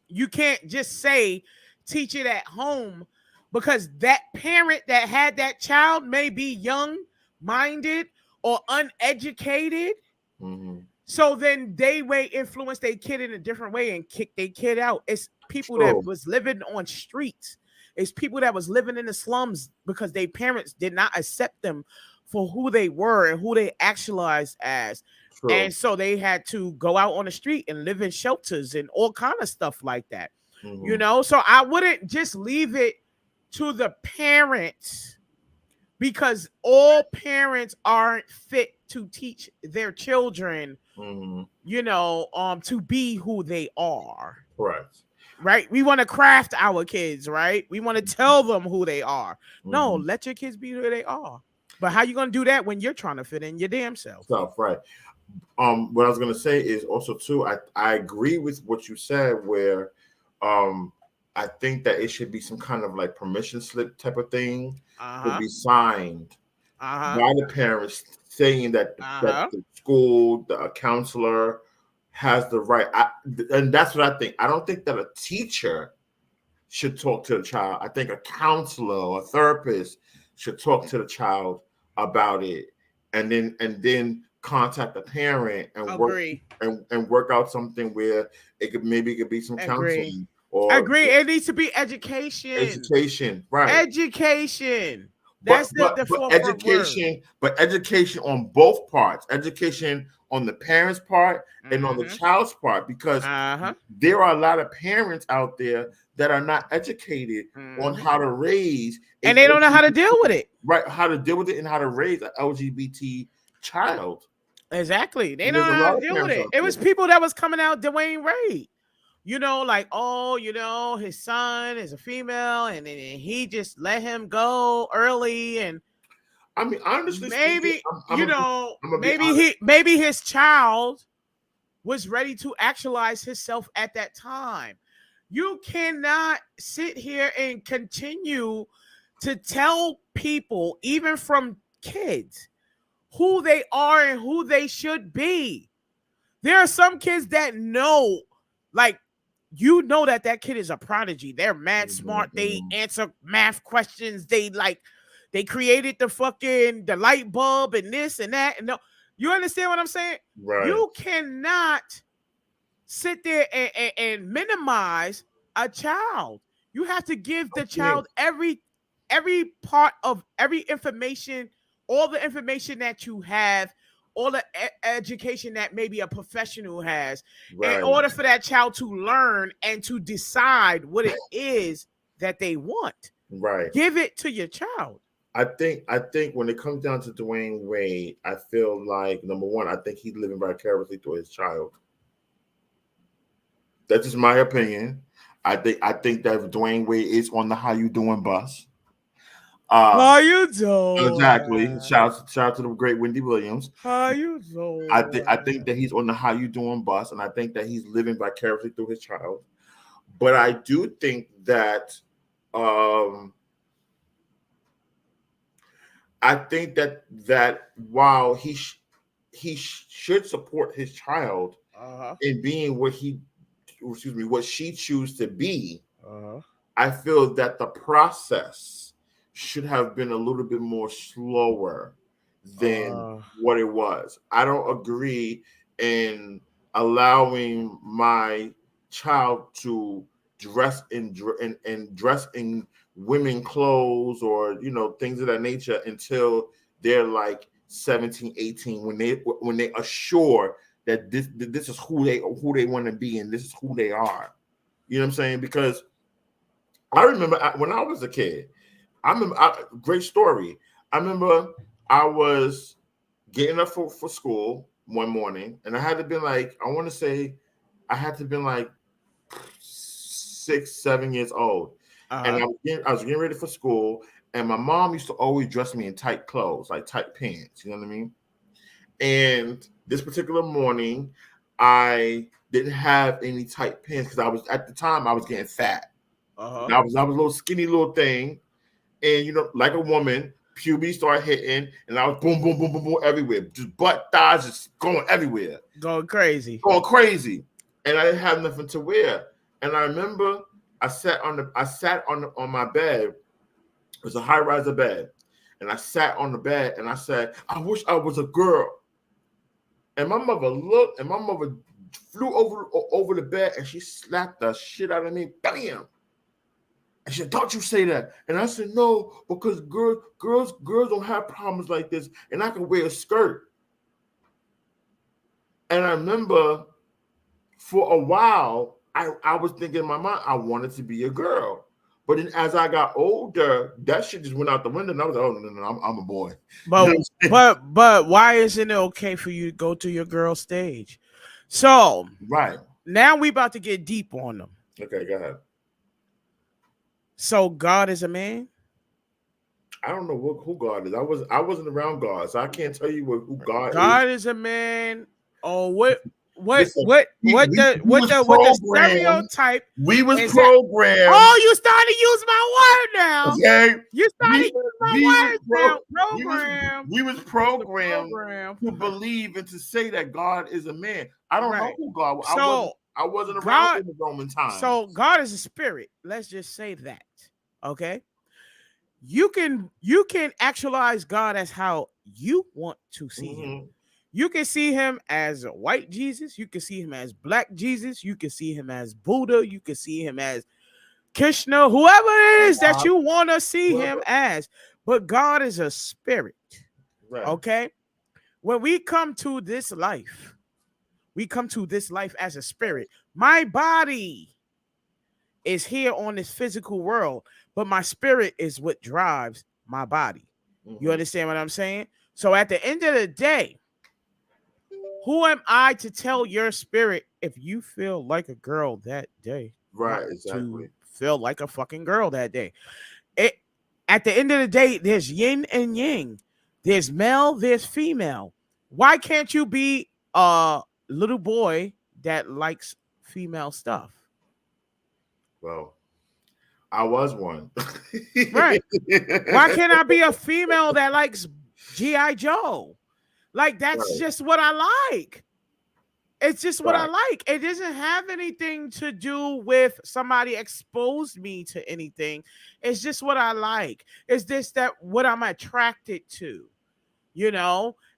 You can't just say teach it at home because that parent that had that child may be young minded or uneducated. Hmm. So then they may influence their kid in a different way and kick their kid out. It's people that True, was living on streets. It's people that was living in the slums because their parents did not accept them for who they were and who they actualized as. true. And so they had to go out on the street and live in shelters and all kind of stuff like that. Hmm. So I wouldn't just leave it to the parents because all parents aren't fit to teach their children, Hmm. to be who they are. Correct. Right? We want to craft our kids, right? We want to tell them who they are. No, Hmm. let your kids be who they are. But how you gonna do that when you're trying to fit in your damn self? Stuff, right. What I was gonna say is also too, I agree with what you said where um I think that it should be some kind of like permission slip type of thing to Uh-huh. be signed Uh-huh. by the parents saying that Uh-huh. the school, the counselor has the right. And that's what I think. I don't think that a teacher should talk to the child. I think a counselor or a therapist should talk to the child about it, and then contact the parent and work Agree. and work out something where it could be some Agree. counseling or Agree. It needs to be education. education, right? Education. But That's the, but the but forefront word. education on both parts, education on the parents' part and on the Mm-hmm. child's part, because Uh-huh. there are a lot of parents out there that are not educated on Mm-hmm. how to raise And a they don't know how to deal LGBT, with it. right, how to deal with it and how to raise an LGBT child. Exactly. They And don't there's know a how lot to of deal with parents it. out It there. was people that was coming out Dwayne Wade. Like, oh, his son is a female and then he just let him go early and I mean, honestly speaking, maybe, I'm gonna be maybe honest. maybe his child was ready to actualize himself at that time. You cannot sit here and continue to tell people, even from kids, who they are and who they should be. There are some kids that know, like, that kid is a prodigy. They're mad Mhm, smart. They mhm. answer math questions. They created the light bulb and this and that. And no, you understand what I'm saying? Right. You cannot sit there and minimize a child. You have to give the Okay. child every part of every information, all the information that you have, all the education that maybe a professional has, in Right. order for that child to learn and to decide what it is that they want. Right. Give it to your child. I think when it comes down to Dwayne Wade, I feel like number one, I think he's living vicariously through his child. That's just my opinion. I think that Dwayne Wade is on the How You Doing bus. Uh How you doing? exactly. Shout out to the great Wendy Williams. How you I think doing? that he's on the How You Doing bus, and I think that he's living vicariously through his child. But I do think that um while should support his child Uh-huh. in being what she chooses to be, Uh-huh. I feel that the process should have been a little bit more slower than Uh, what it was. I don't agree in allowing my child to dress and dress in women clothes or things of that nature until they're like 17, 18, when they assure that this is who they want to be and this is who they are. You know what I'm saying? Because I remember when I was a kid, great story. I remember I was getting up for school one morning, and I had to been like, I want to say I had to been like 6, 7 years old. And I was getting ready for school, and my mom used to always dress me in tight clothes, like tight pants. You know what I mean? And this particular morning, I didn't have any tight pants because I was getting fat. I was a little skinny little thing, and like a woman, puberty started hitting, and I was boom, boom, boom, boom, boom everywhere, just butt, thighs, just going everywhere, going crazy, and I didn't have nothing to wear. And I remember I sat on my bed. It was a high-riser bed, and I sat on the bed and I said, "I wish I was a girl." And my mother looked, and my mother flew over the bed, and she slapped the shit out of me. Bam! And she said, "Don't you say that?" And I said, "No, because girls don't have problems like this, and I can wear a skirt." And I remember for a while, I was thinking in my mind, I wanted to be a girl. But then as I got older, that shit just went out the window, and I was like, "Oh no, I'm a boy." But why isn't it okay for you to go to your girl stage? So right now we about to get deep on them. Okay, go ahead. So God is a man? I don't know who God is. I wasn't around God, so I can't tell you who God is. God is a man. Oh, what the stereotype? We was programmed. Oh, you started to use my word now. Okay, you started to use my word now. Program. We was programmed to believe and to say that God is a man. I don't know who God was. I wasn't around in the Roman times. So God is a spirit. Let's just say that. Okay. You can actualize God as how you want to see him. You can see him as a white Jesus. You can see him as black Jesus. You can see him as Buddha. You can see him as Krishna, whoever it is that you want to see him as. But God is a spirit. Right. Okay? When we come to this life as a spirit. My body is here on this physical world, but my spirit is what drives my body. You understand what I'm saying? So at the end of the day, who am I to tell your spirit if you feel like a girl that day? Right, exactly. To feel like a fucking girl that day. At the end of the day, there's yin and yang. There's male, there's female. Why can't you be a little boy that likes female stuff? Well, I was one. Right. Why can't I be a female that likes G.I. Joe? Like, that's just what I like. It's just what I like. It doesn't have anything to do with somebody exposed me to anything. It's just what I like. It's just that what I'm attracted to,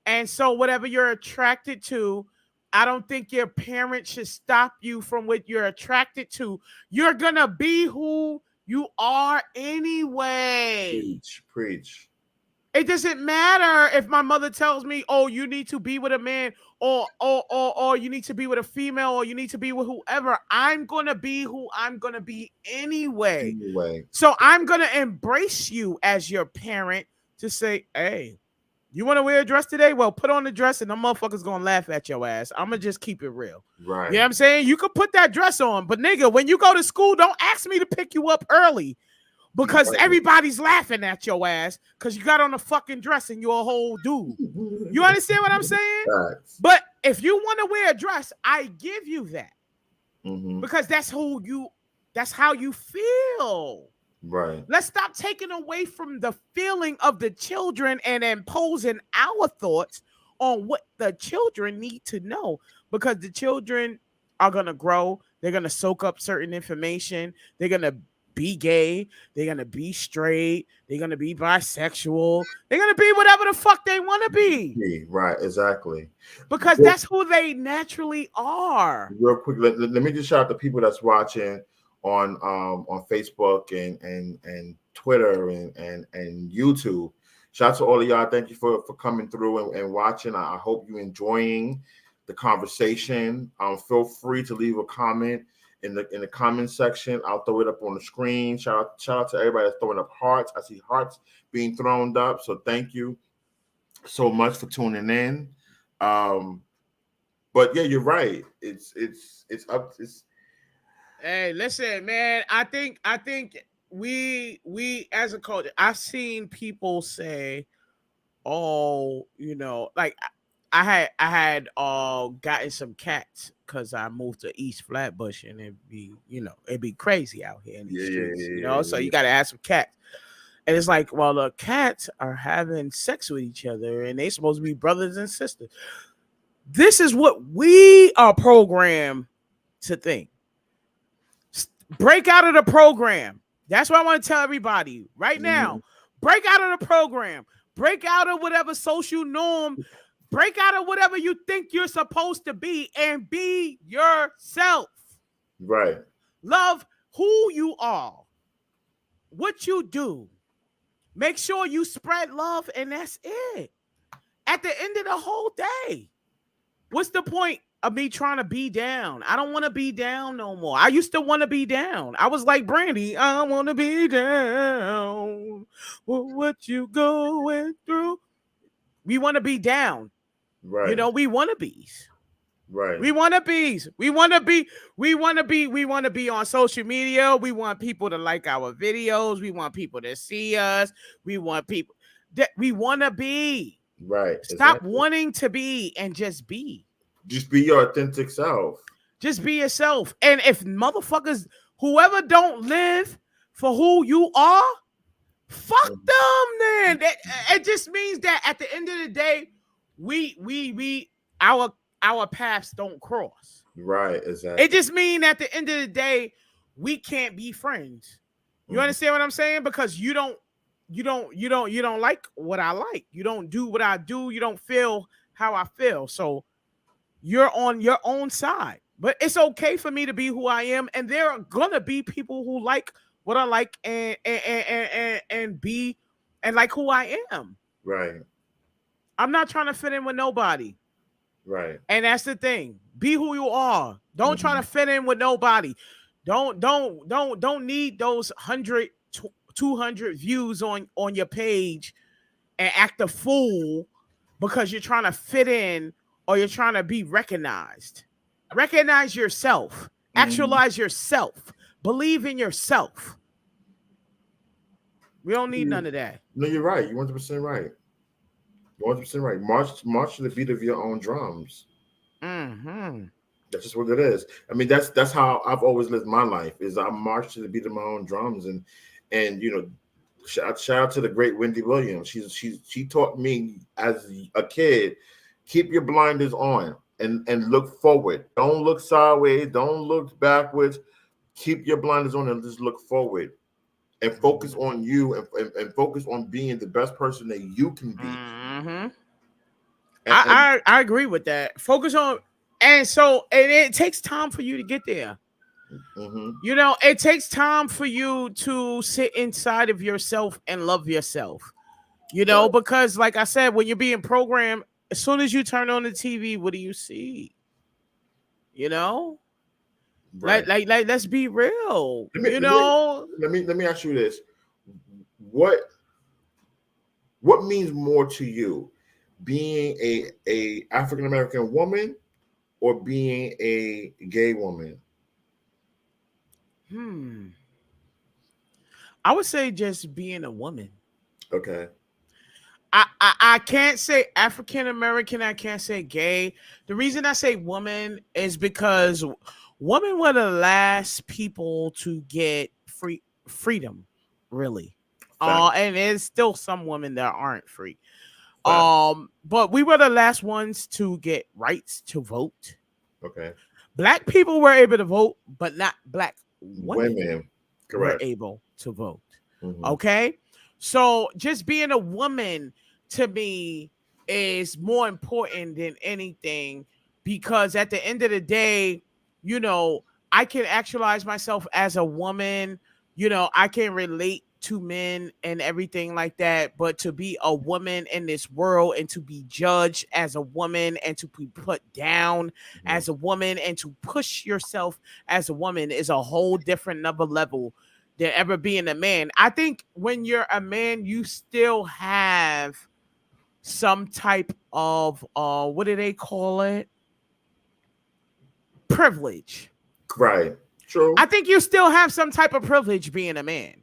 And so whatever you're attracted to, I don't think your parents should stop you from what you're attracted to. You're going to be who you are anyway. Preach. It doesn't matter if my mother tells me, "Oh, you need to be with a man," or you need to be with a female, or you need to be with whoever. I'm gonna be who I'm gonna be anyway. So I'm gonna embrace you as your parent to say, "Hey, you want to wear a dress today? Well, put on the dress, and the motherfuckers gonna laugh at your ass. I'm gonna just keep it real." Right. You know what I'm saying? You can put that dress on, but nigga, when you go to school, don't ask me to pick you up early. Because everybody's laughing at your ass because you got on a fucking dress and you're a whole dude. You understand what I'm saying? But if you want to wear a dress, I give you that. Because that's how you feel. Right. Let's stop taking away from the feeling of the children and imposing our thoughts on what the children need to know. Because the children are going to grow. They're going to soak up certain information. They're going to be gay, they're gonna be straight, they're gonna be bisexual, they're gonna be whatever the fuck they want to be. Right, exactly. Because that's who they naturally are. Real quick, let me just shout out the people that's watching on Facebook and Twitter and YouTube. Shout out to all of y'all. Thank you for coming through and watching. I hope you're enjoying the conversation. Feel free to leave a comment in the comment section. I'll throw it up on the screen. Shout out to everybody that's throwing up hearts. I see hearts being thrown up. So thank you so much for tuning in. But yeah, you're right. It's up. Hey, listen, man. I think we as a culture, I've seen people say, "Oh, like I had gotten some cats because I moved to East Flatbush and it'd be crazy out here in these streets, So you got to have some cats." And it's like, well, the cats are having sex with each other and they supposed to be brothers and sisters. This is what we are programmed to think. Break out of the program. That's what I want to tell everybody right now. Break out of the program. Break out of whatever social norm. Break out of whatever you think you're supposed to be and be yourself. Right. Love who you are. What you do. Make sure you spread love and that's it. At the end of the whole day. What's the point of me trying to be down? I don't want to be down no more. I used to want to be down. I was like Brandy. I want to be down. What you going through? We want to be down. Right. We want to be. Right. We want to be. We want to be on social media. We want people to like our videos. We want people to see us. We want people that we want to be. Right. Stop wanting to be and just be. Just be your authentic self. Just be yourself. And if motherfuckers, whoever don't live for who you are, fuck them then. It just means that at the end of the day, our paths don't cross. Right, exactly. It just means at the end of the day, we can't be friends. You understand what I'm saying? Because you don't like what I like. You don't do what I do. You don't feel how I feel. So you're on your own side. But it's okay for me to be who I am. And there are gonna be people who like what I like and be and like who I am. Right. I'm not trying to fit in with nobody. Right. And that's the thing. Be who you are. Don't try to fit in with nobody. Don't need those 100, 200 views on your page and act a fool because you're trying to fit in or you're trying to be recognized. Recognize yourself. Actualize yourself. Believe in yourself. We don't need none of that. No, you're right. You're 100% right. 100% right. March to the beat of your own drums. That's just what it is. I mean, that's how I've always lived my life. Is I march to the beat of my own drums, and shout out to the great Wendy Williams. She taught me as a kid, keep your blinders on and look forward. Don't look sideways. Don't look backwards. Keep your blinders on and just look forward. And focus on you and focus on being the best person that you can be. I agree with that. Focus on, and it takes time for you to get there. It takes time for you to sit inside of yourself and love yourself. Because like I said, when you're being programmed, as soon as you turn on the TV, what do you see? Right. Like let's be real. Let me ask you this. What means more to you? Being a African American woman or being a gay woman? I would say just being a woman. Okay. I can't say African American. I can't say gay. The reason I say woman is because women were the last people to get freedom, really. And there's still some women that aren't free. But we were the last ones to get rights to vote. Okay. Black people were able to vote, but not black women were able to vote. Okay. So just being a woman to me is more important than anything, because at the end of the day, I can actualize myself as a woman. You know, I can relate to men and everything like that. But to be a woman in this world and to be judged as a woman and to be put down Mhm. as a woman and to push yourself as a woman is a whole different another level than ever being a man. I think when you're a man, you still have some type of what do they call it? Privilege. Right. I True. think you still have some type of privilege being a man. Mhm.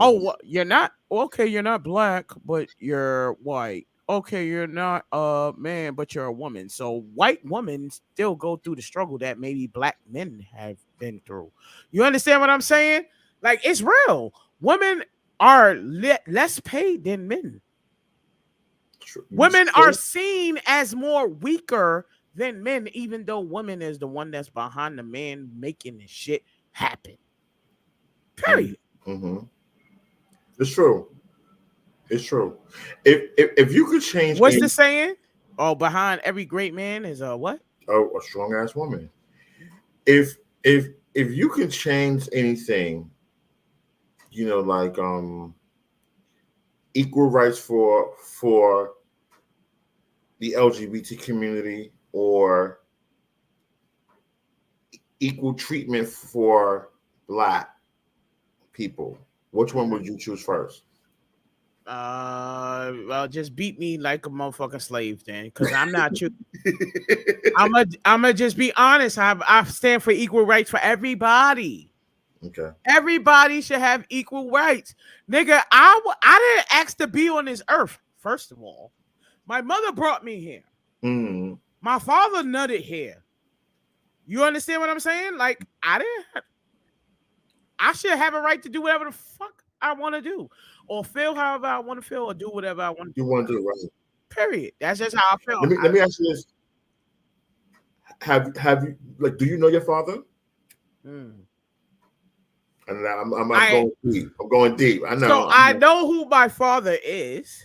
Oh, you're not okay. You're not black, but you're white. Okay, you're not a man, but you're a woman. So white women still go through the struggle that maybe black men have been through. You understand what I'm saying? Like it's real. Women are less paid than men. Women are True. seen as more weaker than men, even though women is the one that's behind the man making the shit happen. Period. Mm-hmm. It's true. It's true. If you could change What's the any, saying? Oh, behind every great man is a what? oh, a strong ass woman. If if you can change anything, like equal rights for the LGBT community or equal treatment for black people, which one Mm-hmm. would you choose first? Well, just beat me like a motherfucking slave then, because I'm not you. I'm gonna just be honest. I stand for equal rights for everybody. Okay. Everybody should have equal rights, nigga. I didn't ask to be on this earth. First of all, my mother brought me here. Mm, My father nutted here. You understand what I'm saying? Like I should have a right to do whatever the fuck I want to do, or feel however I want to feel, or do whatever I want to you do. want to do it right? Period. That's just how I feel. Let me ask you this: Have you like? Do you know your father? Mm. And I'm I going deep. I'm going deep. I so know. I know who my father is,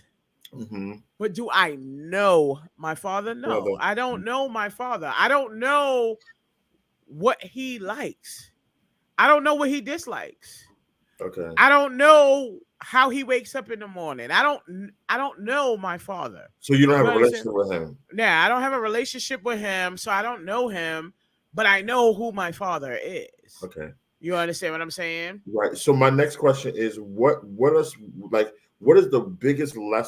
Mm-hmm. but do I know my father? No, Brother. I don't know my father. I don't know what he likes. I don't know what he dislikes. Okay. I don't know how he wakes up in the morning. I don't know my father. So you don't have You a understand? relationship with him. Yeah, I don't have a relationship with him, so I don't know him, but I know who my father is. Okay. You understand what I'm saying? Right. So my next question is what is the biggest let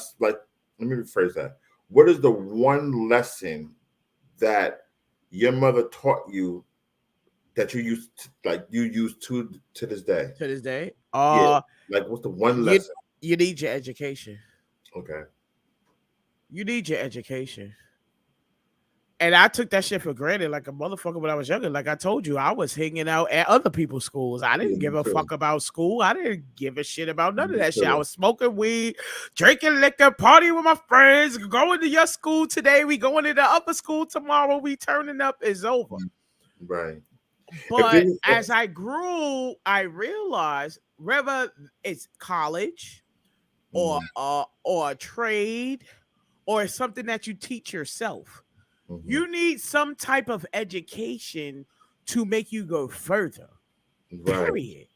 me rephrase that. What is the one lesson that your mother taught you that you use to this day? To this day. Yeah. Like what's the one You lesson? you need your education. Okay. You need your education. And I took that shit for granted like a motherfucker when I was younger. Like I told you, I was hanging out at other people's schools. I Yeah, didn't give me a too. fuck about school. I didn't give a shit about none of Me that shit. I too. was smoking weed, drinking liquor, partying with my friends, going to your school today. We going to the upper school tomorrow. We turning up is over. Right. If But there, as I grew, I realized whether it's college mm, or a trade or it's something that you teach yourself, mhm. you need some type of education to make you go further. Right. Period.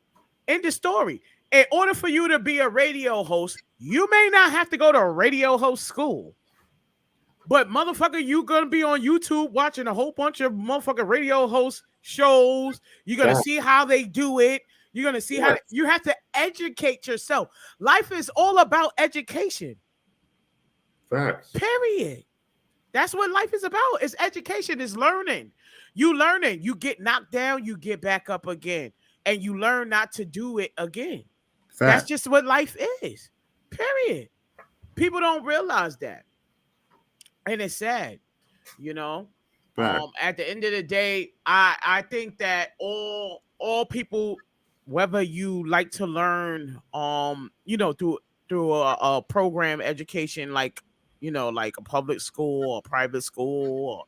End the story. In order for you to be a radio host, you may not have to go to a radio host school. But motherfucker, you gonna be on YouTube watching a whole bunch of motherfucking radio host shows. You're gonna Facts. see how they do it. You're gonna see how Yes. you have to educate yourself. Life is all about education. Facts. Period. That's what life is about. It's education, it's learning. You learning, you get knocked down, you get back up again, and you learn not to do it again. That's Facts. just what life is. Period. People don't realize that. And it's sad, you know. Facts. At the end of the day, I think that all people, whether you like to learn, through a program education like like a public school or private school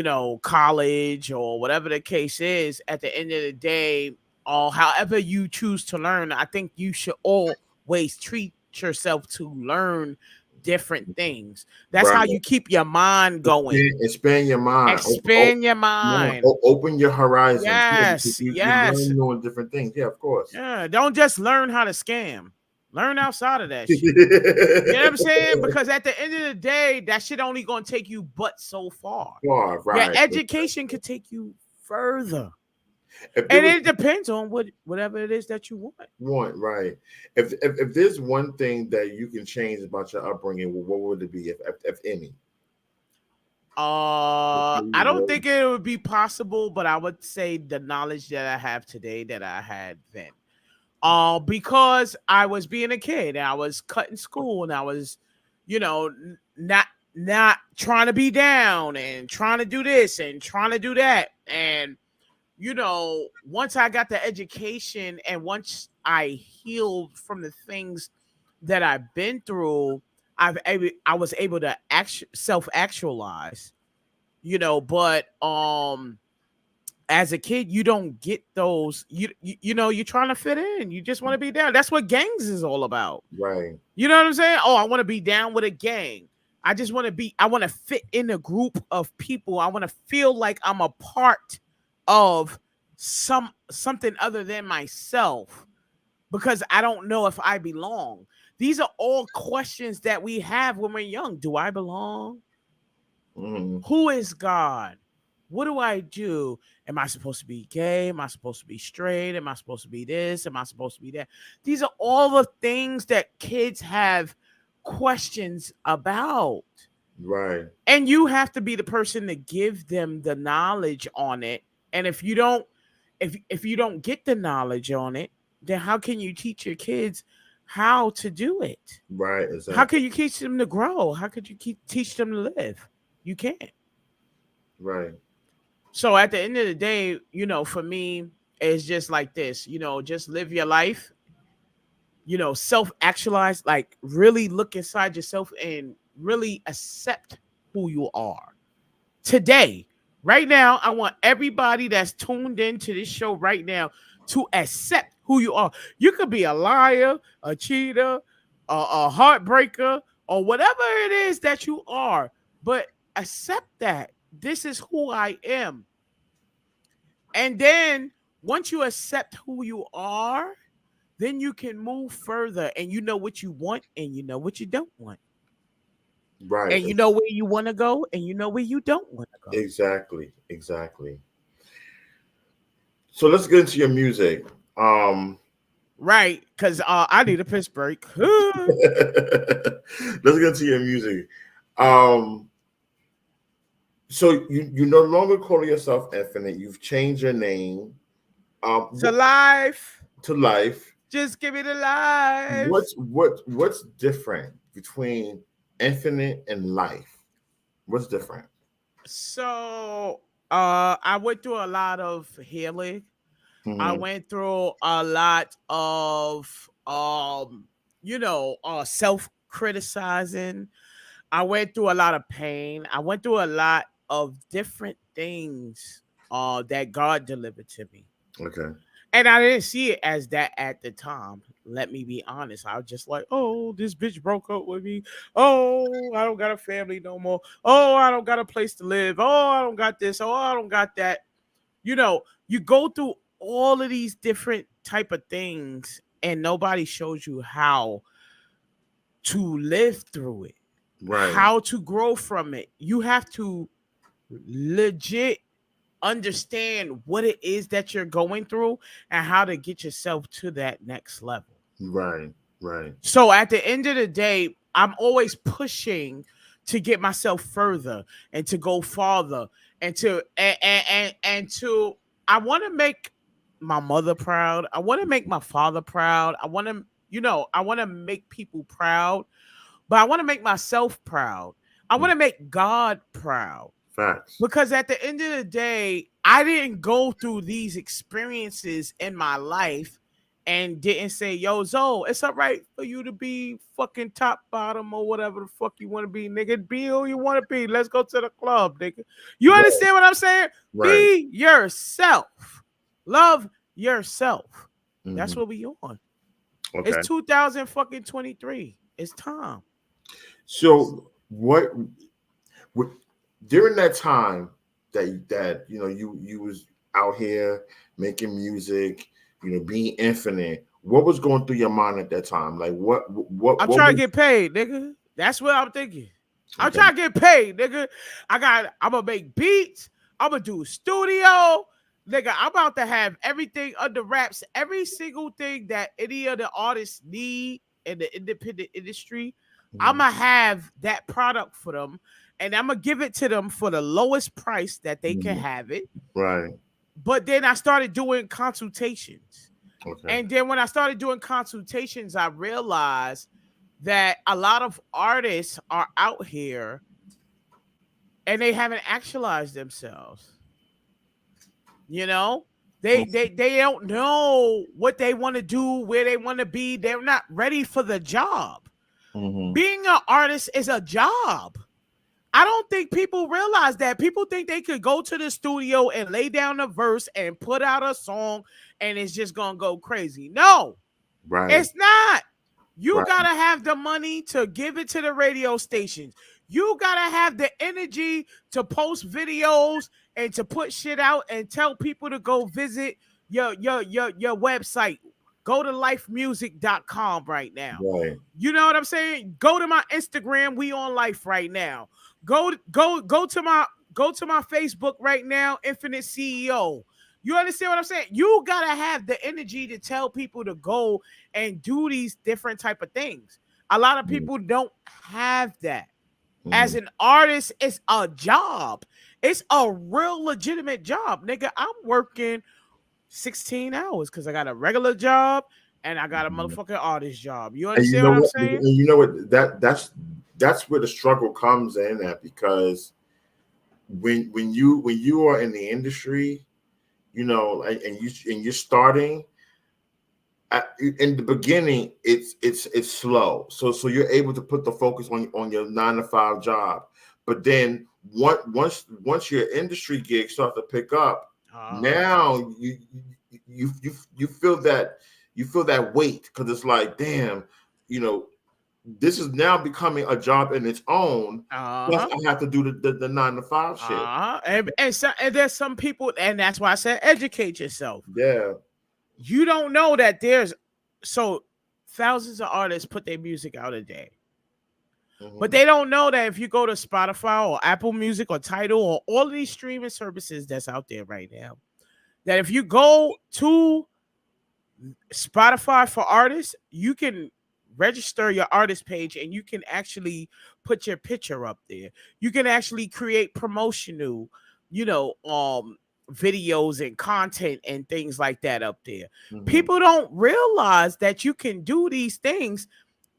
or college or whatever the case is, at the end of the day, or however you choose to learn, I think you should always treat yourself to learn different things. That's Right. how you keep your mind going. Expand your mind. Expand your mind. Open your horizons. Yeah, because Yes, you yes. learn new and different things. Yeah, of course. Yeah, don't just learn how to scam. Learn outside of that shit. You know what I'm saying? Because at the end of the day, that shit only gonna take you but so far. Far, Your right. education could take you further. If there And was it depends on whatever it is that you want. one, right. If there's one thing that you can change about your upbringing, what would it be, if any? I don't think it would be possible, but I would say the knowledge that I have today that I had then. Because I was being a kid and I was cutting school and I was, not trying to be down and trying to do this and trying to do that. And once I got the education and once I healed from the things that I've been through, I was able to self actualize. But as a kid, you don't get those. You're trying to fit in. You just want to be down. That's what gangs is all about. Right. You know what I'm saying? Oh, I want to be down with a gang. I just want to be. I want to fit in a group of people. I want to feel like I'm a part of something other than myself because I don't know if I belong. These are all questions that we have when we're young. Do I belong? Who is God? What do I do? Am I supposed to be gay? Am I supposed to be straight? Am I supposed to be this? Am I supposed to be that? These are all the things that kids have questions about. Right. And you have to be the person to give them the knowledge on it. And if you don't get the knowledge on it, then how can you teach your kids how to do it? Right. Exactly. How can you teach them to grow? How could you teach them to live? You can't. Right. So at the end of the day, for me, it's just like this, just live your life, self-actualize, like really look inside yourself and really accept who you are. Today, right now, I want everybody that's tuned into this show right now to accept who you are. You could be a liar, a cheater, a heartbreaker, or whatever it is that you are, but accept that this is who I am. And then once you accept who you are, then you can move further and you know what you want and you know what you don't want. Right. And you know where you want to go and you know where you don't want to go. Exactly. So let's get into your music. Right, because I need a piss break. Let's get into your music. So you no longer call yourself Infinite. You've changed your name. To life. To life. Just give me the life. What's different between Infinite and Life? What's different? So I went through a lot of healing. Mm-hmm. I went through a lot of self-criticizing. I went through a lot of pain. I went through a lot of different things that God delivered to me. Okay. And I didn't see it as that at the time. Let me be honest. I was just like, oh, this bitch broke up with me. Oh, I don't got a family no more. Oh, I don't got a place to live. Oh, I don't got this. Oh, I don't got that. You go through all of these different type of things and nobody shows you how to live through it. Right. How to grow from it. You have to legit understand what it is that you're going through and how to get yourself to that next level. Right. So at the end of the day, I'm always pushing to get myself further and to go farther and to I want to make my mother proud. I want to make my father proud. I want to make people proud, but I want to make myself proud. I want to make God proud. Facts. Because at the end of the day, I didn't go through these experiences in my life and didn't say, yo, Zoe, it's all right for you to be fucking top bottom or whatever the fuck you want to be, nigga. Be who you want to be. Let's go to the club, nigga. You understand what I'm saying? Right. Be yourself. Love yourself. Mm-hmm. That's what we on. Okay. It's 2023. It's time. So what during that time that you was out here making music, being infinite, what was going through your mind at that time? Like I'm what trying to was get paid, nigga. That's what I'm thinking. I'm okay. trying to get paid, nigga. I'm gonna make beats. I'm gonna do studio. Nigga, I'm about to have everything under wraps. Every single thing that any of the artists need in the independent industry, I'm Mhm. gonna have that product for them. And I'm gonna give it to them for the lowest price that they can Mhm. have it. Right. But then I started doing consultations. Okay. And then when I started doing consultations, I realized that a lot of artists are out here and they haven't actualized themselves. You know, they don't know what they want to do, where they want to be. They're not ready for the job. Mm-hmm. Being an artist is a job. I don't think people realize that. People think they could go to the studio and lay down a verse and put out a song and it's just gonna go crazy. No, Right. it's not. You Right. gotta have the money to give it to the radio stations. You gotta have the energy to post videos and to put shit out and tell people to go visit your website. Go to lifemusic.com right now. Right. You know what I'm saying? Go to my Instagram. We on life right now. Go to my Facebook right now. Infinite CEO. You understand what I'm saying? You gotta have the energy to tell people to go and do these different type of things. A lot of people don't have that. Mm-hmm. As an artist, it's a job. It's a real legitimate job, nigga. I'm working 16 hours because I got a regular job and I got a Mm-hmm. motherfucking artist job. You And you understand know what I'm what? saying? And you know what? That's where the struggle comes in at, because when you are in the industry, and you're starting in the beginning, it's slow. So you're able to put the focus on your 9 to 5 job, but then once your industry gigs start to pick up, Uh-huh. now you feel that weight, because it's like, damn, you know this is now becoming a job in its own. Plus, Uh-huh. I have to do the 9 to 5 shit. And there's some people, and that's why I said educate yourself. Yeah. You don't know that there's so thousands of artists put their music out a day. But Hmm. they don't know that if you go to Spotify or Apple Music or Tidal or all of these streaming services that's out there right now, that if you go to Spotify for artists, you can register your artist page and you can actually put your picture up there. You can actually create promotional, you know, videos and content and things like that up there. Hmm. People don't realize that you can do these things,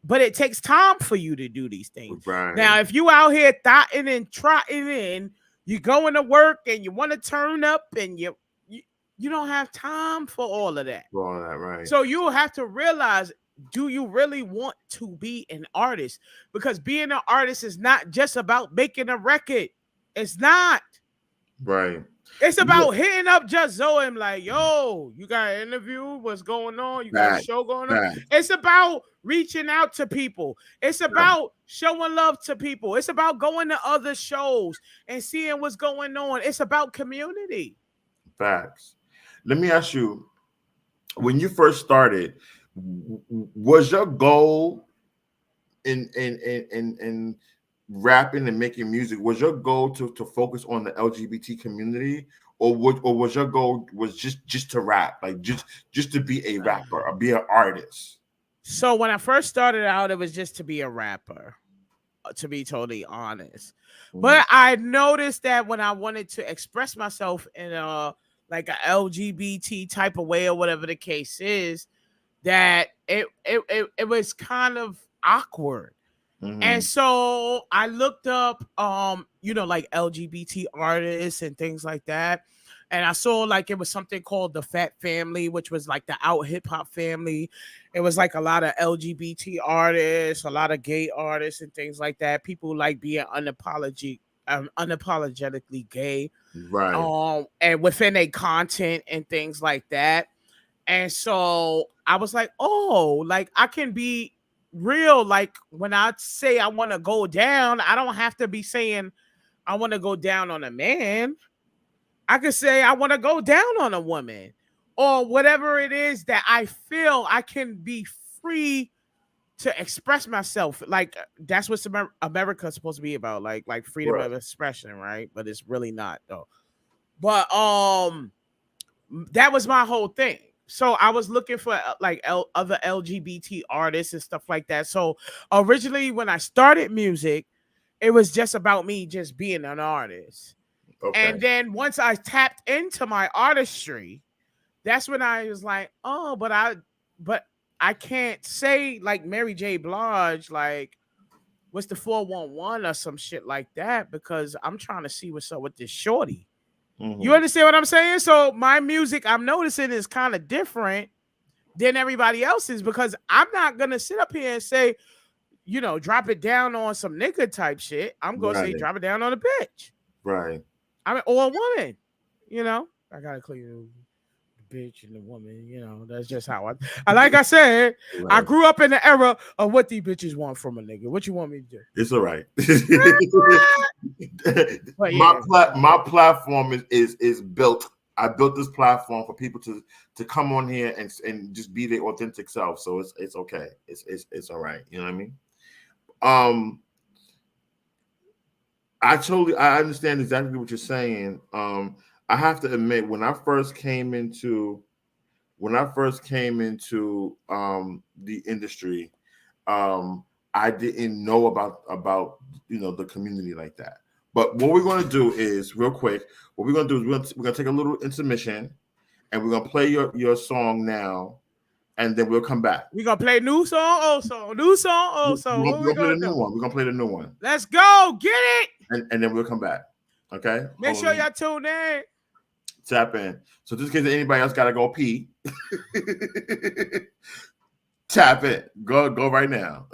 but it takes time for you to do these things. Right. Now, if you out here thotting and trotting in, you going to work and you want to turn up and you don't have time for all of that. All that, right. So you have to realize, do you really want to be an artist? Because being an artist is not just about making a record. It's not. Right. It's Yeah. about hitting up Just Zoe and like, yo, you got an interview? What's going on? You got a Back. show going on? Back. It's about reaching out to people. It's about showing love to people. It's about going to other shows and seeing what's going on. It's about community. Facts. Let me ask you, when you first started, was your goal in rapping and making music, was your goal to focus on the LGBT community, or was your goal was just to rap, like just to be a rapper or be an artist? So when I first started out, it was just to be a rapper, to be totally honest. Mm-hmm. But I noticed that when I wanted to express myself in a like a LGBT type of way or whatever the case is, that it was kind of awkward. And Mm-hmm. so I looked up like LGBT artists and things like that. And I saw like it was something called the Fat Family, which was like the out hip hop family. It was like a lot of LGBT artists, a lot of gay artists and things like that. People like being unapologetically gay. Right. And within a content and things like that. And so I was like, oh, like I can be real. Like when I say I want to go down, I don't have to be saying I want to go down on a man. I could say I want to go down on a woman or whatever it is that I feel I can be free to express myself. Like that's what America's supposed to be about, like freedom Right. of expression, right? But it's really not though. But that was my whole thing. So I was looking for other LGBT artists and stuff like that. So originally when I started music, it was just about me just being an artist. Okay. And then once I tapped into my artistry, that's when I was like, oh, but I can't say like Mary J. Blige, like what's the 411 or some shit like that, because I'm trying to see what's up with this shorty. Mm-hmm. You understand what I'm saying? So my music, I'm noticing, is kind of different than everybody else's, because I'm not gonna sit up here and say, you know, drop it down on some nigga type shit. I'm gonna say drop it down on a bitch. Right. I mean, or a woman. You know, I gotta clear the bitch and the woman. You know, that's just how I like I said, Right. I grew up in the era of what these bitches want from a nigga. What you want me to do? It's all right. Yeah. My platform is built. I built this platform for people to come on here and just be their authentic self. So it's okay. It's all right. You know what I mean? I understand exactly what you're saying. I have to admit, when I first came into the industry, I didn't know about the community like that. But what we're going to do is, real quick, what we're going to do is we're going to take a little intermission, and we're going to play your song now, and then we'll come back. We're going to play new song, old song. New song, old song. We're going to play the new one. We're going to play the new one. Let's go. Get it. And then we'll come back. Okay? Make sure y'all tune in. Tap in. So just in case anybody else got to go pee, tap in. Go right now.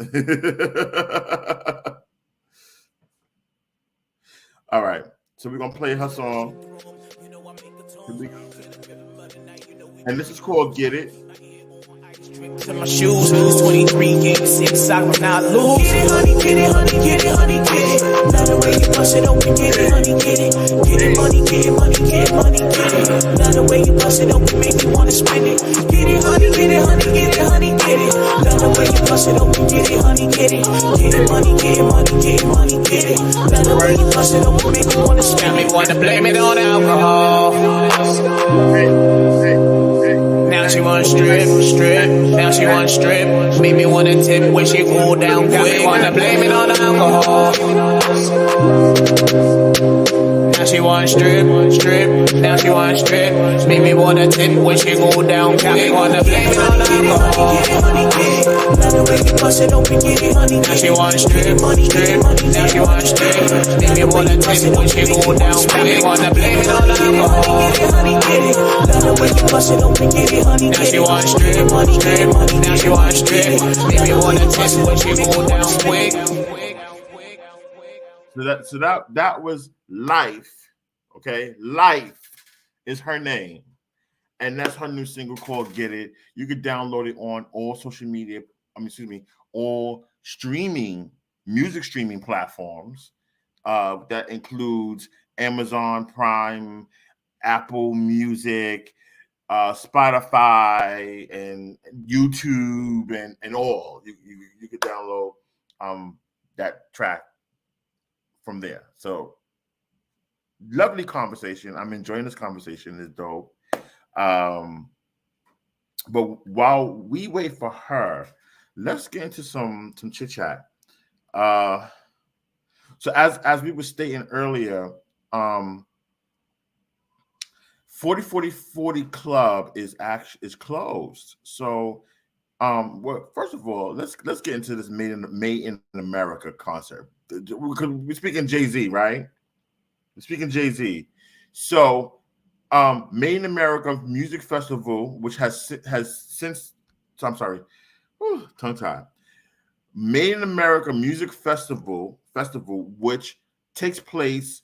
All right. So we're going to play her song. And this is called Get It. To my shoes, 23 games, 6, I will not lose. Get it, honey, get it, honey, get it, honey, get it. Now the way you bust it open, get it, honey, get it. Get it, money, get it, money, get it, money, get it. Now the way you bust it open, make me wanna spend it. Get it, honey, get it, honey, get it, honey, get it. Now the way you bust it open, get it, honey, get it. Get it, money, get it, money, get it, money, get it. Now the way you bust it open, make me wanna spend it. Wanna blame it on alcohol. Now she wanna strip. Now she wanna strip. Make me wanna tip when she cool down quick. Wanna blame it on alcohol. Now she wanna strip. Now she wanna strip. Make me wanna tip when she cool down quick. Wanna blame it on alcohol. Now the way you bust it open, get it, honey. Now she wanna strip. Now she wanna strip. Make me wanna tip when she cool down quick. Wanna blame it on alcohol. Now the way you bust it open, get it, honey. Now she wanna strip. Now she wanna strip. Make me wanna tip when she cool down quick. So that was Life. Okay, Life is her name, and that's her new single called Get It. You can download it on all social media. All music streaming platforms. That includes Amazon Prime, Apple Music, Spotify, and YouTube, and all. You could download that track from there. So lovely conversation. I'm enjoying this conversation. It's dope. But while we wait for her, let's get into some chit chat. So as we were stating earlier, 40 Club is closed. So well, first of all, let's get into this Made in America concert. We're speaking Jay-Z, right? We're speaking Jay-Z. So Made in America Music Festival, which has since, so I'm sorry, tongue tied. Made in America Music Festival, which takes place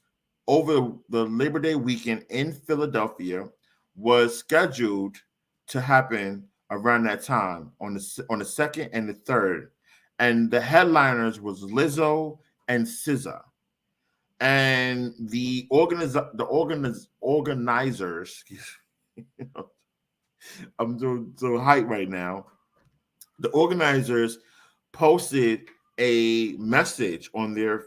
over the Labor Day weekend in Philadelphia, was scheduled to happen around that time on the 2nd and the 3rd. and the headliners was Lizzo and SZA. And the organizers, I'm so hyped right now. The organizers posted a message on their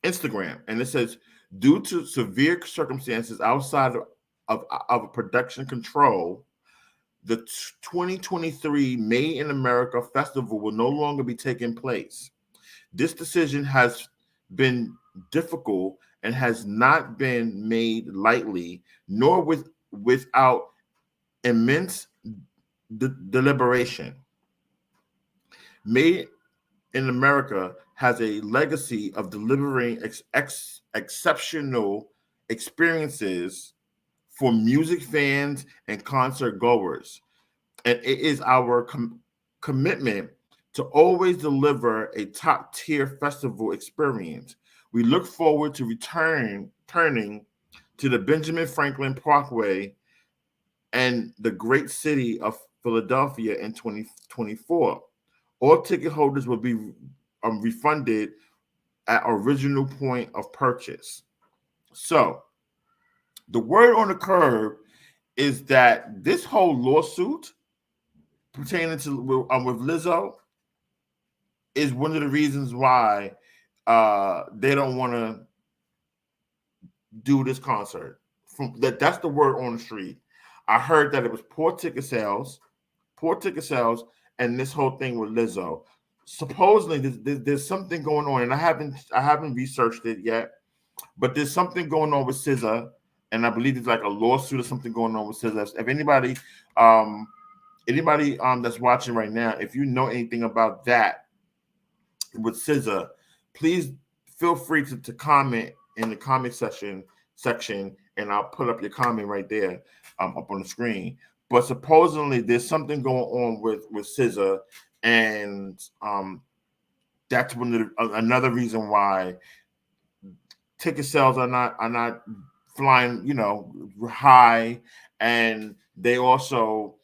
Instagram, and it says, due to severe circumstances outside of production control, the 2023 Made in America Festival will no longer be taking place. This decision has been difficult and has not been made lightly, nor without immense deliberation. Made in America has a legacy of delivering exceptional experiences for music fans and concert goers. And it is our commitment to always deliver a top-tier festival experience. We look forward to turning to the Benjamin Franklin Parkway and the great city of Philadelphia in 2024. All ticket holders will be refunded at original point of purchase. So the word on the curb is that this whole lawsuit pertaining to with Lizzo is one of the reasons why they don't want to do this concert. That's the word on the street. I heard that it was poor ticket sales, and this whole thing with Lizzo. Supposedly, there's something going on, and I haven't researched it yet, but there's something going on with SZA, and I believe there's like a lawsuit or something going on with SZA. If anybody that's watching right now, if you know anything about that with SZA, please feel free to comment in the comment section, and I'll put up your comment right there up on the screen. But supposedly there's something going on with SZA, and that's another reason why ticket sales are not flying, high, and they also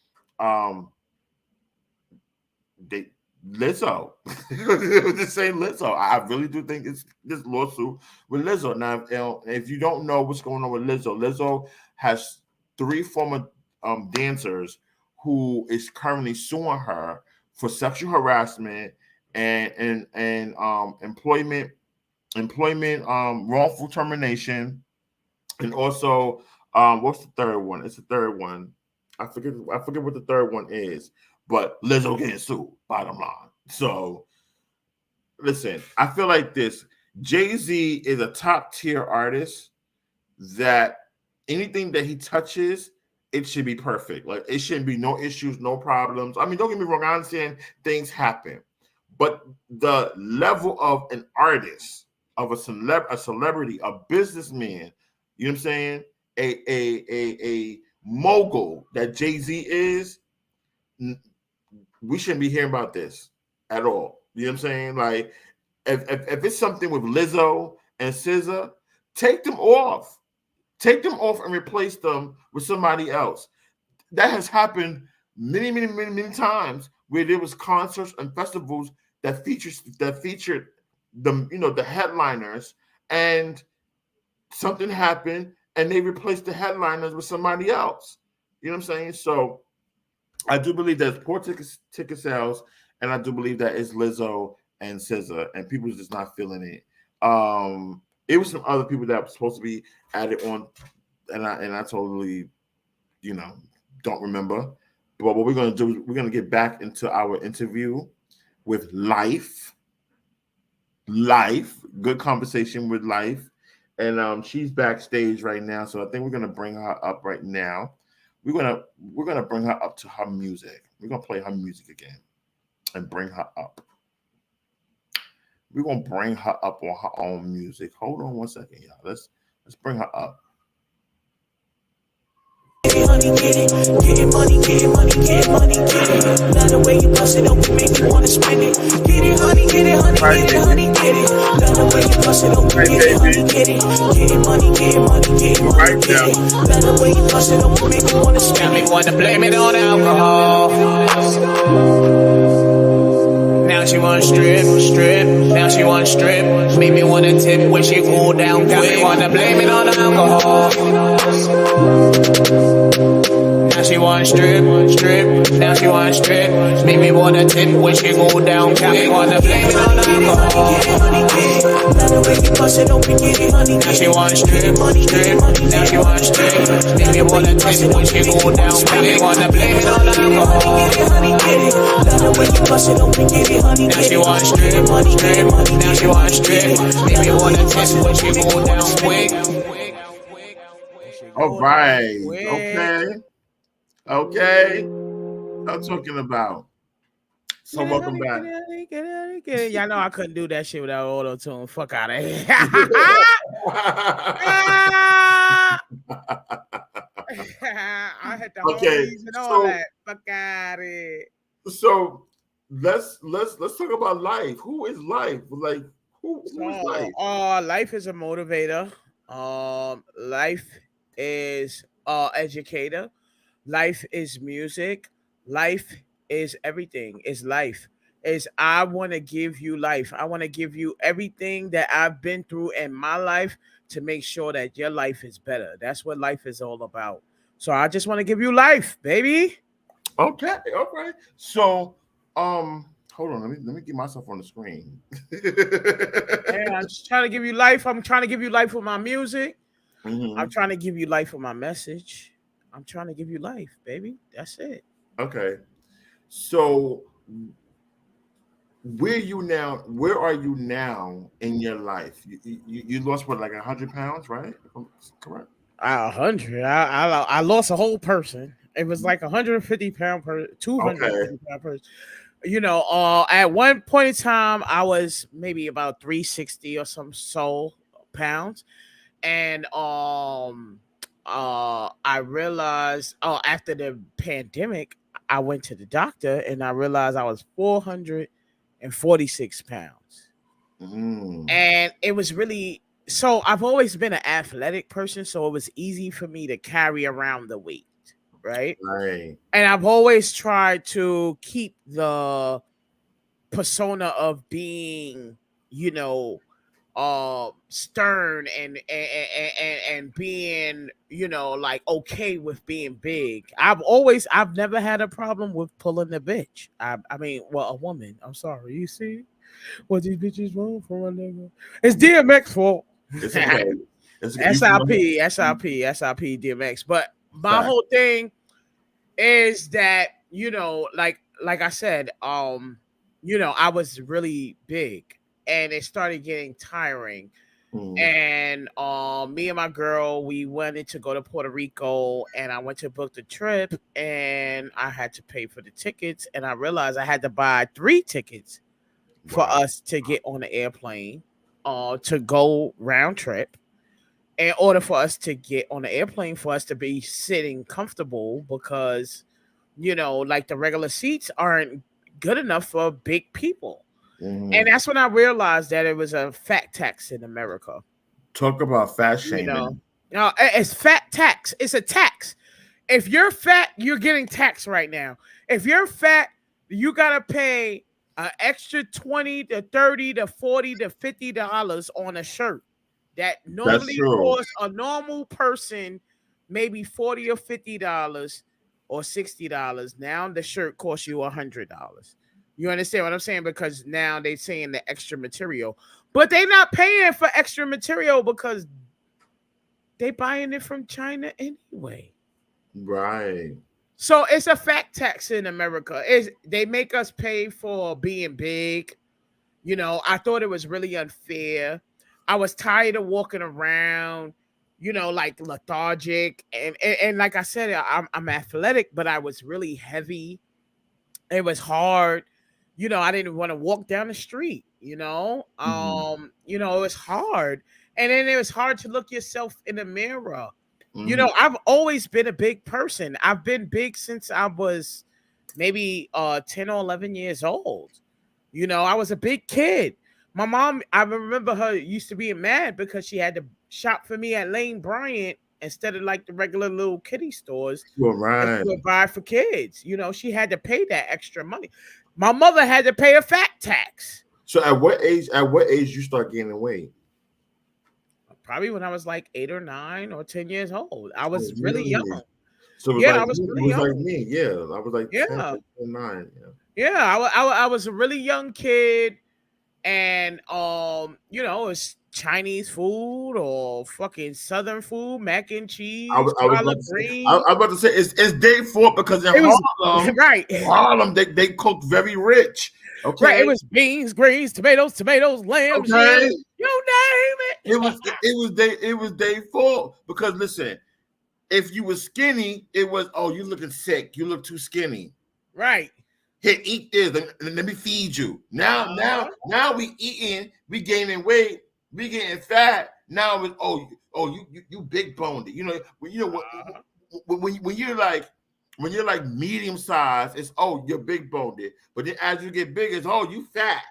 Lizzo. Just say Lizzo. I really do think it's this lawsuit with Lizzo. Now, if you don't know what's going on with Lizzo has 3 former dancers who is currently suing her for sexual harassment and employment wrongful termination, and also what's the third one? It's the third one. I forget what the third one is, but Lizzo getting sued, bottom line. So listen, I feel like this. Jay-Z is a top tier artist that anything that he touches, it should be perfect. Like, it shouldn't be no issues, no problems. I mean, don't get me wrong, I understand things happen, but the level of an artist, of a celebrity, a businessman, you know what I'm saying, a mogul that Jay-Z is, we shouldn't be hearing about this at all. You know what I'm saying? Like, if it's something with Lizzo and SZA, take them off. Take them off and replace them with somebody else. That has happened many times, where there was concerts and festivals that featured the headliners, and something happened and they replaced the headliners with somebody else. You know what I'm saying? So I do believe there's poor ticket sales, and I do believe that it's Lizzo and SZA, and people are just not feeling it. It was some other people that were supposed to be added on, and I totally, don't remember. But what we're gonna do is we're gonna get back into our interview with Life. Good conversation with Life, and she's backstage right now. So I think we're gonna bring her up right now. We're gonna bring her up to her music. We're gonna play her music again and bring her up. We're gonna bring her up on her own music. Hold on one second, y'all. Let's bring her up. Get money, get it. Get money, get money, get money, get it. Love the way you bust it open, make me wanna spend it. Get it, honey, get it, honey, get it, honey, get it. Love the way you bust it open, get it, honey, get it. Get money, get money, get money, get it. Love the way you bust it open, make me wanna spend it. Got me wanna blame it on alcohol. Now she want strip, strip. Now she want strip. Made me wanna tip when she cool down. Got me wanna blame it on the alcohol. Now she want strip, strip. Now she want strip. Made me wanna tip when she go down. Got me wanna blame it on the alcohol. Now she want strip, strip. Now she want strip. Made me wanna tip when she go down. Got me wanna blame it on the alcohol. Now she want strip, strip. Now she want strip. Made me wanna tip when she go down quick. All right. Okay. I'm talking about. So welcome back. Y'all know I couldn't do that shit without auto tune. Fuck out of here. I had the harmonies and all that. Fuck out of here. So let's talk about life. Who is life? Like who is life? Life is a motivator. Life is educator. Life is music. Life is everything. Is life. Is I want to give you life. I want to give you everything that I've been through in my life to make sure that your life is better. That's what life is all about. So I just want to give you life, baby. Okay, all right. So hold on, let me get myself on the screen. Yeah, I'm just trying to give you life. I'm trying to give you life with my music. Mm-hmm. I'm trying to give you life with my message. I'm trying to give you life, baby. That's it. Okay. So where are you now in your life? You lost what, like 100 pounds, right? If I'm correct. 100. I lost a whole person. It was like 150 pound per 250 pound person. You know, at one point in time, I was maybe about 360 or some pounds, and I realized after the pandemic, I went to the doctor and I realized I was 446 pounds. And it was really, so I've always been an athletic person, so it was easy for me to carry around the weight, right? Right. And I've always tried to keep the persona of being, you know, stern and being, you know, like okay with being big. I've never had a problem with pulling the bitch. I mean, well, a woman. I'm sorry. You see what these bitches want from a nigga? It's DMX fault. It's okay. SIP, DMX. But my whole thing is that, you know, like I said, you know, I was really big and it started getting tiring. And me and my girl, we wanted to go to Puerto Rico, and I went to book the trip, and I had to pay for the tickets, and I realized I had to buy 3 tickets for us to get on the airplane, to go round trip. In order for us to get on the airplane, for us to be sitting comfortable, because, you know, like the regular seats aren't good enough for big people. And that's when I realized that it was a fat tax in America. Talk about fat shaming. You know, it's fat tax. It's a tax. If you're fat, you're getting taxed right now. If you're fat, you gotta pay an extra $20 to $30 to $40 to $50 on a shirt that normally costs a normal person maybe $40 or $50 or $60. Now the shirt costs you $100. You understand what I'm saying? Because now they're saying the extra material, but they're not paying for extra material because they buying it from China anyway. Right. So it's a fat tax in America. They make us pay for being big. You know, I thought it was really unfair. I was tired of walking around, you know, like lethargic. And like I said, I'm athletic, but I was really heavy. It was hard. You know, I didn't want to walk down the street, you know. You know, it was hard. And then it was hard to look yourself in the mirror. You know, I've always been a big person. I've been big since I was maybe 10 or 11 years old. You know, I was a big kid. My mom, I remember her used to be mad because she had to shop for me at Lane Bryant instead of like the regular little kiddie stores. Right. That she would buy for kids. You know, she had to pay that extra money. My mother had to pay a fat tax. So at what age? At what age you start gaining weight? Probably when I was like 8 or 9 or 10 years old. I Oh, was really really? young. So it was Yeah, like I was it really was like young. me. Yeah, I was like 10, Yeah, 9. Yeah. yeah. I was a really young kid, and it's Chinese food or fucking Southern food, mac and cheese, I was about collard to say, green. I was about to say it's day 4 because It was right, In Harlem, they cook very rich. right. It Okay, was beans, greens, tomatoes, lambs, okay. yams. You name It it. was it was day 4 because listen, if you were skinny, it was you looking sick. You look too skinny. Right. Here, eat this. Let me feed you. Now we eating, we gaining weight, we getting fat. Now it's you big boned. When you're like medium size, it's you're big boned. But then as you get bigger, it's you fat.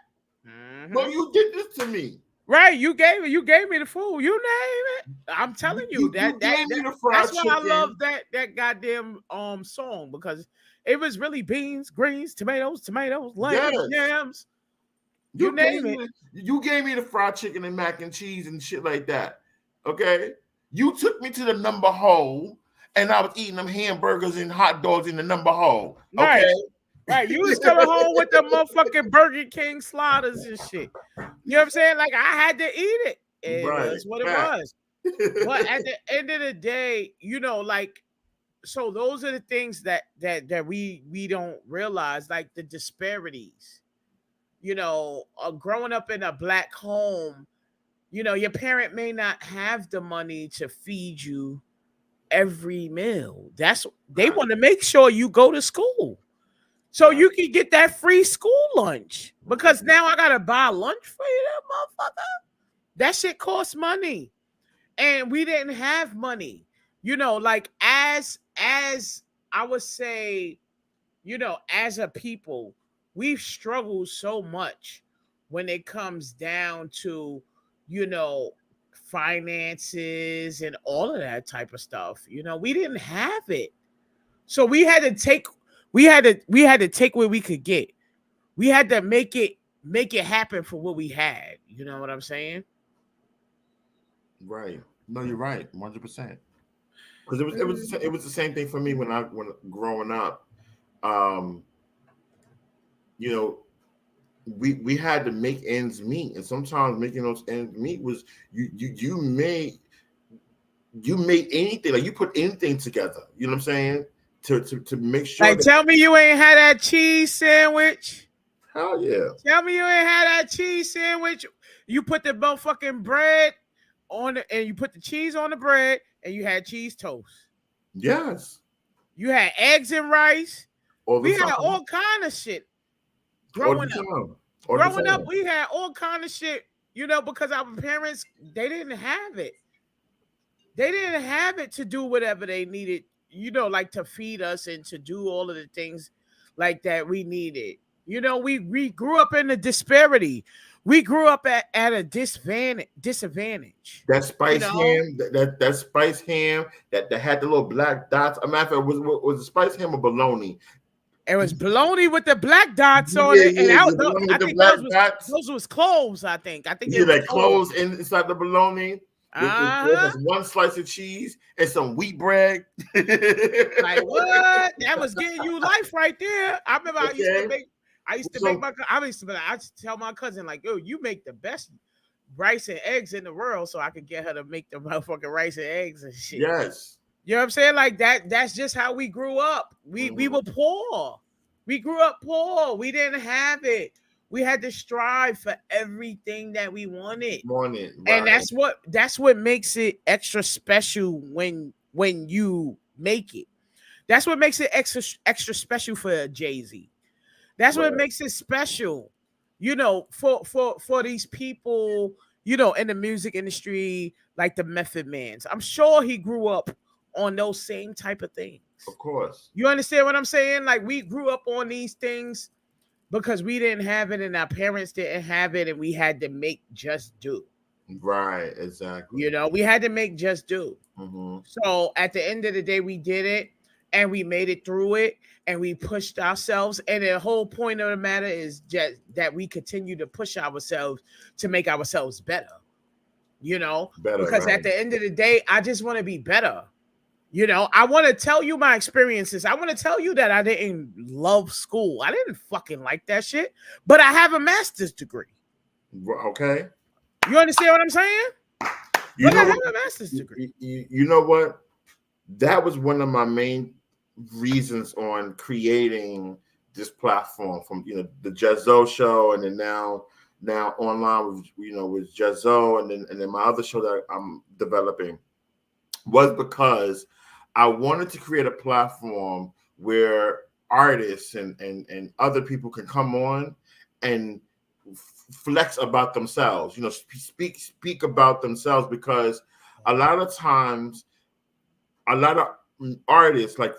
No, you did this to me. Right, you gave me the food. You name it. I'm telling you You gave me the fried that's why I chicken. love that goddamn song, because it was really beans, greens, tomatoes, lambs, Yes. yams. You name it. You gave me the fried chicken and mac and cheese and shit like that. Okay, you took me to the number hole, and I was eating them hamburgers and hot dogs in the number hole. Okay. Right. Right, you was coming home with the motherfucking Burger King sliders and shit. You know what I'm saying? Like, I had to eat it. It was what it was. But at the end of the day, like, so those are the things that we don't realize, like the disparities. Growing up in a black home, your parent may not have the money to feed you every meal. They want to make sure you go to school. So you can get that free school lunch, because now I gotta buy lunch for you, that motherfucker. That shit costs money, and we didn't have money. Like as I would say, as a people, we've struggled so much when it comes down to, finances and all of that type of stuff. We didn't have it, so we had to take what we could get. We had to make it happen for what we had. You know what I'm saying? Right. No, you're right, 100%. Because it was the same thing for me when growing up. You know, we had to make ends meet, and sometimes making those ends meet was you made anything, like you put anything together. You know what I'm saying? To make sure. Like, tell me you ain't had that cheese sandwich. Hell yeah. Tell me you ain't had that cheese sandwich. You put the motherfucking bread on it, and you put the cheese on the bread, and you had cheese toast. Yes. You had eggs and rice. We had all kind of shit. Growing up, we had all kind of shit, because our parents, they didn't have it. They didn't have it to do whatever they needed, like to feed us and to do all of the things like that we needed. We grew up in the disparity. We grew up at a disadvantage. That spice ham, that spice ham that had the little black dots. A matter of fact, was it spice ham or bologna? It was bologna with the black dots on it, and I think those was cloves. I think like cloves inside the bologna. With one slice of cheese and some wheat bread. Like what? That was getting you life right there. I remember I used to tell my cousin, like, yo, you make the best rice and eggs in the world, so I could get her to make the motherfucking rice and eggs and shit. Yes. You know what I'm saying? Like that's just how we grew up. We were poor. We grew up poor. We didn't have it. We had to strive for everything that we wanted. Right. And that's what makes it extra special when you make it. That's what makes it extra special for Jay-Z. That's what makes it special, for these people, in the music industry, like the Method Mans. I'm sure he grew up on those same type of things. Of course. You understand what I'm saying? Like, we grew up on these things because we didn't have it and our parents didn't have it, and we had to make just do. Right, exactly. We had to make just do. Mm-hmm. So at the end of the day, we did it. and we made it through it, and we pushed ourselves. And the whole point of the matter is just that we continue to push ourselves to make ourselves better, Better, because right? at the end of the day, I just want to be better. I want to tell you my experiences. I want to tell you that I didn't love school. I didn't fucking like that shit, but I have a master's degree. Okay. You understand what I'm saying? You But I know have what? a master's degree. You know what? That was one of my main reasons on creating this platform, from the Jezzo show, and then now online with with Jezzo, and then my other show that I'm developing, was because I wanted to create a platform where artists and other people can come on and flex about themselves, speak about themselves, because a lot of times, a lot of artists, like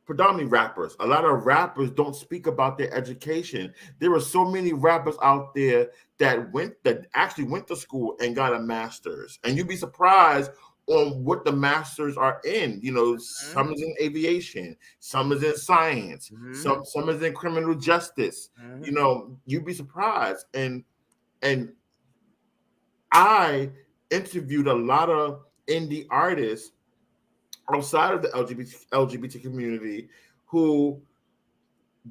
predominantly rappers, a lot of rappers don't speak about their education. There are so many rappers out there that actually went to school and got a master's, and you'd be surprised on what the masters are in. Some is in aviation, some is in science, some is in criminal justice. You'd be surprised. And I interviewed a lot of indie artists outside of the LGBT community, who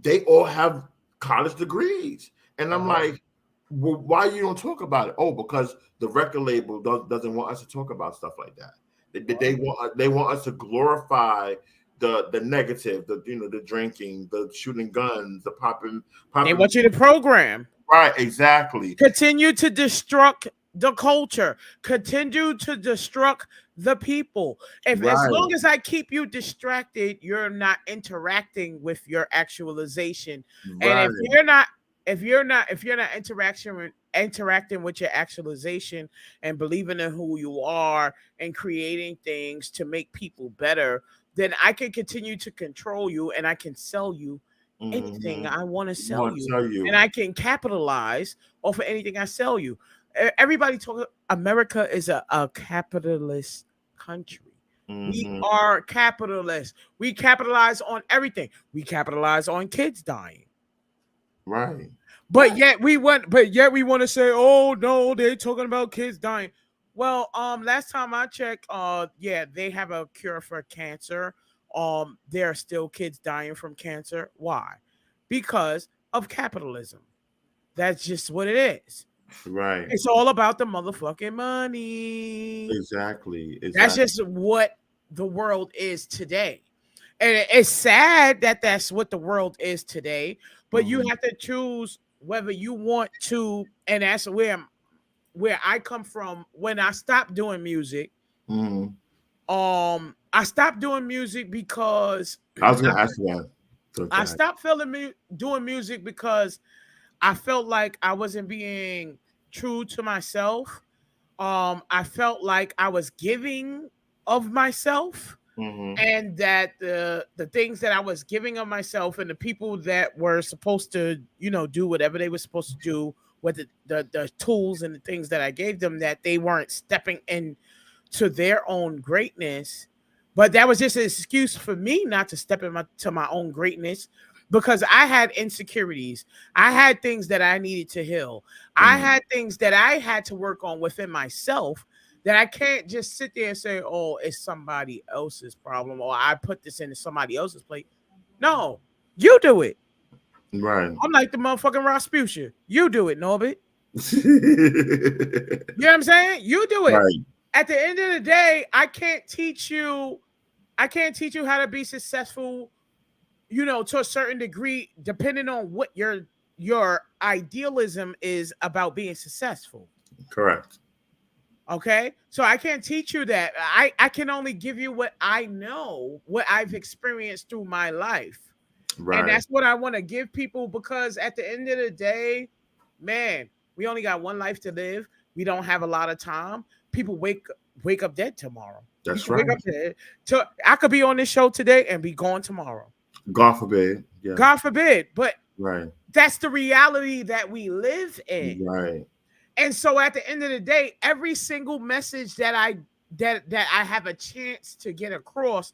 they all have college degrees. And I'm like, well, why you don't talk about it? Oh, because the record label doesn't want us to talk about stuff like that. They want us to glorify the negative, the drinking, the shooting guns, the popping. They want you to program. Right, exactly. Continue to destruct the culture. Continue to destruct the people. As long as I keep you distracted, you're not interacting with your actualization. Right. And if you're not interacting with your actualization and believing in who you are and creating things to make people better, then I can continue to control you, and I can sell you anything I want to sell you, and I can capitalize off of anything I sell you. Everybody talk. America is a capitalist country. We are capitalists. We capitalize on everything. We capitalize on kids dying. Right. But yet we want to say, oh no, they're talking about kids dying. Well, last time I checked, they have a cure for cancer. There are still kids dying from cancer. Why? Because of capitalism. That's just what it is. Right. It's all about the motherfucking money. Exactly. That's just what the world is today. And it's sad that that's what the world is today, but you have to choose whether you want to, and that's where I come from. When I stopped doing music, I stopped doing music because I was going to ask you that. I stopped doing music because I felt like I wasn't being true to myself. I felt like I was giving of myself, and that the things that I was giving of myself, and the people that were supposed to, do whatever they were supposed to do with the tools and the things that I gave them, that they weren't stepping in to their own greatness. But that was just an excuse for me not to step into my own greatness, because I had insecurities. I had things that I needed to heal. I had things that I had to work on within myself, that I can't just sit there and say, oh, it's somebody else's problem, or I put this into somebody else's plate. No, you do it. Right. I'm like the motherfucking Rasputia. You do it, Norbert. You know what I'm saying? You do it. Right. At the end of the day, I can't teach you how to be successful, to a certain degree, depending on what your idealism is about being successful. Correct. Okay, so I can't teach you that. I can only give you what I know, what I've experienced through my life. Right. And that's what I want to give people, because at the end of the day, man, we only got one life to live. We don't have a lot of time. People wake up dead tomorrow. That's right. Wake up dead. I could be on this show today and be gone tomorrow. God forbid. Yeah. God forbid. But right. That's the reality that we live in. Right. And so at the end of the day, every single message that I have a chance to get across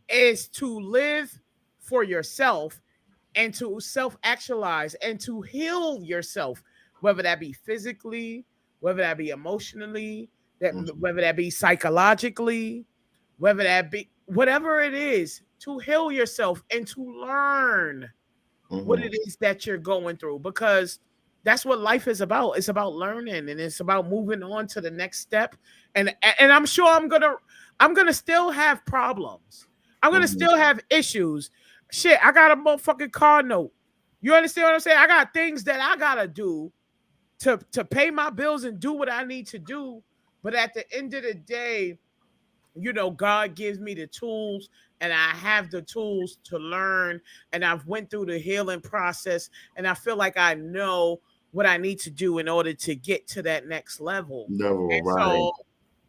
is to live for yourself and to self-actualize and to heal yourself, whether that be physically, whether that be emotionally, whether that be psychologically, whether that be whatever it is, to heal yourself and to learn what it is that you're going through, because that's what life is about. It's about learning, and it's about moving on to the next step. And I'm sure I'm gonna still have problems. I'm gonna still have issues. Shit, I got a motherfucking car note. You understand what I'm saying? I got things that I gotta do to pay my bills and do what I need to do. But at the end of the day, you know, God gives me the tools, and I have the tools to learn, and I've went through the healing process, and I feel like I know what I need to do in order to get to that next level. Level, And right.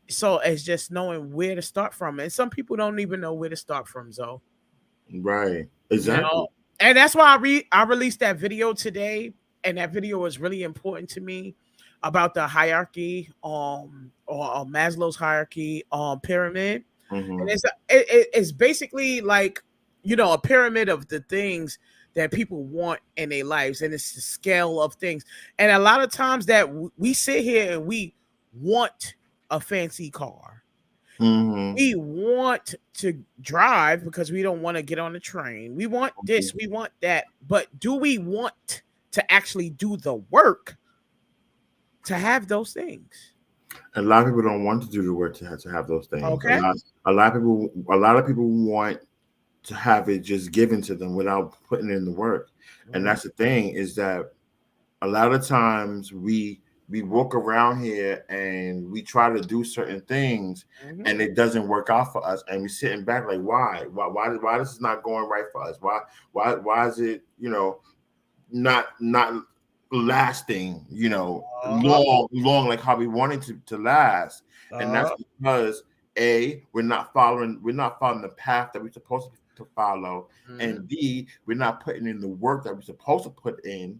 so it's just knowing where to start from. And some people don't even know where to start from, Zoe. Right. You Exactly. know, and that's why I released that video today, and that video was really important to me about the hierarchy, or Maslow's hierarchy, pyramid. And it's basically like, you know, a pyramid of the things that people want in their lives, and it's the scale of things. And a lot of times that we sit here and we want a fancy car, we want to drive because we don't want to get on the train. We want this, we want that. But do we want to actually do the work to have those things? A lot of people don't want to do the work to have those things. Okay. A lot of people want to have it just given to them without putting in the work. And that's the thing, is that a lot of times we walk around here and we try to do certain things, and it doesn't work out for us, and we sitting back like, why this is not going right for us? Why is it, you know, not lasting, you know, long like how we wanted to last? And that's because we're not following the path that we're supposed to follow, and B, we're not putting in the work that we're supposed to put in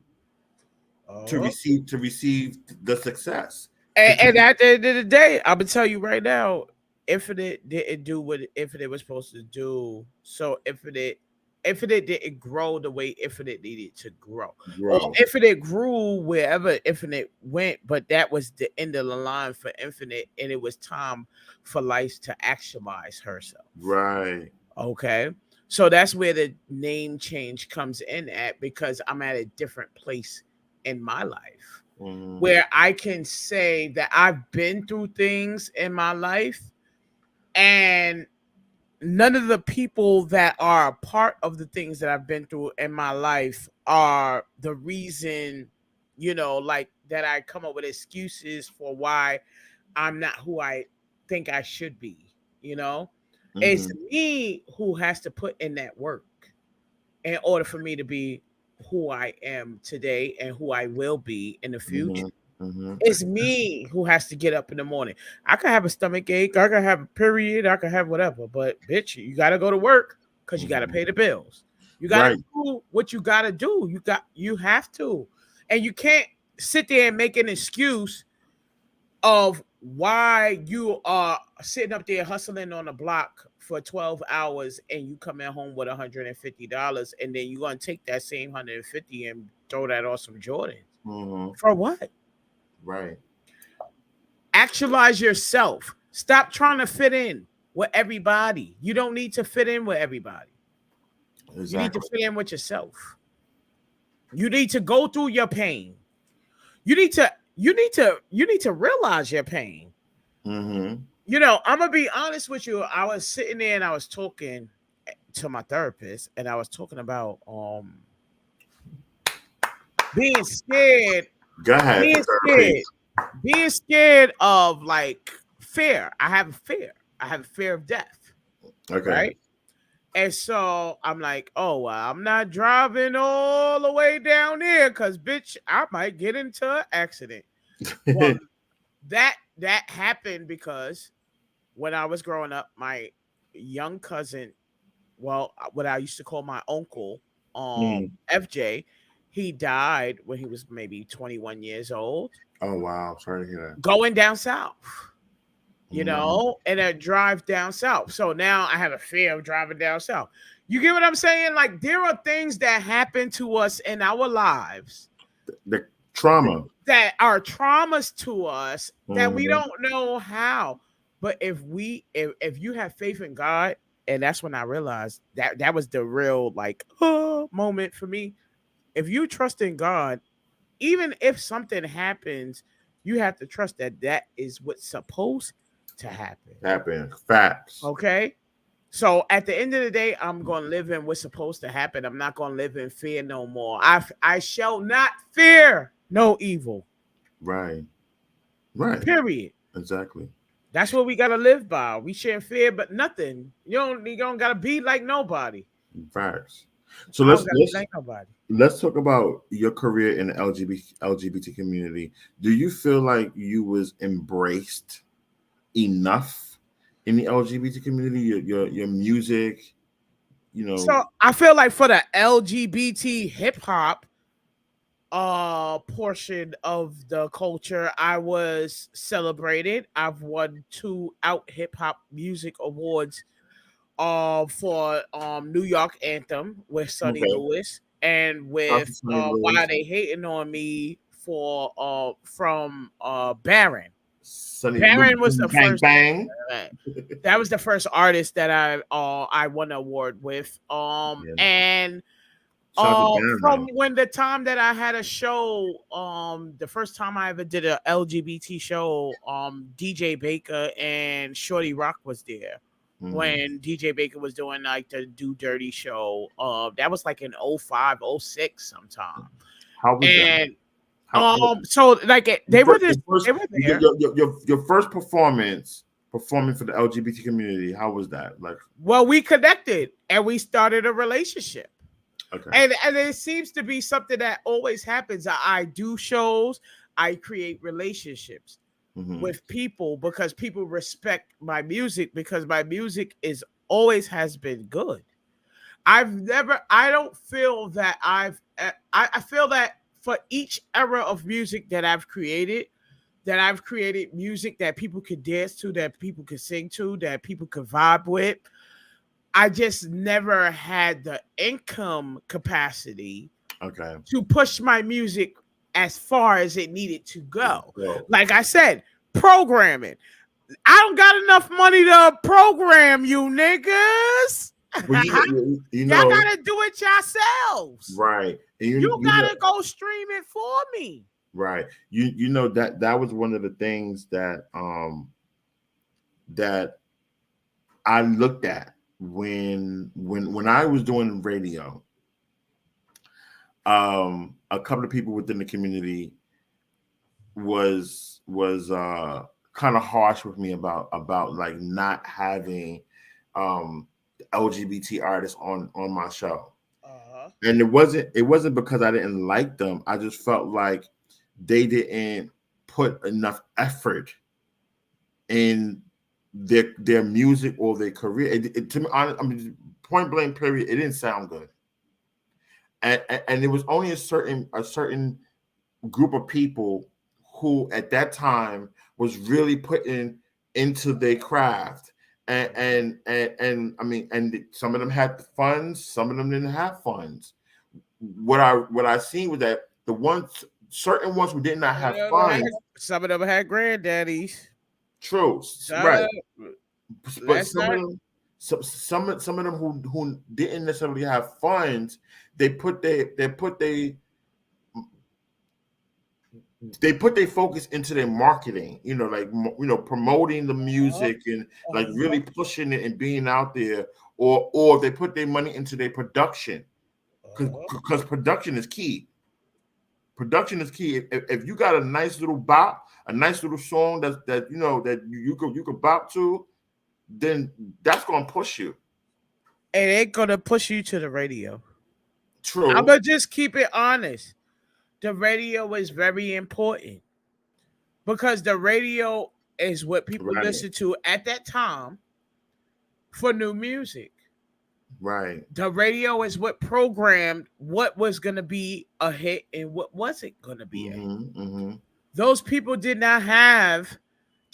to receive the success. And at the end of the day, I'm gonna tell you right now, Infinite didn't do what Infinite was supposed to do. So Infinite didn't grow the way Infinite needed to grow. Or Infinite grew wherever Infinite went, but that was the end of the line for Infinite, and it was time for Life to actualize herself. Right. Okay. So that's where the name change comes in at, because I'm at a different place in my life where I can say that I've been through things in my life, and none of the people that are a part of the things that I've been through in my life are the reason, you know, like that I come up with excuses for why I'm not who I think I should be, you know? It's me who has to put in that work in order for me to be who I am today and who I will be in the future. It's me who has to get up in the morning. I could have a stomach ache, I could have a period, I could have whatever, but bitch, you got to go to work because you got to pay the bills. You got to do what you got to do. You have to, and you can't sit there and make an excuse of why you are sitting up there hustling on the block for 12 hours and you come at home with $150, and then you're going to take that same 150 and throw that on some Jordans. For what? Right. Actualize yourself. Stop trying to fit in with everybody. You don't need to fit in with everybody. Exactly. You need to fit in with yourself. You need to go through your pain. You need to realize your pain. You know, I'm gonna be honest with you. I was sitting there and I was talking to my therapist, and I was talking about being scared. Go ahead. Being scared of like fear. I have a fear of death. Okay. Right. And so I'm like, oh, well, I'm not driving all the way down there because, bitch, I might get into an accident. Well, that happened because when I was growing up, my young cousin, well, what I used to call my uncle, FJ, he died when he was maybe 21 years old. Oh, wow. Sorry to hear that. Going down south. you know, and a drive down south. So now I have a fear of driving down south. You get what I'm saying? Like there are things that happen to us in our lives, The trauma that are traumas to us that we don't know how. But if you have faith in God, and that's when I realized that was the real like moment for me. If you trust in God, even if something happens, you have to trust that that is what's supposed to happen. Facts. Okay. So at the end of the day, I'm going to live in what's supposed to happen. I'm not going to live in fear no more. I shall not fear no evil. Right. Period. Exactly. That's what we got to live by. We share fear, but nothing. You don't got to be like nobody. Facts. So I don't got to be like nobody. let's talk about your career in the LGBT community. Do you feel like you was embraced enough in the LGBT community? Your music, you know. So I feel like for the LGBT hip hop portion of the culture, I was celebrated. I've won 2 Out Hip Hop Music Awards for New York Anthem with Sonny Lewis, and with Why They Hating on Me for from Baron. Baron was the first bang. That was the first artist that I won an award with. And from when the time that I had a show, the first time I ever did a LGBT show, DJ Baker and Shorty Rock was there. When DJ Baker was doing like the Do Dirty show. That was like in 05, 06 sometime. How was that? So like they were there. Your first performing for the LGBT community, how was that? Like, well, we connected and we started a relationship. Okay. And it seems to be something that always happens. I do shows, I create relationships with people because people respect my music, because my music is always has been good. I don't feel that I feel that for each era of music that I've created music that people could dance to, that people could sing to, that people could vibe with. I just never had the income capacity to push my music as far as it needed to go. Like I said, programming. I don't got enough money to program you niggas. Well, y'all gotta do it yourselves. Right. And you gotta go stream it for me. Right. You know that was one of the things that that I looked at when I was doing radio. A couple of people within the community was kind of harsh with me about like not having LGBT artists on my show. And it wasn't because I didn't like them. I just felt like they didn't put enough effort in their music or their career. To me, I mean, point blank period, it didn't sound good. And it was only a certain group of people who at that time was really putting into their craft. And I mean, and some of them had funds, some of them didn't have funds. What I seen was that certain ones who did not have funds, some of them had granddaddies. True, right? But some of them who didn't necessarily have funds, they put their focus into their marketing, promoting the music and like really pushing it and being out there, or they put their money into their production, because production is key. Production is key. If you got a nice little bop, a nice little song that you could bop to, then that's gonna push you. It ain't gonna push you to the radio. True. I'm gonna just keep it honest. The radio is very important because the radio is what people listen to at that time for new music. Right. The radio is what programmed what was going to be a hit and what wasn't going to be a hit. Those people did not have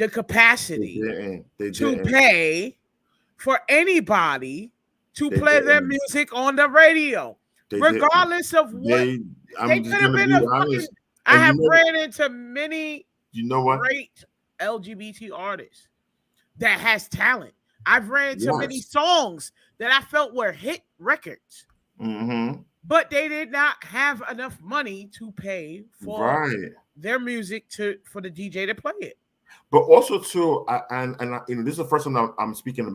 the capacity They to didn't. pay for anybody to They play their didn't. music on the radio, They didn't. regardless of what They. they I'm just could have gonna been. be A fucking. honest. I And have ran into many you know what? great LGBT artists that has talent. I've ran into many Yes. songs that I felt were hit records, Mm-hmm. but they did not have enough money to pay for Right. their music for the DJ to play it. But also too, this is the first time I'm speaking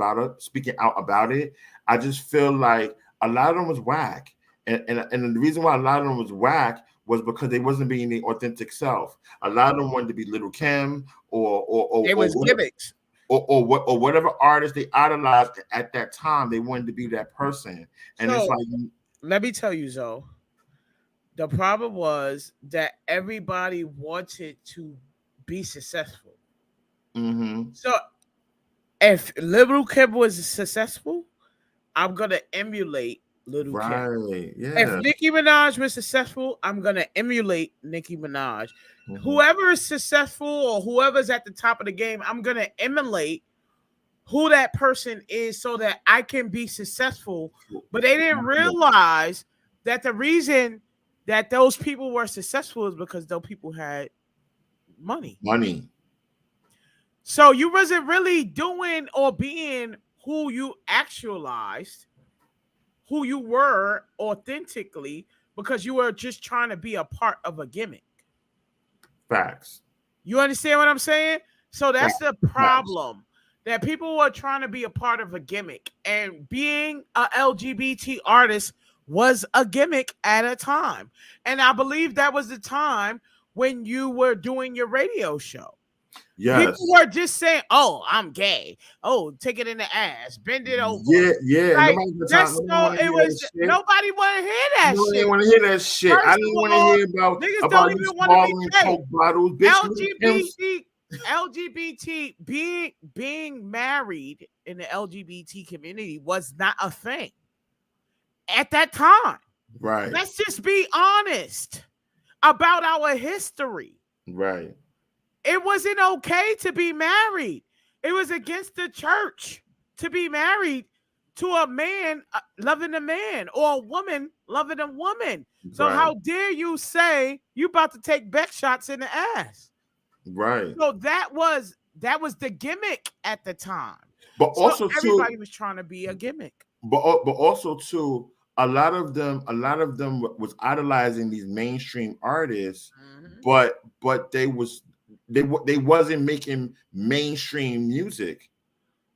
out about it. I just feel like a lot of them was whack, and the reason why a lot of them was whack was because they wasn't being their authentic self. A lot of them wanted to be Little Kim It was gimmicks. Or whatever artist they idolized at that time. They wanted to be that person, and So, it's like, let me tell you, Zoe. The problem was that everybody wanted to be successful. mm-hmm. So if Little Kim was successful, I'm gonna emulate Little Kim. Right, yeah. If Nicki Minaj was successful, I'm gonna emulate Nicki Minaj. Mm-hmm. Whoever is successful or whoever's at the top of the game, I'm gonna emulate who that person is so that I can be successful. But they didn't realize that the reason that those people were successful is because those people had money. So you wasn't really doing or being who you actualized, who you were authentically, because you were just trying to be a part of a gimmick. Facts. You understand what I'm saying? So that's the problem. That people were trying to be a part of a gimmick, and being a LGBT artist was a gimmick at a time. And I believe that was the time when you were doing your radio show. Yes. People were just saying, "Oh, I'm gay. Oh, take it in the ass, bend it over." Yeah. Like, nobody want to hear that shit. Nobody didn't want to hear that shit. I didn't want to hear about niggas don't even want to be Coke bottles. LGBT being married in the LGBT community was not a thing at that time. Right. Let's just be honest about our history. Right. It wasn't okay to be married. It was against the church to be married to a man loving a man or a woman loving a woman. So how dare you say you about to take back shots in the ass? Right. So that was the gimmick at the time. But so also everybody was trying to be a gimmick. But also too, a lot of them was idolizing these mainstream artists, but they wasn't making mainstream music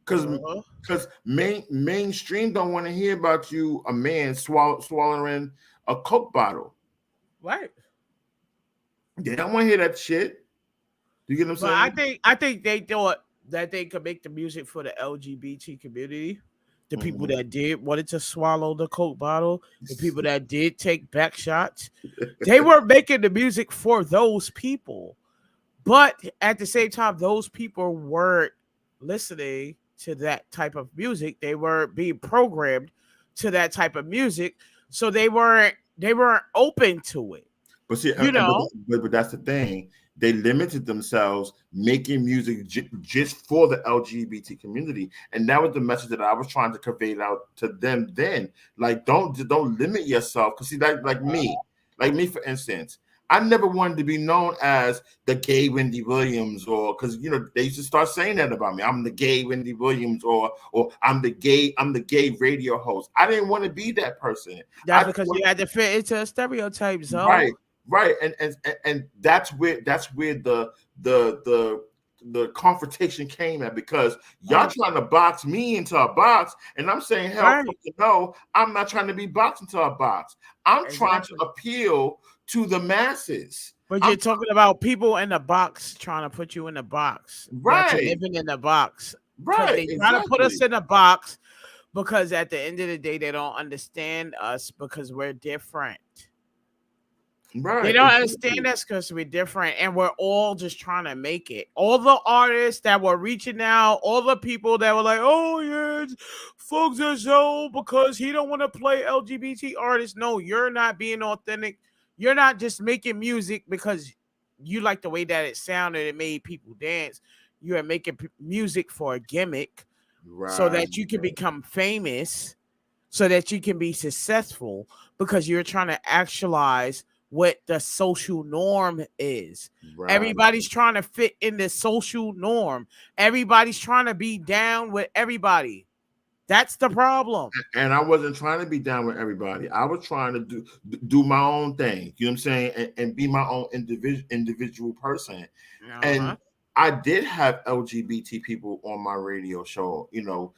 because mainstream don't want to hear about you, a man swallowing a Coke bottle. Right. They don't want to hear that shit. You get what I'm saying? I think they thought that they could make the music for the LGBT community. The people that did wanted to swallow the Coke bottle, the people that did take back shots, they were making the music for those people. But at the same time, those people weren't listening to that type of music. They were being programmed to that type of music, so they weren't open to it. But see, but that's the thing. They limited themselves making music just for the LGBT community, and that was the message that I was trying to convey out to them. Then, like, don't limit yourself. Because see, like me, for instance, I never wanted to be known as the gay Wendy Williams, or because they used to start saying that about me. I'm the gay Wendy Williams, or I'm the gay radio host. I didn't want to be that person. That's because you had to fit into a stereotype, so right, and that's where the confrontation came at, because y'all trying to box me into a box, and I'm saying, hell, no, I'm not trying to be boxed into a box. I'm trying to appeal to the masses. But you're talking about people in the box trying to put you in the box. Right. You're living in the box. Right. They try to put us in a box because at the end of the day, they don't understand us because we're different. Right. They don't understand us because we're different, and we're all just trying to make it. All the artists that were reaching out, all the people that were like, "Oh yeah, folks are so because he don't want to play LGBT artists." No, you're not being authentic. You're not just making music because you like the way that it sounded. It made people dance. You are making music for a gimmick so Right. that you can become famous, so that you can be successful, because you're trying to actualize what the social norm is. Right. Everybody's trying to fit in the social norm. Everybody's trying to be down with everybody. That's the problem. And I wasn't trying to be down with everybody. I was trying to do my own thing. You know what I'm saying? And be my own individual person. Uh-huh. And I did have LGBT people on my radio show. You know,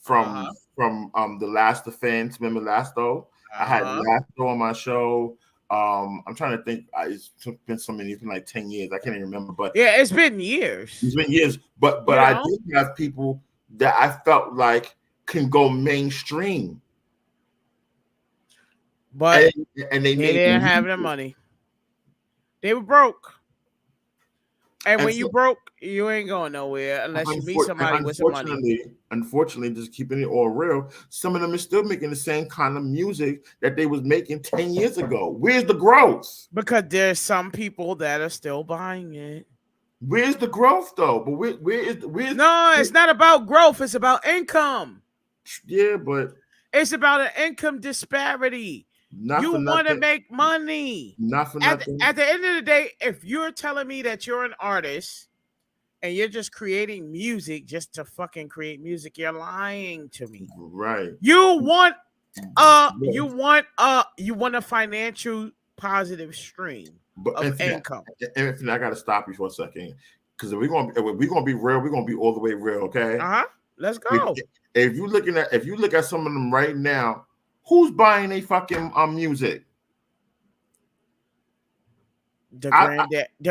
Uh-huh. from the Last Offense. Remember Lasto? I had Uh-huh. Lasto on my show. I'm trying to think. It's been so many. It's been like 10 years. I can't even remember. But Yeah, it's been years. it's been years. But You I know? did have people that I felt like can go mainstream, But and they they made didn't have music. the money. They were broke. And And when you so, broke, you ain't going nowhere unless you meet somebody with some money. unfortunately, just keeping it all real, some of them are still making the same kind of music that they was making 10 years ago. Where's the growth? Because there's some people that are still buying it. Where's the growth though? But where's No, it's not about growth. It's about income. yeah, but It's about an income disparity. not You for want to nothing. make money. Not for At nothing. the end of the day, if you're telling me that you're an artist and you're just creating music just to fucking create music, you're lying to me. Right. You want Yeah. you want a financial positive stream But of income. Anthony, I gotta stop you for a second. Because if we're gonna be real, we're gonna be all the way real, okay? Let's go. If you look at some of them right now, who's buying a fucking music? The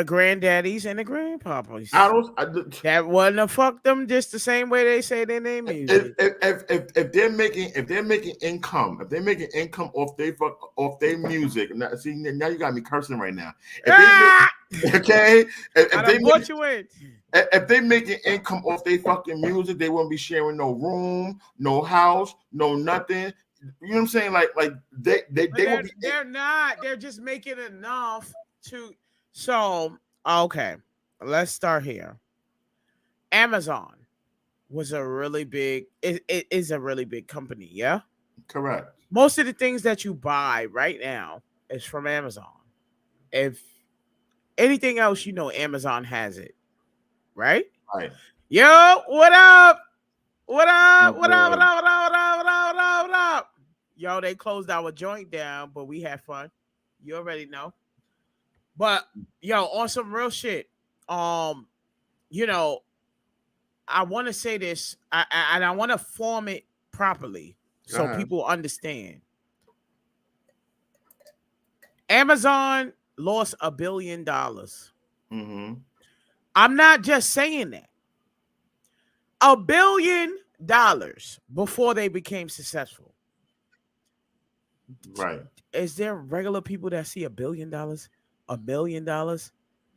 granddaddies and the grandpapas. That wouldn't have fucked them just the same way they say their name music. If they're making income, off their music. Now, see, now you got me cursing right now. Okay, if they making income off their fucking music, they wouldn't be sharing no room, no house, no nothing. You know what I'm saying? Like they're not. They're just making enough to. So okay, let's start here. Amazon was a really big. It is a really big company. Yeah. Correct. Most of the things that you buy right now is from Amazon. If anything else, Amazon has it. Right? Right. Yo, what up? What up? What up? What up? What up? What up? What up? What up? What up? Yo, they closed our joint down, but we had fun. You already know. But yo, on some real shit. I want to say this, and I want to form it properly so people understand. Amazon lost $1 billion. Mm-hmm. I'm not just saying that. $1 billion before they became successful. Right. Is there regular people that see $1 billion, $1 million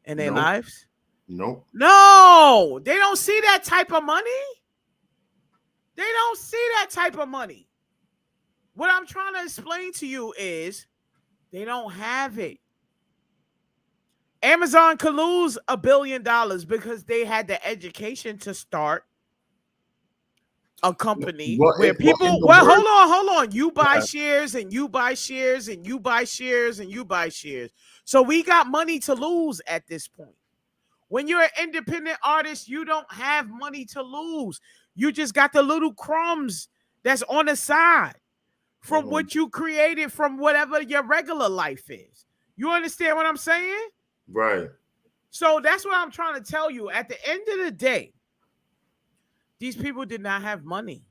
in their lives? Nope. No, they don't see that type of money. They don't see that type of money. What I'm trying to explain to you is they don't have it. Amazon could lose $1 billion because they had the education to start a company where people. Hold on. You buy shares and you buy shares and you buy shares and you buy shares. So we got money to lose at this point. When you're an independent artist, you don't have money to lose. You just got the little crumbs that's on the side from what you created from whatever your regular life is. You understand what I'm saying? Right. So that's what I'm trying to tell you. At the end of the day, these people did not have money.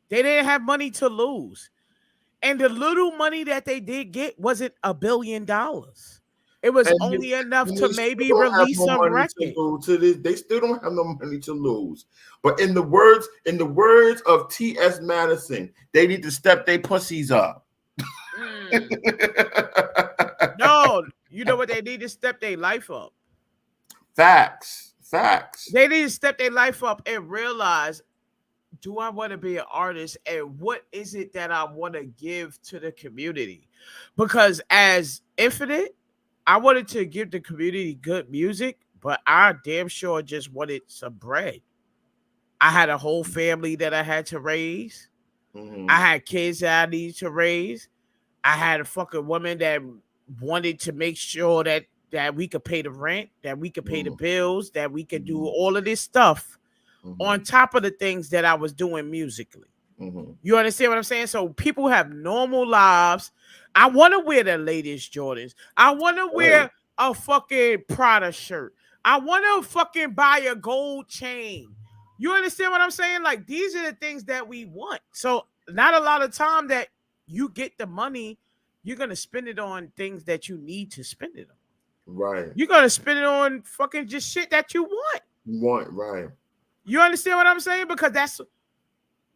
They didn't have money to lose. And the little money that they did get wasn't $1 billion. It was only enough to maybe release a record. They still don't have no money to lose. But in the words of T.S. Madison, they need to step their pussies up. No, you know what they need to step their life up. Facts. They need to step their life up and realize, do I want to be an artist, and what is it that I want to give to the community? Because as Infinite, I wanted to give the community good music, but I damn sure just wanted some bread. I had a whole family that I had to raise. Mm-hmm. I had kids that I needed to raise. I had a fucking woman that wanted to make sure that we could pay the rent, that we could pay the bills, that we could do all of this stuff on top of the things that I was doing musically. You understand what I'm saying? So people have normal lives. I want to wear the latest Jordans. I want to wear a fucking Prada shirt. I want to fucking buy a gold chain. You understand what I'm saying? Like, these are the things that we want. So not a lot of time that you get the money, you're going to spend it on things that you need to spend it on. Right. You're going to spend it on fucking just shit that you want. Right. You understand what I'm saying? Because that's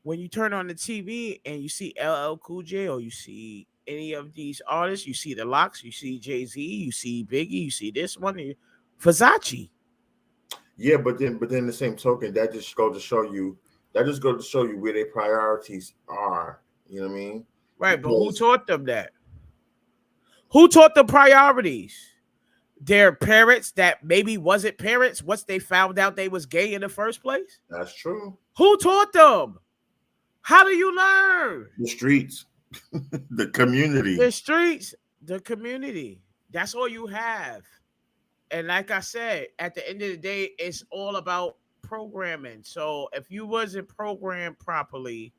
when you turn on the TV and you see LL Cool J or you see any of these artists, you see the Locks, you see Jay-Z, you see Biggie, you see this one, Versace. Yeah, but then the same token, that just goes to show you where their priorities are. You know what I mean? Right, but who taught them that? Who taught them priorities? Their parents that maybe wasn't parents once they found out they was gay in the first place? That's true. Who taught them? How do you learn? The streets, the community. The streets, the community. That's all you have. And like I said, at the end of the day, it's all about programming. So if you wasn't programmed properly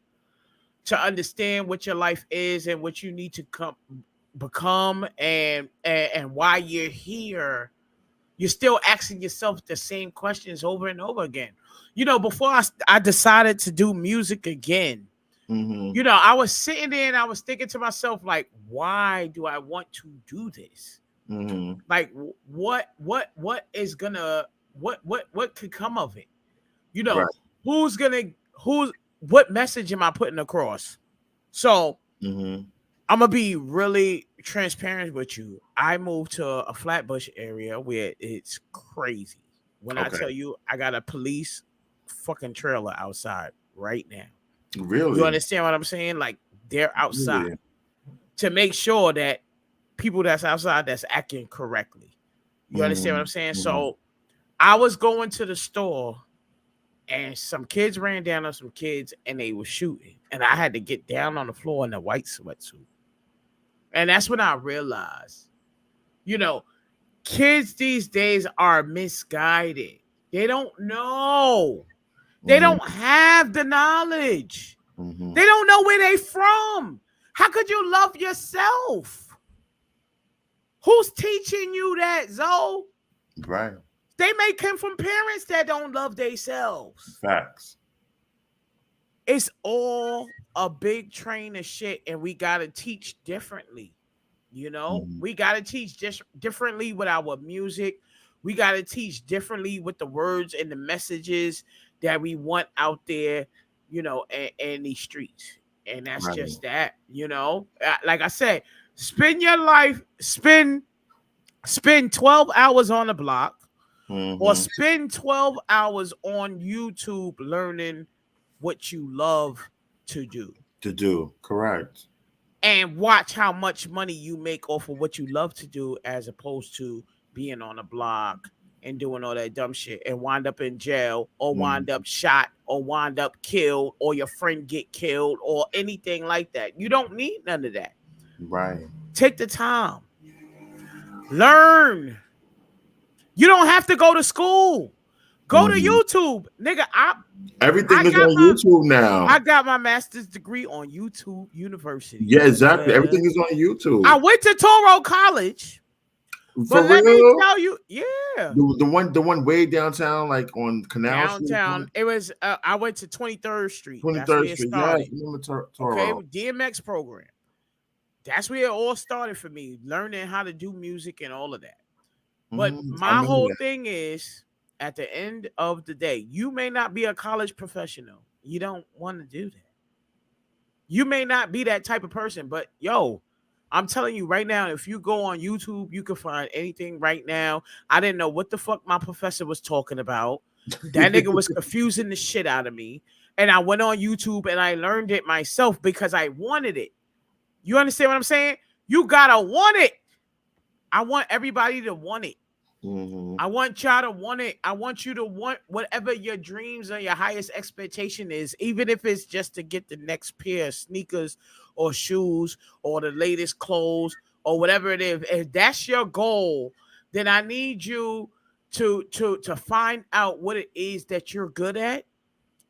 to understand what your life is and what you need to become and why you're here, you're still asking yourself the same questions over and over again. You know, before I decided to do music again, you know, I was sitting there and I was thinking to myself, like, why do I want to do this? Like, what could come of it? You know, right. What message am I putting across? So I'm gonna be really transparent with you. I moved to a Flatbush area where it's crazy. When I tell you, I got a police fucking trailer outside right now. Really? You understand what I'm saying? Like, they're outside to make sure that people that's outside that's acting correctly. You understand what I'm saying? So I was going to the store and some kids ran down on some kids and they were shooting. And I had to get down on the floor in a white sweatsuit. And that's when I realized, you know, kids these days are misguided. They don't know. They don't have the knowledge. They don't know where they from. How could you love yourself? Who's teaching you that, Zoe? Right. They may come from parents that don't love themselves. Facts. It's all a big train of shit, and we got to teach differently. You know, we got to teach just differently with our music. We got to teach differently with the words and the messages that we want out there, you know, in these streets. And that's just that, you know. Like I said, spend your life, spend 12 hours on the block or spend 12 hours on YouTube learning what you love to do. Correct. And watch how much money you make off of what you love to do as opposed to being on a block and doing all that dumb shit and wind up in jail or wind up shot or wind up killed or your friend get killed or anything like that. You don't need none of that. Right. Take the time. Learn. You don't have to go to school. Go to YouTube. Nigga, everything is on YouTube now. I got my master's degree on YouTube University. Yeah, exactly. Everything is on YouTube. I went to Toro College. For but real? Let me tell you, the one way downtown, like on Canal downtown. It was. I went to 23rd Street. 23rd Street. Yeah, okay, DMX program. That's where it all started for me, learning how to do music and all of that. But my whole thing is, at the end of the day, you may not be a college professional. You don't want to do that. You may not be that type of person, but yo, I'm telling you right now, if you go on YouTube, you can find anything right now. I didn't know what the fuck my professor was talking about. That nigga was confusing the shit out of me. And I went on YouTube and I learned it myself because I wanted it. You understand what I'm saying? You gotta want it. I want everybody to want it. Mm-hmm. I want y'all to want it. I want you to want whatever your dreams or your highest expectation is, even if it's just to get the next pair of sneakers or shoes or the latest clothes or whatever it is. If that's your goal, then I need you to find out what it is that you're good at,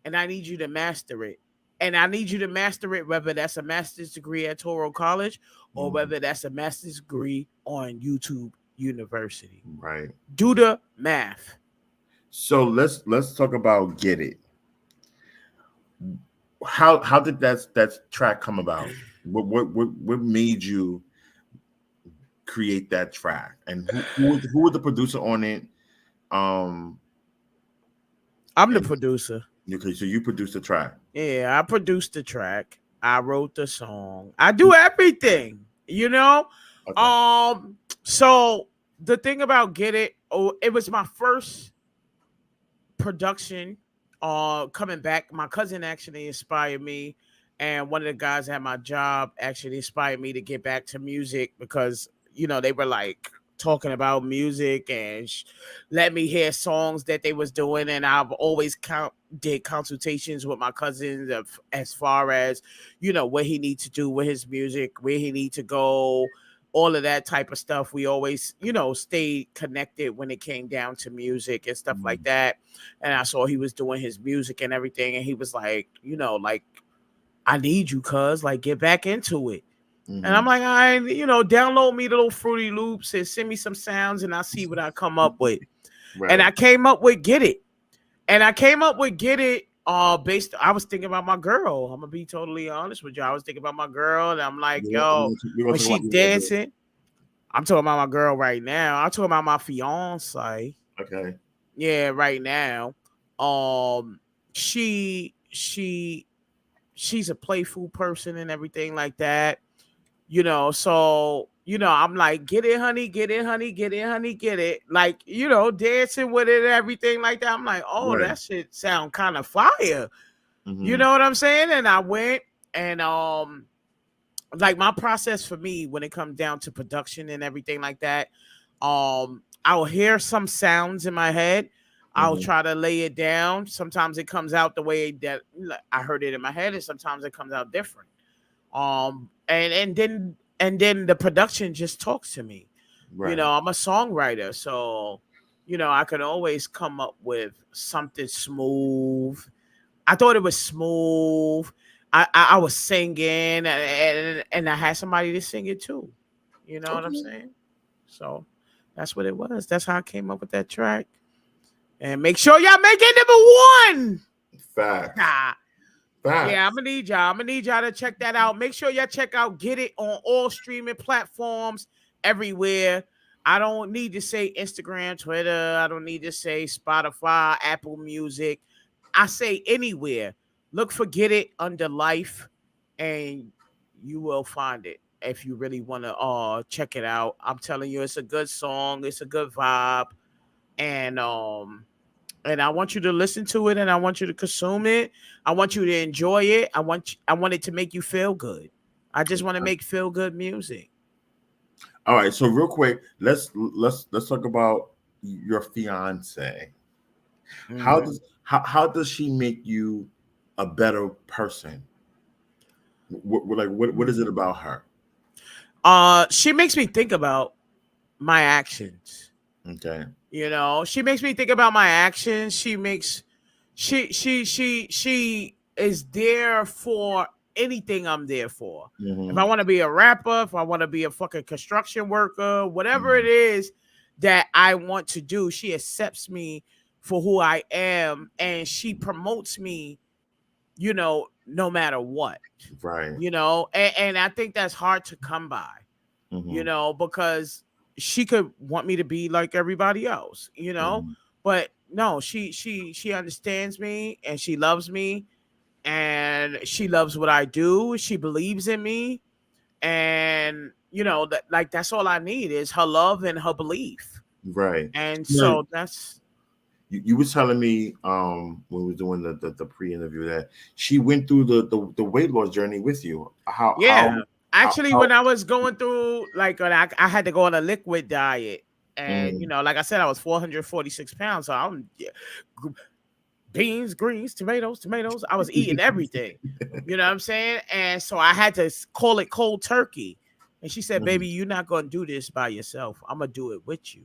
and I need you to master it. And I need you to master it, whether that's a master's degree at Toro College or Mm-hmm. whether that's a master's degree on YouTube University. Right. Do the math. So let's talk about Get It. How did that track come about? What made you create that track? And who was the producer on it? Um, I'm the and producer. okay, so you produced the track. Yeah, I produced the track. I wrote the song. I do everything, you know? Okay. So the thing about Get It, oh, it was my first production coming back. My cousin actually inspired me, and one of the guys at my job actually inspired me to get back to music because they were like talking about music and let me hear songs that they was doing, and I've always did consultations with my cousins as far as what he needs to do with his music, where he needs to go, all of that type of stuff. We always, stayed connected when it came down to music and stuff like that. And I saw he was doing his music and everything. And he was like, like, I need you, cuz, like, get back into it. Mm-hmm. And I'm like, download me the little Fruity Loops and send me some sounds and I'll see what I come up with. Right. And I came up with Get It. And I came up with Get It I was thinking about my girl. I'm gonna be totally honest with you. I was thinking about my girl, and I'm like, when she dancing, I'm talking about my girl right now. I'm talking about my fiance. Okay. Yeah, right now. She's a playful person and everything like that. So I'm like, get it, honey, get it, honey, get it, honey, get it. Like, dancing with it and everything like that. I'm like, oh, Right. that shit sound kind of fire. Mm-hmm. You know what I'm saying? And I went and like my process for me when it comes down to production and everything like that, I'll hear some sounds in my head. I'll try to lay it down. Sometimes it comes out the way that I heard it in my head, and sometimes it comes out different. And then the production just talks to me. Right. I'm a songwriter, so I could always come up with something smooth. I thought it was smooth. I was singing and I had somebody to sing it too. You know what I'm saying? So that's what it was. That's how I came up with that track. And make sure y'all make it number one. Facts. Facts. Yeah, I'm gonna need y'all to check that out. Make sure y'all check out Get It on all streaming platforms everywhere. I don't need to say Instagram, Twitter. I don't need to say Spotify, Apple Music. I say anywhere. Look for Get It under Life, and you will find it if you really want to check it out. I'm telling you, it's a good song, it's a good vibe, and I want you to listen to it, and I want you to consume it. I want you to enjoy it. I want it to make you feel good. I just want to make feel good music. All right, so real quick, let's talk about your fiance. Mm-hmm. How does she make you a better person? What is it about her? She makes me think about my actions. Okay. She makes me think about my actions. She is there for anything I'm there for. Mm-hmm. If I want to be a rapper, if I want to be a fucking construction worker, whatever it is that I want to do, she accepts me for who I am, and she promotes me, no matter what. Right. And I think that's hard to come by, because she could want me to be like everybody else, but no, she understands me, and she loves me, and she loves what I do. She believes in me, and that, like, that's all I need is her love and her belief. Right. And so that's you were telling me when we were doing the pre-interview that she went through the weight loss journey with you. Actually, when I was going through, like, when I had to go on a liquid diet, And like I said, I was 446 pounds. So I'm beans, greens, tomatoes. I was eating everything. You know what I'm saying? And so I had to call it cold turkey. And she said, baby, you're not going to do this by yourself. I'm going to do it with you.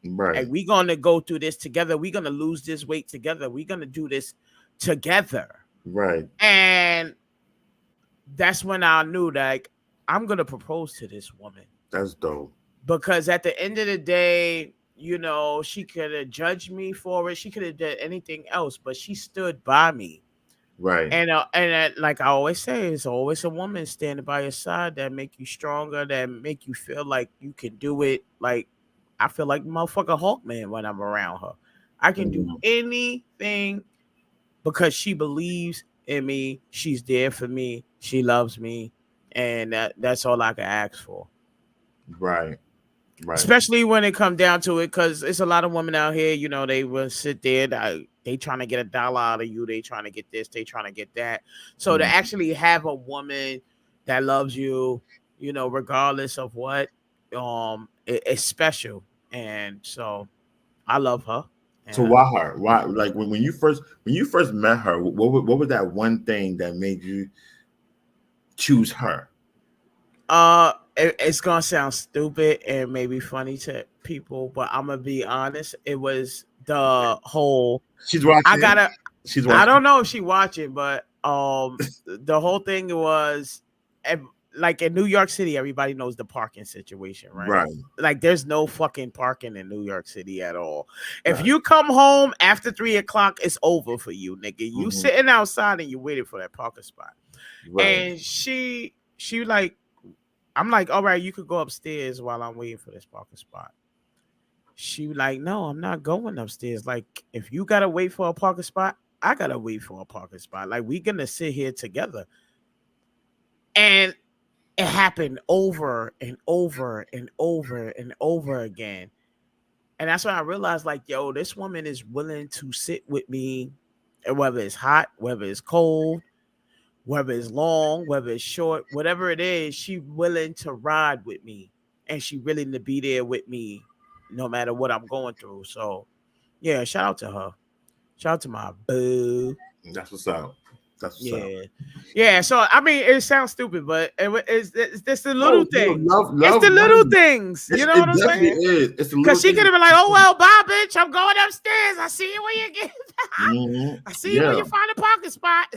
Right. And we're going to go through this together. We're going to lose this weight together. We're going to do this together. Right. And that's when I knew that I'm going to propose to this woman. That's dope. Because at the end of the day, she could have judged me for it. She could have done anything else, but she stood by me. Right. And like I always say, it's always a woman standing by your side that make you stronger, that make you feel like you can do it. Like I feel like motherfucker Hulkman when I'm around her. I can do anything because she believes in me. She's there for me. She loves me. And that's all I can ask for. Right. Right. Especially when it comes down to it, because it's a lot of women out here, they will sit there, they trying to get $1 out of you, they trying to get this, they trying to get that. So to actually have a woman that loves you, regardless of what, it's special. And so I love her. So why her? Why, like when you first met her, what was that one thing that made you choose her? It's gonna sound stupid and maybe funny to people, but I'm gonna be honest. It was the whole. She's watching. She's watching. I don't know if she's watching, but the whole thing was like in New York City, everybody knows the parking situation, right? Right. Like there's no fucking parking in New York City at all. If you come home after 3:00, it's over for you, nigga. You sitting outside and you waiting for that parking spot. Right. And she like. I'm like, all right, you could go upstairs while I'm waiting for this parking spot. She like, no, I'm not going upstairs. Like, if you gotta wait for a parking spot, I gotta wait for a parking spot. Like, we gonna sit here together. And it happened over and over and over and over again. And that's when I realized, like, yo, this woman is willing to sit with me, whether it's hot, whether it's cold, whether it's long, whether it's short, whatever it is, she's willing to ride with me. And she's willing to be there with me no matter what I'm going through. So, yeah, shout out to her. Shout out to my boo. That's what's up. That's what's up. Yeah, so, I mean, it sounds stupid, but it's the little things. Love, it's the little things. You know what I'm saying? It is. It's the little because she could have been like, oh, well, bye, bitch. I'm going upstairs. I see you when you get I see you when you find a parking spot.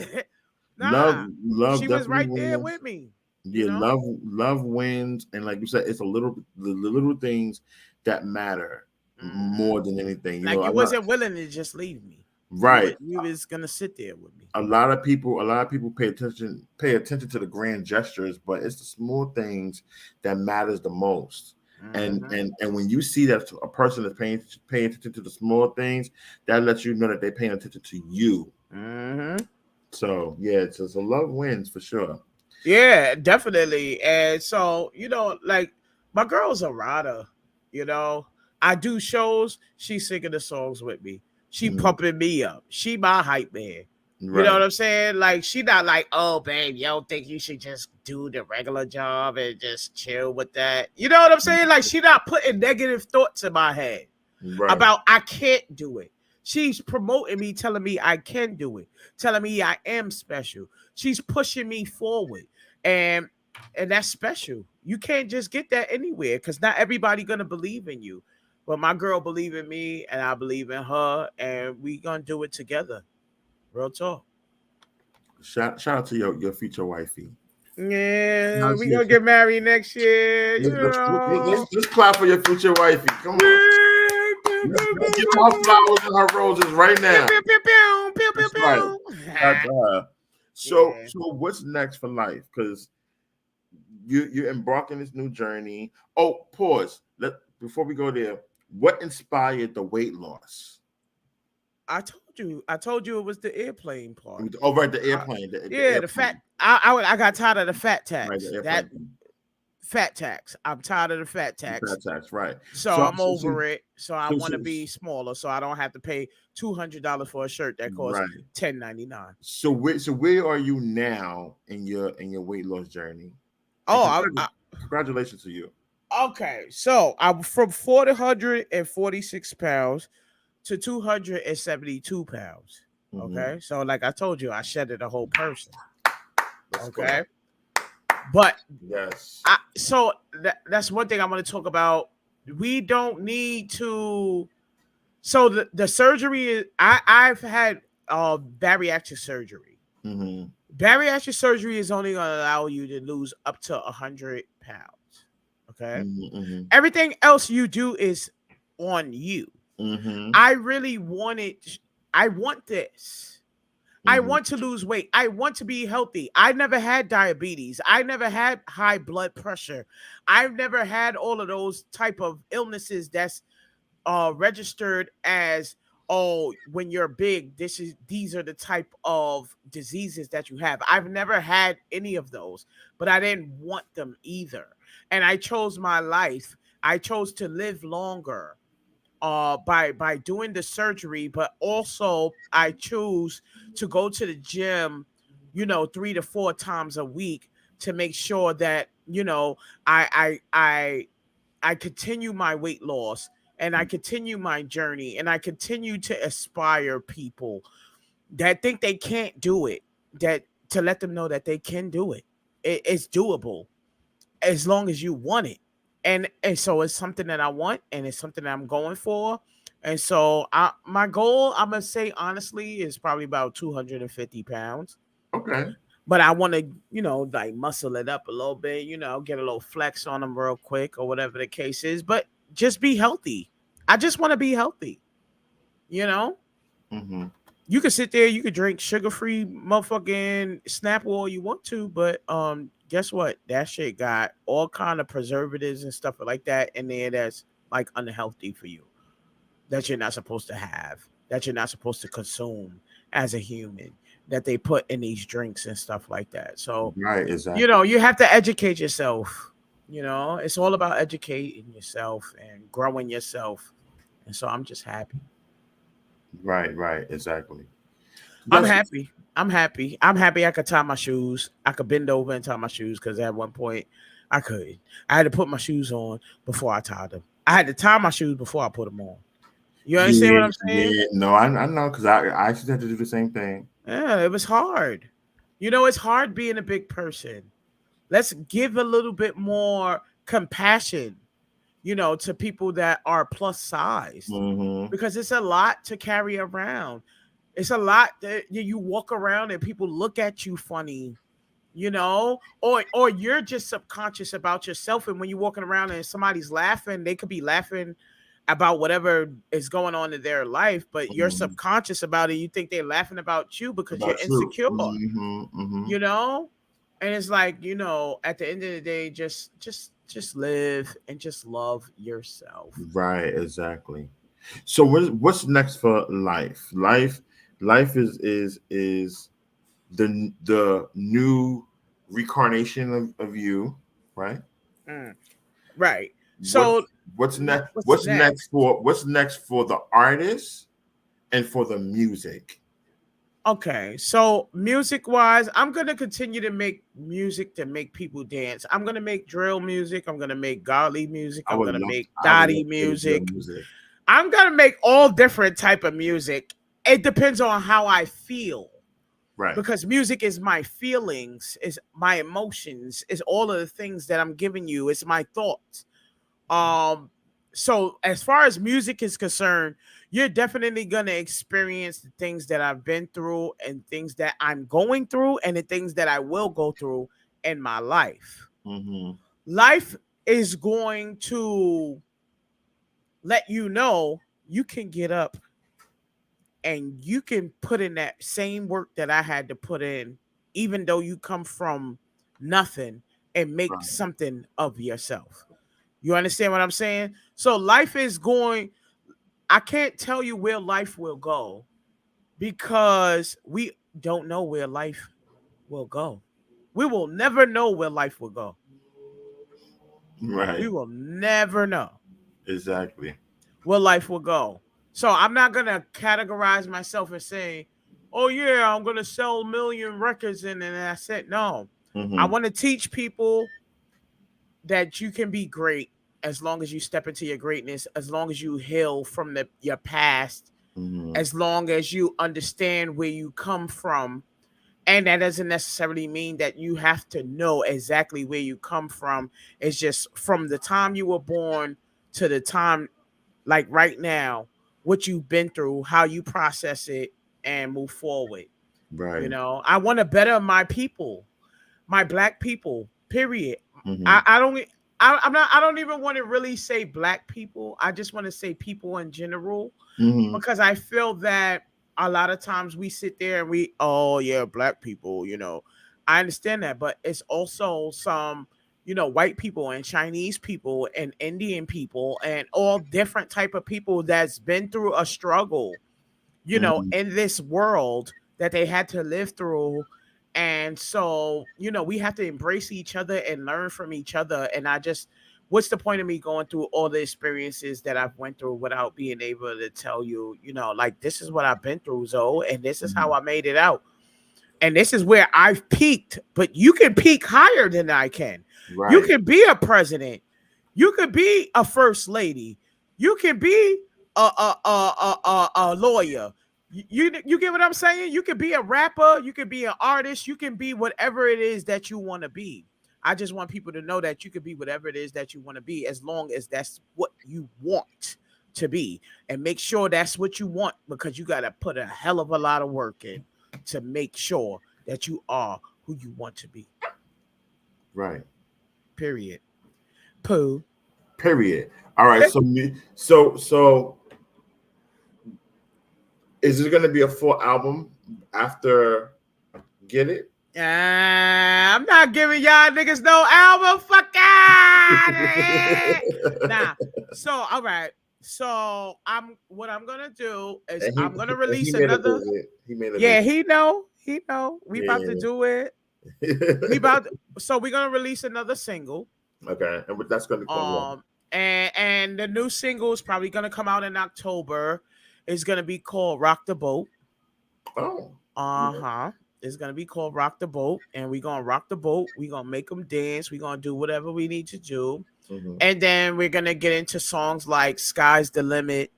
Nah, love. She was right there with me. Yeah, love wins, and like you said, it's the little things that matter more than anything. You wasn't willing to just leave me, right? You was gonna sit there with me. A lot of people pay attention to the grand gestures, but it's the small things that matters the most. And when you see that a person is paying attention to the small things, that lets you know that they're paying attention to you. So yeah, it's a love wins for sure. Yeah, definitely. And so, like my girl's a rider, I do shows, she's singing the songs with me. She pumping me up. She my hype man. Right. You know what I'm saying? Like she not like, oh babe, you don't think you should just do the regular job and just chill with that. You know what I'm saying? Like she not putting negative thoughts in my head about I can't do it. She's promoting me, telling me I can do it, telling me I am special. She's pushing me forward. And that's special. You can't just get that anywhere because not everybody gonna believe in you. But my girl believe in me and I believe in her, and we gonna do it together. Real talk. Shout out to your future wifey. Yeah, we gonna get married next year. Let's clap for your future wifey. Come on. Let's give her flowers and her roses right now. Pew, pew, pew, pew, pew, pew, pew. So what's next for life? Because you're embarking this new journey. Oh, pause. Before we go there, what inspired the weight loss? I told you it was the airplane part. Oh, right, the airplane. The fat. I got tired of the fat tax. Right, fat tax. I'm tired of the fat tax. Fat tax, right? So I'm over it. So I want to be smaller, so I don't have to pay $200 for a shirt that costs $10.99. So where are you now in your weight loss journey? Oh, congratulations to you. Okay, so I'm from 446 pounds to 272 pounds. Mm-hmm. Okay, so like I told you, I shedded a whole person. Let's go. Okay, but Yes. that's one thing I want to talk about. We don't need to. So the surgery is I've had bariatric surgery. Mm-hmm. Bariatric surgery is only going to allow you to lose up to 100 pounds. Okay, Mm-hmm. everything else you do is on you. Mm-hmm. I really wanted. I want this. I Mm-hmm. want to lose weight. I want to be healthy. I never had diabetes. I never had high blood pressure. I've never had all of those type of illnesses that's registered as, oh, when you're big, these are the type of diseases that you have. I've never had any of those, but I didn't want them either. And I chose my life. I chose to live longer by doing the surgery, but also I choose to go to the gym, 3 to 4 times a week to make sure that I continue my weight loss and I continue my journey and I continue to inspire people that think they can't do it, that to let them know that they can do it. It's doable as long as you want it. And so it's something that I want and it's something that I'm going for. And so my goal, I'm gonna say honestly, is probably about 250 pounds. Okay. But I want to, like muscle it up a little bit, get a little flex on them real quick or whatever the case is. But just be healthy. I just want to be healthy. You know, Mm-hmm. you could sit there, you could drink sugar-free motherfucking Snapple all you want to, but guess what? That shit got all kind of preservatives and stuff like that in there that's like unhealthy for you. That you're not supposed to have, that you're not supposed to consume as a human, that they put in these drinks and stuff like that. So, Right. Exactly. you have to educate yourself. It's all about educating yourself and growing yourself. And so I'm just happy. Right. Right. Exactly. I'm That's happy. I'm happy. I'm happy I could tie my shoes. I could bend over and tie my shoes because at one point I couldn't. I had to put my shoes on before I tied them. I had to tie my shoes before I put them on. You understand yeah. what I'm saying? Yeah. No, I know because I actually had to do the same thing. Yeah, it was hard. It's hard being a big person. Let's give a little bit more compassion, to people that are plus sized Mm-hmm. because it's a lot to carry around. It's a lot that you walk around and people look at you funny, or you're just subconscious about yourself. And when you're walking around and somebody's laughing, they could be laughing about whatever is going on in their life, but you're Mm-hmm. subconscious about it. You think they're laughing about you because you're About you. insecure, Mm-hmm. Mm-hmm. you know? And it's like, at the end of the day, just live and just love yourself. Right. Exactly. So what's next for life? Life is the new reincarnation of you, right? Mm, right. What So what's next? what's next? What's next for the artist and for the music? Okay, so music wise, I'm gonna continue to make music to make people dance. I'm gonna make drill music. I'm gonna make godly music. I'm gonna make I would love dotty to hear the drill music. music. I'm gonna make all different type of music. It depends on how I feel Right. because music is my feelings, is my emotions, is all of the things that I'm giving you. It's my thoughts. Um, so as far as music is concerned, you're definitely gonna experience the things that I've been through and things that I'm going through and the things that I will go through in my life. Mm-hmm. Life is going to let you know you can get up and you can put in that same work that I had to put in, even though you come from nothing and make Right. something of yourself. You understand what I'm saying? So life is going, I can't tell you where life will go because we don't know where life will go. We will never know where life will go. We Right. will never know Exactly. where life will go. So I'm not going to categorize myself and say, oh, yeah, I'm going to sell a million records and then that's it. No, I Mm-hmm. want to teach people that you can be great. as long as you step into your greatness, as long as you heal from your past, as long as you understand where you come from. And that doesn't necessarily mean that you have to know exactly where you come from. It's just from the time you were born to the time, like right now, what you've been through, how you process it, and move forward. Right. I want to better my people, my black people. Period. Mm-hmm. I don't. I'm not. I don't even want to really say black people. I just want to say people in general, Mm-hmm. because I feel that a lot of times we sit there and oh yeah, black people. I understand that, but it's also some white people and Chinese people and Indian people and all different type of people that's been through a struggle, Mm-hmm. in this world that they had to live through. And so, we have to embrace each other and learn from each other. And what's the point of me going through all the experiences that I've went through without being able to tell you, like, this is what I've been through, Zoe, and this is how I made it out. And this is where I've peaked, but you can peak higher than I can. Right. You can be a president. You could be a first lady. You can be a lawyer. You get what I'm saying? You can be a rapper. You can be an artist. You can be whatever it is that you want to be. I just want people to know that you can be whatever it is that you want to be, as long as that's what you want to be. And make sure that's what you want, because you got to put a hell of a lot of work in to make sure that you are who you want to be. Right. Period. Pooh. Period. All right. So is there going to be a full album after Get It? I'm not giving y'all niggas no album. Fuck out. Nah. So, all right. So what I'm gonna do is I'm gonna release another. He made a Yeah, visit. He know. We about to do it. So we're gonna release another single. Okay, and that's gonna come. And the new single is probably gonna come out in October. It's gonna be called Rock the Boat. Oh. It's gonna be called Rock the Boat, and we're gonna rock the boat. We're gonna make them dance. We're gonna do whatever we need to do. And then we're gonna get into songs like Sky's the Limit,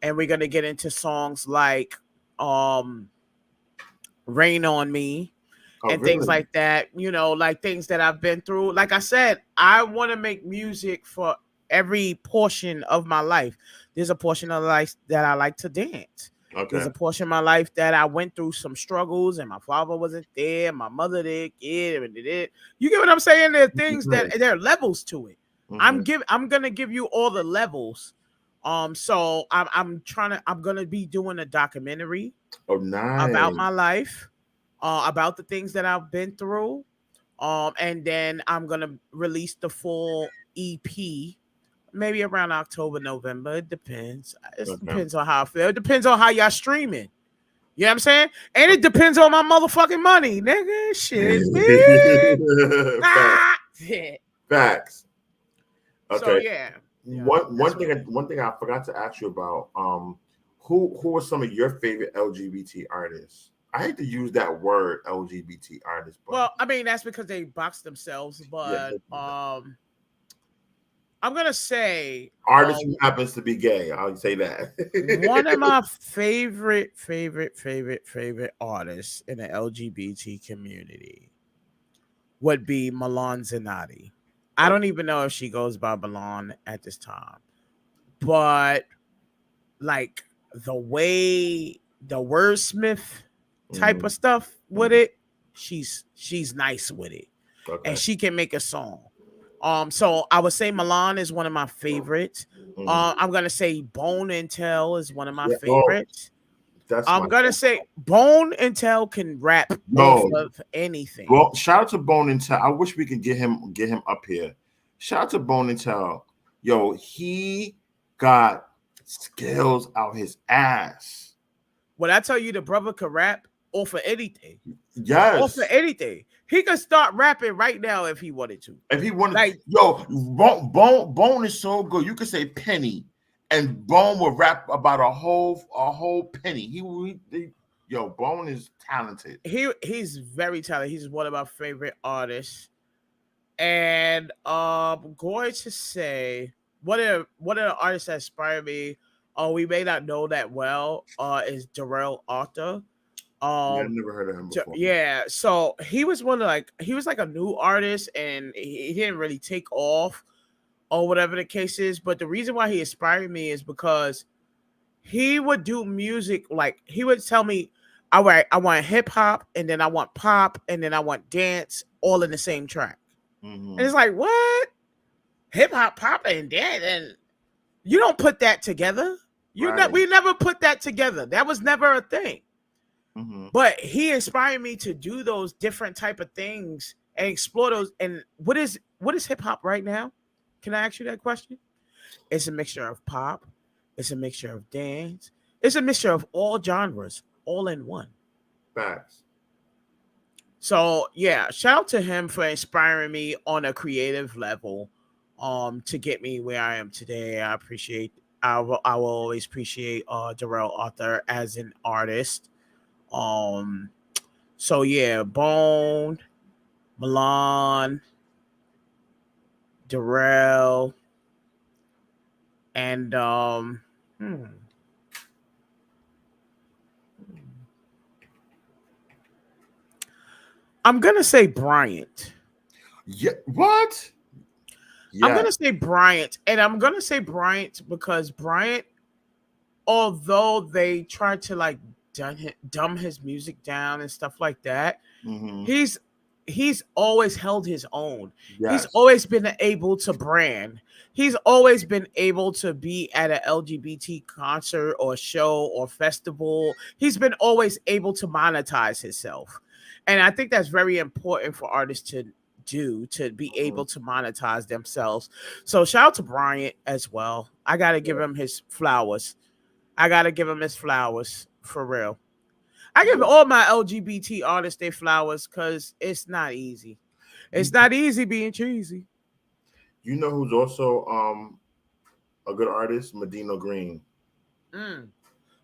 and we're gonna get into songs like Rain on Me, and things like that, like things that I've been through. Like I said, I want to make music for every portion of my life. There's a portion of life that I like to dance. Okay. There's a portion of my life that I went through some struggles, and my father wasn't there, my mother did it. You get what I'm saying? There are things that there are levels to it. I'm gonna give you all the levels. So I'm gonna be doing a documentary about my life, about the things that I've been through. And then I'm gonna release the full EP maybe around October, November. It depends. It depends on how I feel. It depends on how y'all streaming. You know what I'm saying? And it depends on my motherfucking money, nigga. Shit, man. Facts. Okay. So yeah. One thing I forgot to ask you about. Who are some of your favorite LGBT artists? I hate to use that word, LGBT artists. But well, I mean that's because they box themselves. But I'm gonna say artist who happens to be gay. I'll say that. One of my favorite artists in the LGBT community would be Milan Zanotti. I don't even know if she goes by Milan at this time, but like the way the wordsmith type of stuff with it, she's nice with it, and she can make a song. So I would say Milan is one of my favorites. I'm gonna say Bone and Tell is one of my favorites. I'm gonna say Bone and Tell can rap of anything. Well, shout out to Bone and Tell. I wish we could get him up here. Shout out to Bone and Tell. Yo, he got skills out his ass. When I tell you the brother could rap off of anything, off of anything. He could start rapping right now if he wanted to. If he wanted, Bone is so good. You could say penny, and Bone will rap about a whole penny. Bone is talented. He's very talented. He's one of my favorite artists. And I'm going to say one of the artists that inspired me, we may not know that well, is Darrell Arthur. Yeah, I Um never heard of him before. yeah, so he was he was like a new artist and he didn't really take off or whatever the case is. But the reason why he inspired me is because he would do music like he would tell me, I want hip hop and then I want pop and then I want dance all in the same track. And it's like, what? Hip hop, pop, and dance, and you don't put that together. Right. We never put that together. That was never a thing. Mm-hmm. But he inspired me to do those different type of things and explore those. And what is hip hop right now? Can I ask you that question? It's a mixture of pop. It's a mixture of dance. It's a mixture of all genres, all in one. Facts. So yeah, shout out to him for inspiring me on a creative level, to get me where I am today. I will always appreciate Darrell Arthur as an artist. Um, so yeah, Bone, Milan, Darrell, and hmm, I'm gonna say Bryant. Yeah. What? I'm Yeah. gonna say Bryant, and I'm gonna say Bryant because Bryant, although they tried to like dumb his music down and stuff like that, Mm-hmm. he's he's always held his own. He's Yes. always been able to brand. He's always been able to be at an LGBT concert or show or festival. He's been always able to monetize himself. And I think that's very important for artists to do, to be able to monetize themselves. So shout out to Bryant as well. I got to give him his flowers. I got to give him his flowers for real. I give Yeah. all my LGBT artists their flowers because it's not easy. You, It's not easy being cheesy. you know who's also a good artist? Medina Green. Mm.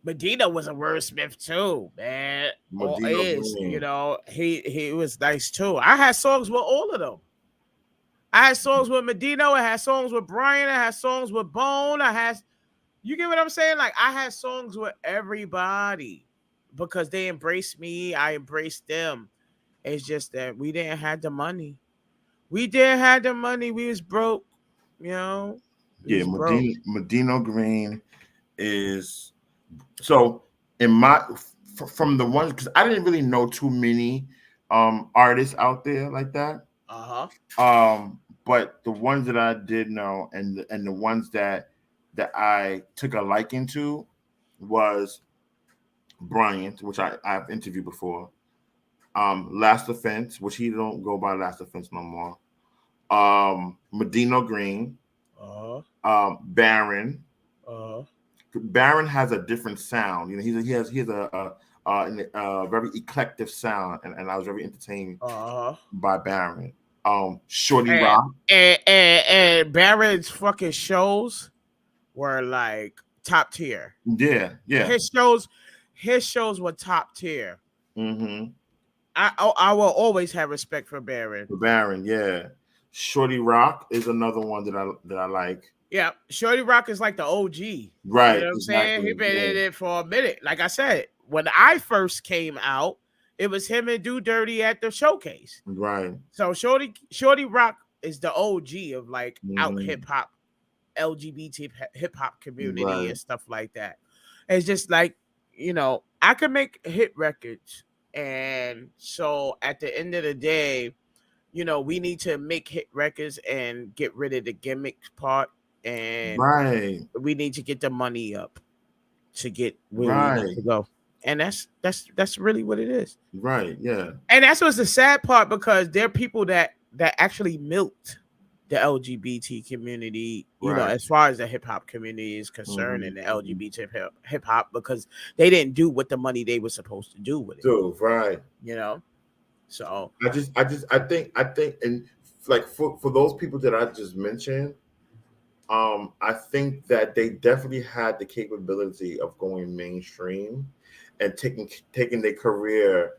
Medina was a wordsmith too, man. Or Medina is, Green. he was nice too. I had songs with all of them. I had songs with Medina. I had songs with Brian. I had songs with Bone. You get what I'm saying? Like I had songs with everybody because they embraced me. I embraced them. It's just that we didn't have the money. We didn't have the money. We was broke. You know, we Yeah, was broke. Medina Green is so in my from the ones because I didn't really know too many artists out there like that. Uh huh. But the ones that I did know and the ones that I took a liking to was Bryant, which I've interviewed before. Last Offense, which he don't go by Last Offense no more. Medina Green, Uh Baron. huh. Baron has a different sound. You know, he has a very eclectic sound, and I was very entertained Uh huh. by Baron. Shorty And, Rock. and Barrett's fucking shows were like top tier. Yeah, yeah. His shows, his shows were top tier. Mm-hmm. I will always have respect for Barrett. Baron, yeah. Shorty Rock is another one that I like. Yeah, Shorty Rock is like the OG. You Right, know what I'm saying? He exactly. been Yeah. in it for a minute. Like I said, when I first came out, it was him and Do Dirty at the showcase. Right. So Shorty Rock is the OG of like out Mm-hmm. hip hop, LGBT hip hop community Right. and stuff like that. It's just like, I could make hit records. And so at the end of the day, we need to make hit records and get rid of the gimmick part. And Right. we need to get the money up to get where we need Right. to go. And that's really what it is. Right. Yeah. And that's what's the sad part because there are people that actually milked the LGBT community, Right. as far as the hip hop community is concerned Mm-hmm. and the LGBT hip hop because they didn't do what the money they were supposed to do with it. So right. So I think and like for those people that I just mentioned, I think that they definitely had the capability of going mainstream and taking their career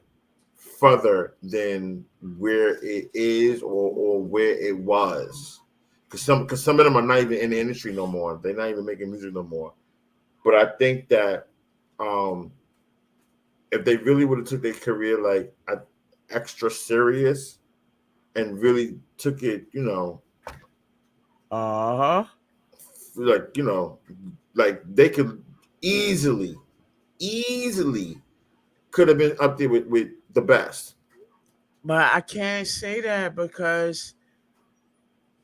further than where it is or where it was. Because some of them are not even in the industry no more. They're not even making music no more. But I think that um, if they really would have took their career like extra serious and really took it, Uh-huh. like like they could easily could have been up there with the best. But I can't say that because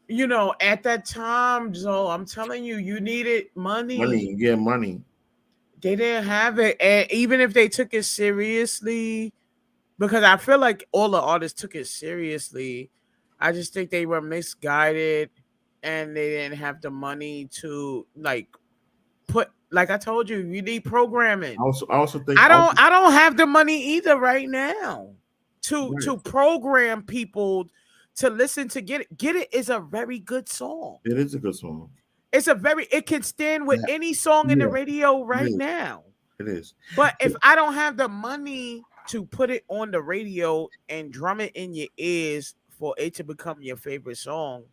at that time, Joe, I'm telling you, you needed money. Money, yeah, money. They didn't have it. And even if they took it seriously, because I feel like all the artists took it seriously, I just think they were misguided and they didn't have the money to put, like I told you, you need programming. I also think I don't have the money either right now to right. to program people to listen to Get It. Get It is a very good song. It is a good song. It can stand with any song in the radio right now. It is. But if I don't have the money to put it on the radio and drum it in your ears for it to become your favorite song,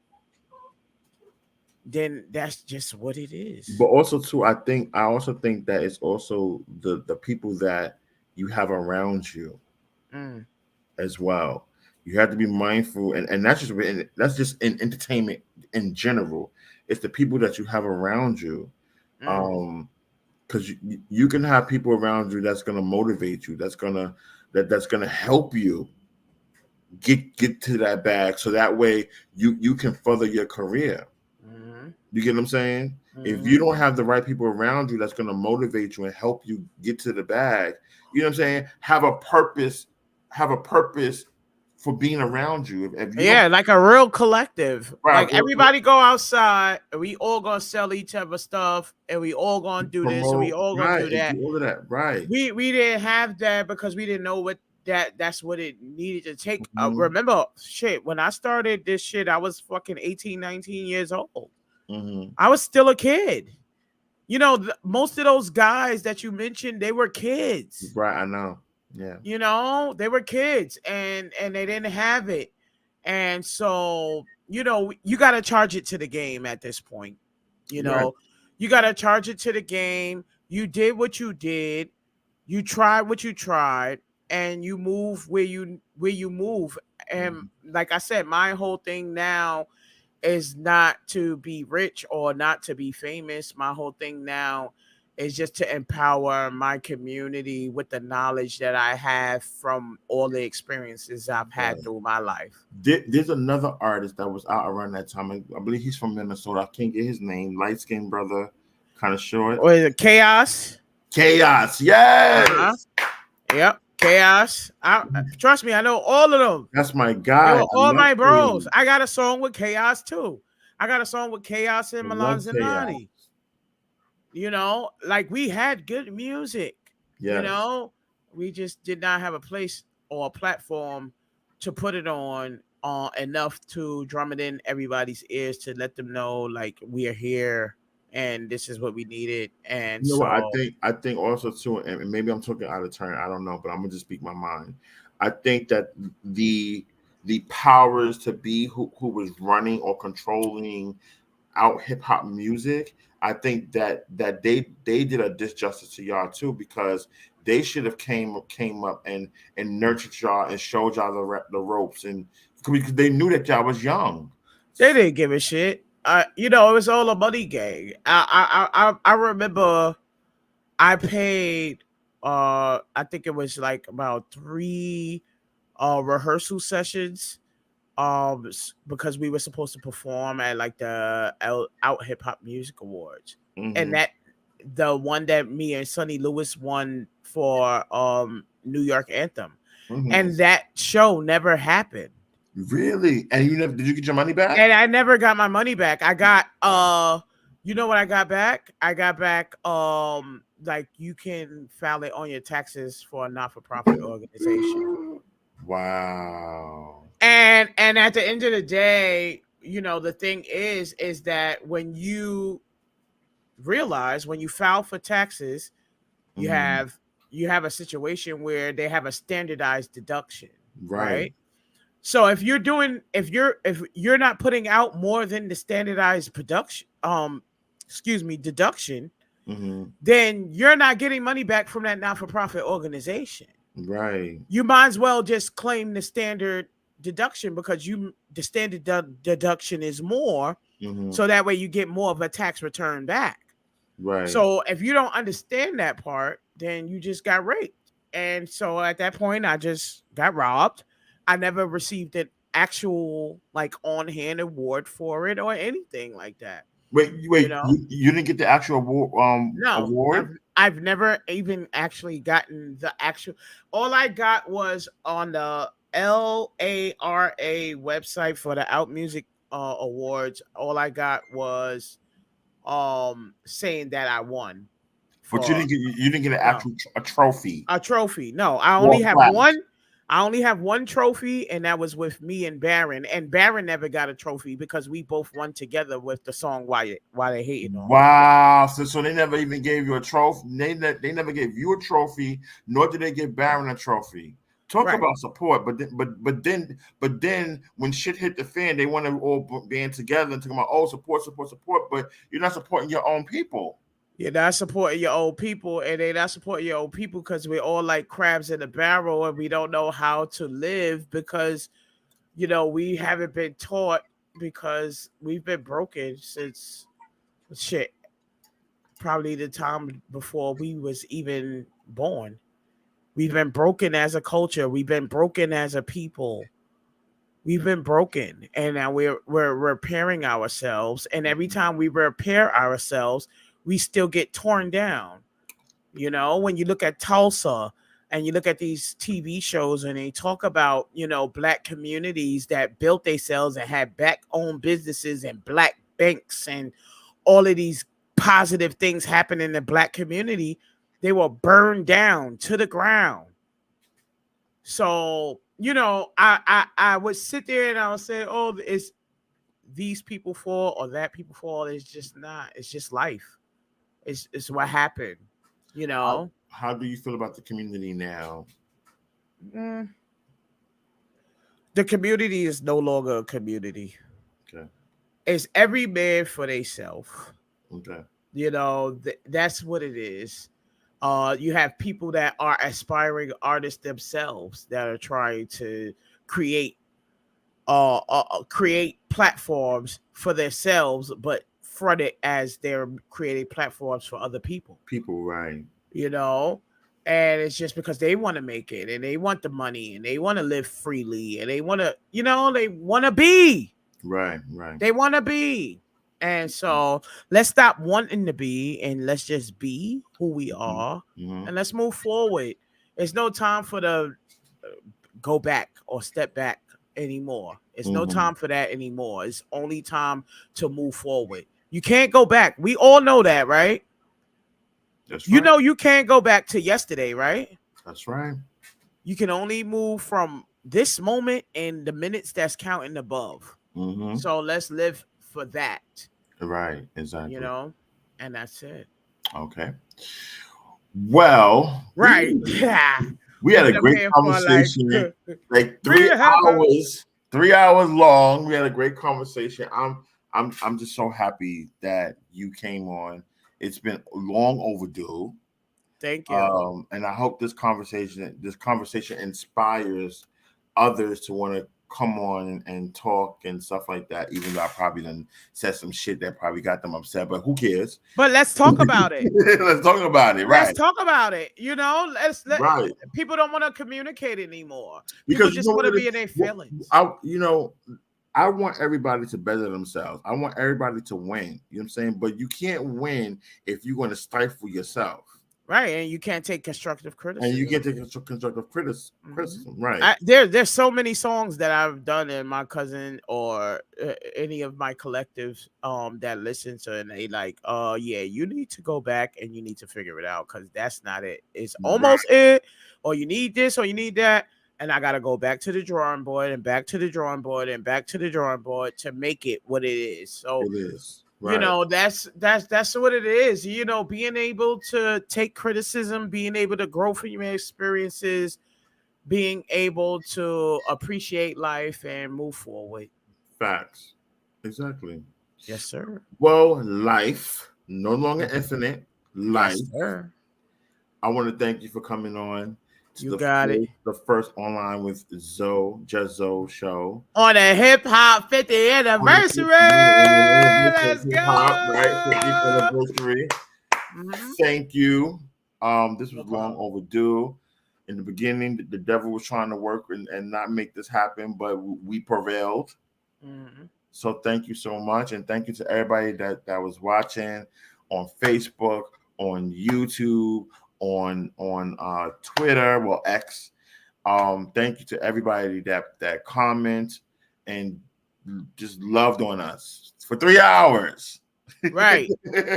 then that's just what it is. But also too, I also think that it's also the people that you have around you as well. You have to be mindful, and that's just in entertainment in general. It's the people that you have around you, because you can have people around you that's gonna motivate you, that's gonna help you get to that bag, so that way you can further your career. You get what I'm saying? If you don't have the right people around you that's gonna motivate you and help you get to the bag, you know what I'm saying? Have a purpose for being around you. If you like a real collective. Right, like everybody go outside and we all gonna sell each other stuff and we all gonna do this and we all gonna do that. All of that, right. We didn't have that because we didn't know what that's what it needed to take. Remember, shit, when I started this shit, I was fucking 18, 19 years old. I was still a kid. Most of those guys that you mentioned, they were kids. Right, I know. Yeah. They were kids and they didn't have it. And so, you got to charge it to the game at this point. You got to charge it to the game. You did what you did. You tried what you tried and you move where you move. And like I said, my whole thing now is not to be rich or not to be famous. My whole thing now is just to empower my community with the knowledge that I have from all the experiences I've had through my life. There's another artist that was out around that time. I believe he's from Minnesota. I can't get his name. Light-skinned brother, kind of short. Or is it Chaos? Chaos, yes. Yep. Chaos. Trust me, I know all of them. That's my guy. All my bros. I got a song with Chaos too. I got a song with Chaos and Milan Zanatti. We had good music. Yes. We just did not have a place or a platform to put it on enough to drum it in everybody's ears to let them know like we are here and this is what we needed. And I think also too, and maybe I'm talking out of turn, I don't know, but I'm gonna just speak my mind. I think that the powers to be who was running or controlling out hip hop music, I think that they did a disjustice to y'all too, because they should have came up and nurtured y'all and showed y'all the ropes, and because they knew that y'all was young. They didn't give a shit. It was all a money game. I remember I paid I think it was like about 3 rehearsal sessions because we were supposed to perform at like the Out Hip Hop Music Awards. And that the one that me and Sonny Lewis won for New York Anthem. And that show never happened. Really? And did you get your money back? And I never got my money back. I got you know what I got back? I got back like you can file it on your taxes for a not-for-profit organization. Wow. And at the end of the day, the thing is that when you realize when you file for taxes, you have you have a situation where they have a standardized deduction, Right. right? So if you're not putting out more than the standardized production, deduction, Mm-hmm. then you're not getting money back from that not-for-profit organization. Right. You might as well just claim the standard deduction because the standard deduction is more, Mm-hmm. so that way you get more of a tax return back. Right. So if you don't understand that part, then you just got raped. And so at that point, I just got robbed. I never received an actual like on hand award for it or anything like that. Wait, You wait. know, You didn't get the actual no, award? I've never even actually gotten the actual. All I got was on the LARA website for the Out Music Awards. All I got was saying that I won But you for didn't get an no actual a trophy a trophy. No, I or only a have plaque. one. I only have one trophy, and that was with me and Baron. And Baron never got a trophy because we both won together with the song "Why They Hating on Me." Wow. So they never even gave you a trophy. They never gave you a trophy, nor did they give Baron a trophy. Talk Right. about support, but then when shit hit the fan, they want to all band together and talk about support, support, support. But you're not supporting your own people. You're not supporting your old people, and they not supporting your old people because we're all like crabs in a barrel, and we don't know how to live because we haven't been taught because we've been broken since shit probably the time before we was even born. We've been broken as a culture. We've been broken as a people. We've been broken, and now we're repairing ourselves. And every time we repair ourselves, we still get torn down. When you look at Tulsa and you look at these TV shows and they talk about black communities that built themselves and had black-owned businesses and black banks and all of these positive things happen in the black community, they were burned down to the ground. So, I would sit there and I would say, oh, it's these people fall or that people fall. It's just not. It's just life. It's what happened. You know. How do you feel about the community now? Mm. The community is no longer a community. Okay. It's every man for themselves. Okay. That's what it is. You have people that are aspiring artists themselves that are trying to create create platforms for themselves, but front it as they're creating platforms for other people. People, right? And it's just because they want to make it and they want the money and they want to live freely and they want to, they want to be. Right. They want to be. And so let's stop wanting to be and let's just be who we are and let's move forward. There's no time for the go back or step back anymore. It's no time for that anymore. It's only time to move forward. You can't go back. We all know that, right? That's right. You can't go back to yesterday, right? That's right. You can only move from this moment and the minutes that's counting above. So let's live for that. Right, exactly. And that's it. Okay. Well, right. We had a great conversation. Like 3 hours, 3 hours long. We had a great conversation. I'm just so happy that you came on. It's been long overdue. Thank you. And I hope this conversation inspires others to want to come on and talk and stuff like that, even though I probably done said some shit that probably got them upset, but who cares? But let's talk about it. Let's talk about it, right? Let's talk about it. Right. People don't want to communicate anymore. Because people just want to be in their feelings. I want everybody to better themselves. I want everybody to win. You know what I'm saying? But you can't win if you're going to stifle yourself. Right, and you can't take constructive criticism. And you can't take constructive criticism, right? There's so many songs that I've done in my cousin or any of my collectives that listen to, and they like, yeah, you need to go back and you need to figure it out because that's not it. It's almost it, or you need this, or you need that, and I got to go back to the drawing board and back to the drawing board and back to the drawing board to make it what it is. So it is. You Right. know, that's what it is. You know, being able to take criticism, being able to grow from your experiences, being able to appreciate life and move forward. Facts. Exactly. Yes, sir. Well, life no longer infinite. Life. Yes, sir. I want to thank you for coming on to You got it. the first online with Zoe, Just Zoe show. On a hip hop 50th anniversary. Let's Hip hop, right? go. 50th anniversary. Mhm. Thank you. This No was long problem. overdue. In the beginning, the devil was trying to work and not make this happen, but we prevailed. Mhm. So thank you so much, and thank you to everybody that was watching on Facebook, on YouTube, on Twitter, well X. Thank you to everybody that comment and just loved on us for 3 hours. Right.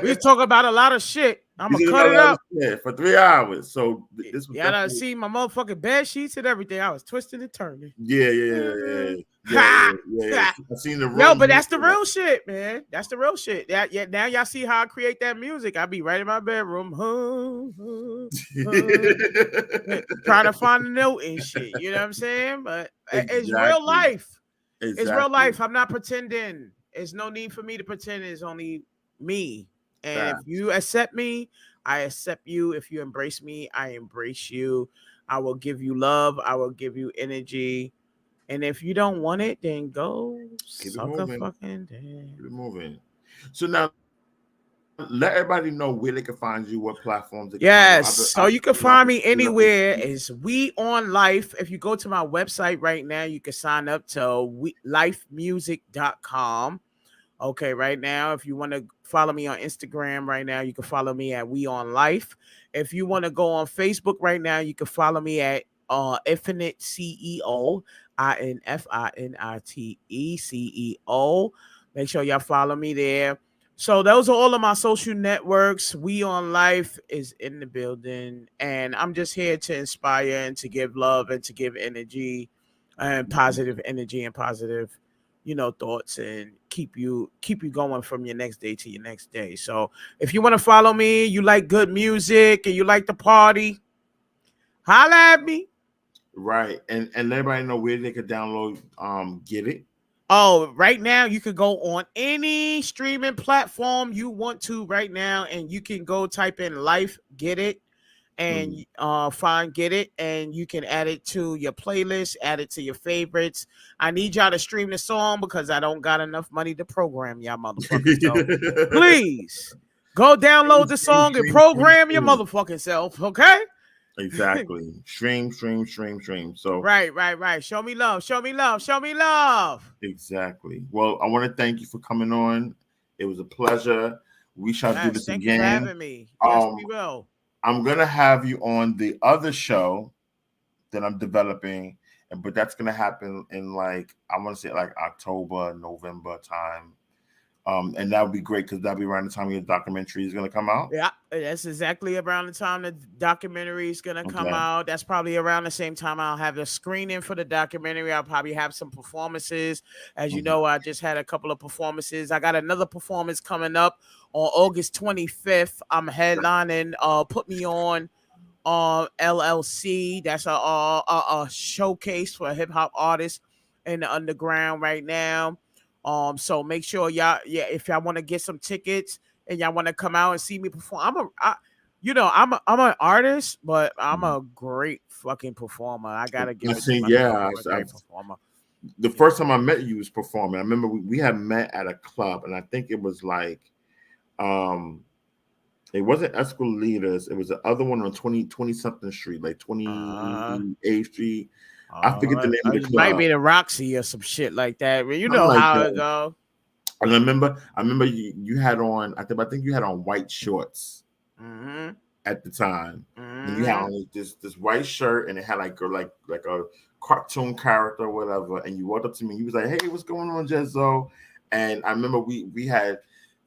We talk about a lot of shit. I'm We gonna did cut a it lot of up. shit for 3 hours. So this was Y'all done definitely see my motherfucking bed sheets and everything. I was twisting and turning. yeah, yeah, yeah, yeah, yeah, yeah, yeah, yeah. I seen the Yo, room. but that's the real shit, man. That's the real shit. That yeah, now y'all see how I create that music. I be right in my bedroom, trying to find a note and shit. You know what I'm saying? But it's real Exactly. life. It's real Exactly. life. I'm not pretending. There's no need for me to pretend. It's only me. And if Facts. you accept me, I accept you. If you embrace me, I embrace you. I will give you love. I will give you energy. And if you don't want it, then go Keep it suck a moving. fucking dick. Keep it moving. So now let everybody know where they can find you, what platforms they can find you. Yes. So you can find me anywhere. Is We On Life. If you go to my website right now, you can sign up to lifemusic.com. Okay, right now, if you want to follow me on Instagram right now, you can follow me at We On Life. If you want to go on Facebook right now, you can follow me at Infinite CEO, INFINITE CEO. Make sure y'all follow me there. So those are all of my social networks. We On Life is in the building, and I'm just here to inspire and to give love and to give energy and positive energy and positive thoughts, and keep you going from your next day to your next day. So if you want to follow me, you like good music and you like the party, holla at me. Right. And let everybody know where they can download Get It. Oh, right now you can go on any streaming platform you want to right now, and you can go type in Life Get It and find Get It, and you can add it to your playlist, add it to your favorites. I need y'all to stream the song because I don't got enough money to program y'all motherfuckers. So please go download the song and program your Stream. motherfucking self, okay? Exactly. Stream. So Right. Show me love. Show me love. Show me love. exactly. Well, I want to thank you for coming on. It was a pleasure. We shall do Yes, this thank you for again. having me. Yes, we will. I'm gonna have you on the other show that I'm developing, but that's gonna happen in like I want to say like October, November time. And that would be great because that'll be around the time your documentary is gonna come out. Yeah, that's exactly around the time the documentary is gonna come Okay. out. That's probably around the same time I'll have the screening for the documentary. I'll probably have some performances. As you know, I just had a couple of performances. I got another performance coming up on August 25th. I'm headlining. Put Me On LLC. That's a showcase for hip hop artists in the underground right now. So make sure y'all, if y'all want to get some tickets and y'all want to come out and see me perform, I'm an artist, but I'm a great fucking performer. I gotta I give it to see. myself. Yeah, I'm a great performer. the first time I met you was performing. I remember we had met at a club, and I think it was like, it wasn't Escalitas. It was the other one on 20 something street, like 28th Street. I forget the name of the It might club. be the Roxy or some shit like that. You Something know like how that. it go. And I remember you had on. I think you had on white shorts at the time. And you had on this white shirt, and it had like a cartoon character or whatever. And you walked up to me. And you was like, "Hey, what's going on, Jezzo?" And I remember we had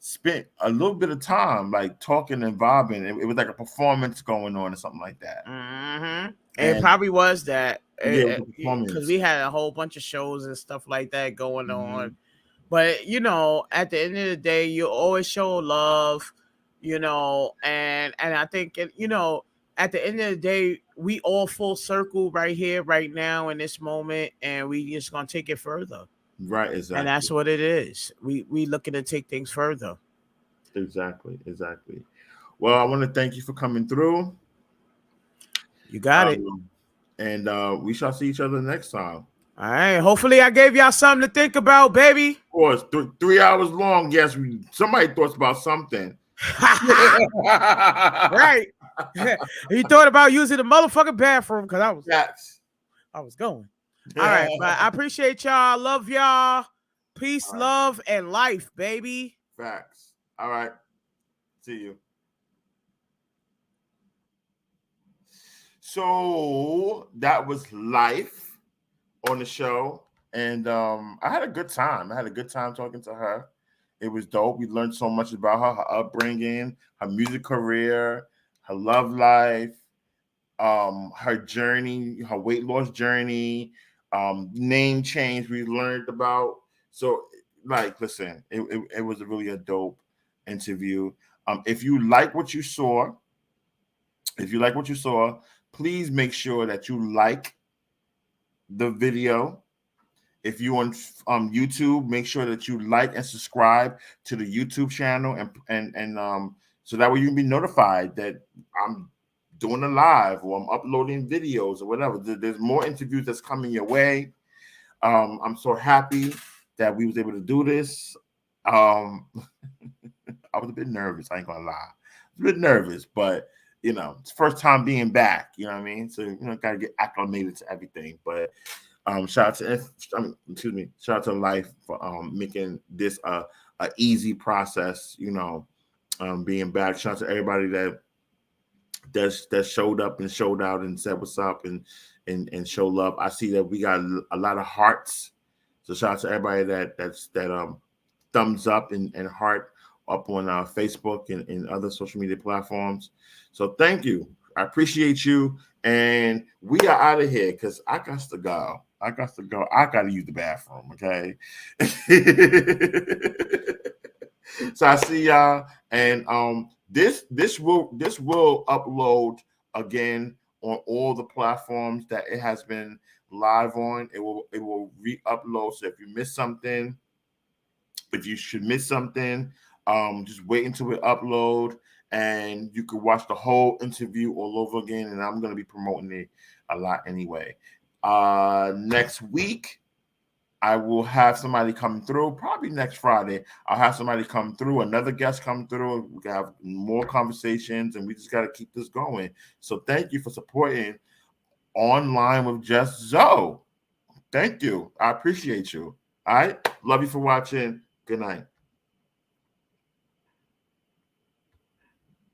spent a little bit of time like talking and vibing. It was like a performance going on or something like that. It probably was that. Yeah, it was a Because performance. we had a whole bunch of shows and stuff like that going on. But you know, at the end of the day, you always show love, you know, and I think you know, at the end of the day, we all full circle right here, right now, in this moment, and we just gonna take it further. Right, And that's exactly. what it is. We looking to take things further. Exactly. Well, I want to thank you for coming through. You got it. And we shall see each other next time. All right. Hopefully, I gave y'all something to think about, baby. Of course, 3 hours long. Yes, somebody thought about something. Right. He thought about using the motherfucking bathroom because Yes. I was going. All right, but I appreciate y'all. Love y'all. Peace, Right. love, and life, baby. Facts. All right. See you. So that was life on the show. And I had a good time. I had a good time talking to her. It was dope. We learned so much about her upbringing, her music career, her love life, her journey, her weight loss journey, name change we learned about. So, like, listen, it was really a dope interview. If you like what you saw, please make sure that you like the video. If you on YouTube, make sure that you like and subscribe to the YouTube channel, and so that way you can be notified that I'm doing a live or I'm uploading videos or whatever. There's more interviews that's coming your way. I'm so happy that we was able to do this. I was a bit nervous. I ain't gonna lie, I was a bit nervous, but you know, it's first time being back. You know what I mean? So you know, gotta get acclimated to everything, but. Shout out to shout out to Life for making this a easy process. You know, being back. Shout out to everybody that showed up and showed out and said what's up and show love. I see that we got a lot of hearts. So shout out to everybody that thumbs up and heart up on Facebook and other social media platforms. So thank you. I appreciate you. And we are out of here because I got to go. I got to use the bathroom. Okay. So I see y'all. And this will upload again on all the platforms that it has been live on. It will re-upload. So if you miss something, if you should miss something, just wait until it upload and you can watch the whole interview all over again. And I'm going to be promoting it a lot anyway. Next week, I will have somebody come through. Probably next Friday, I'll have somebody come through, another guest come through. We can have more conversations, and we just got to keep this going. So thank you for supporting Online with Just Zoe. Thank you. I appreciate you. All right. Love you for watching. Good night.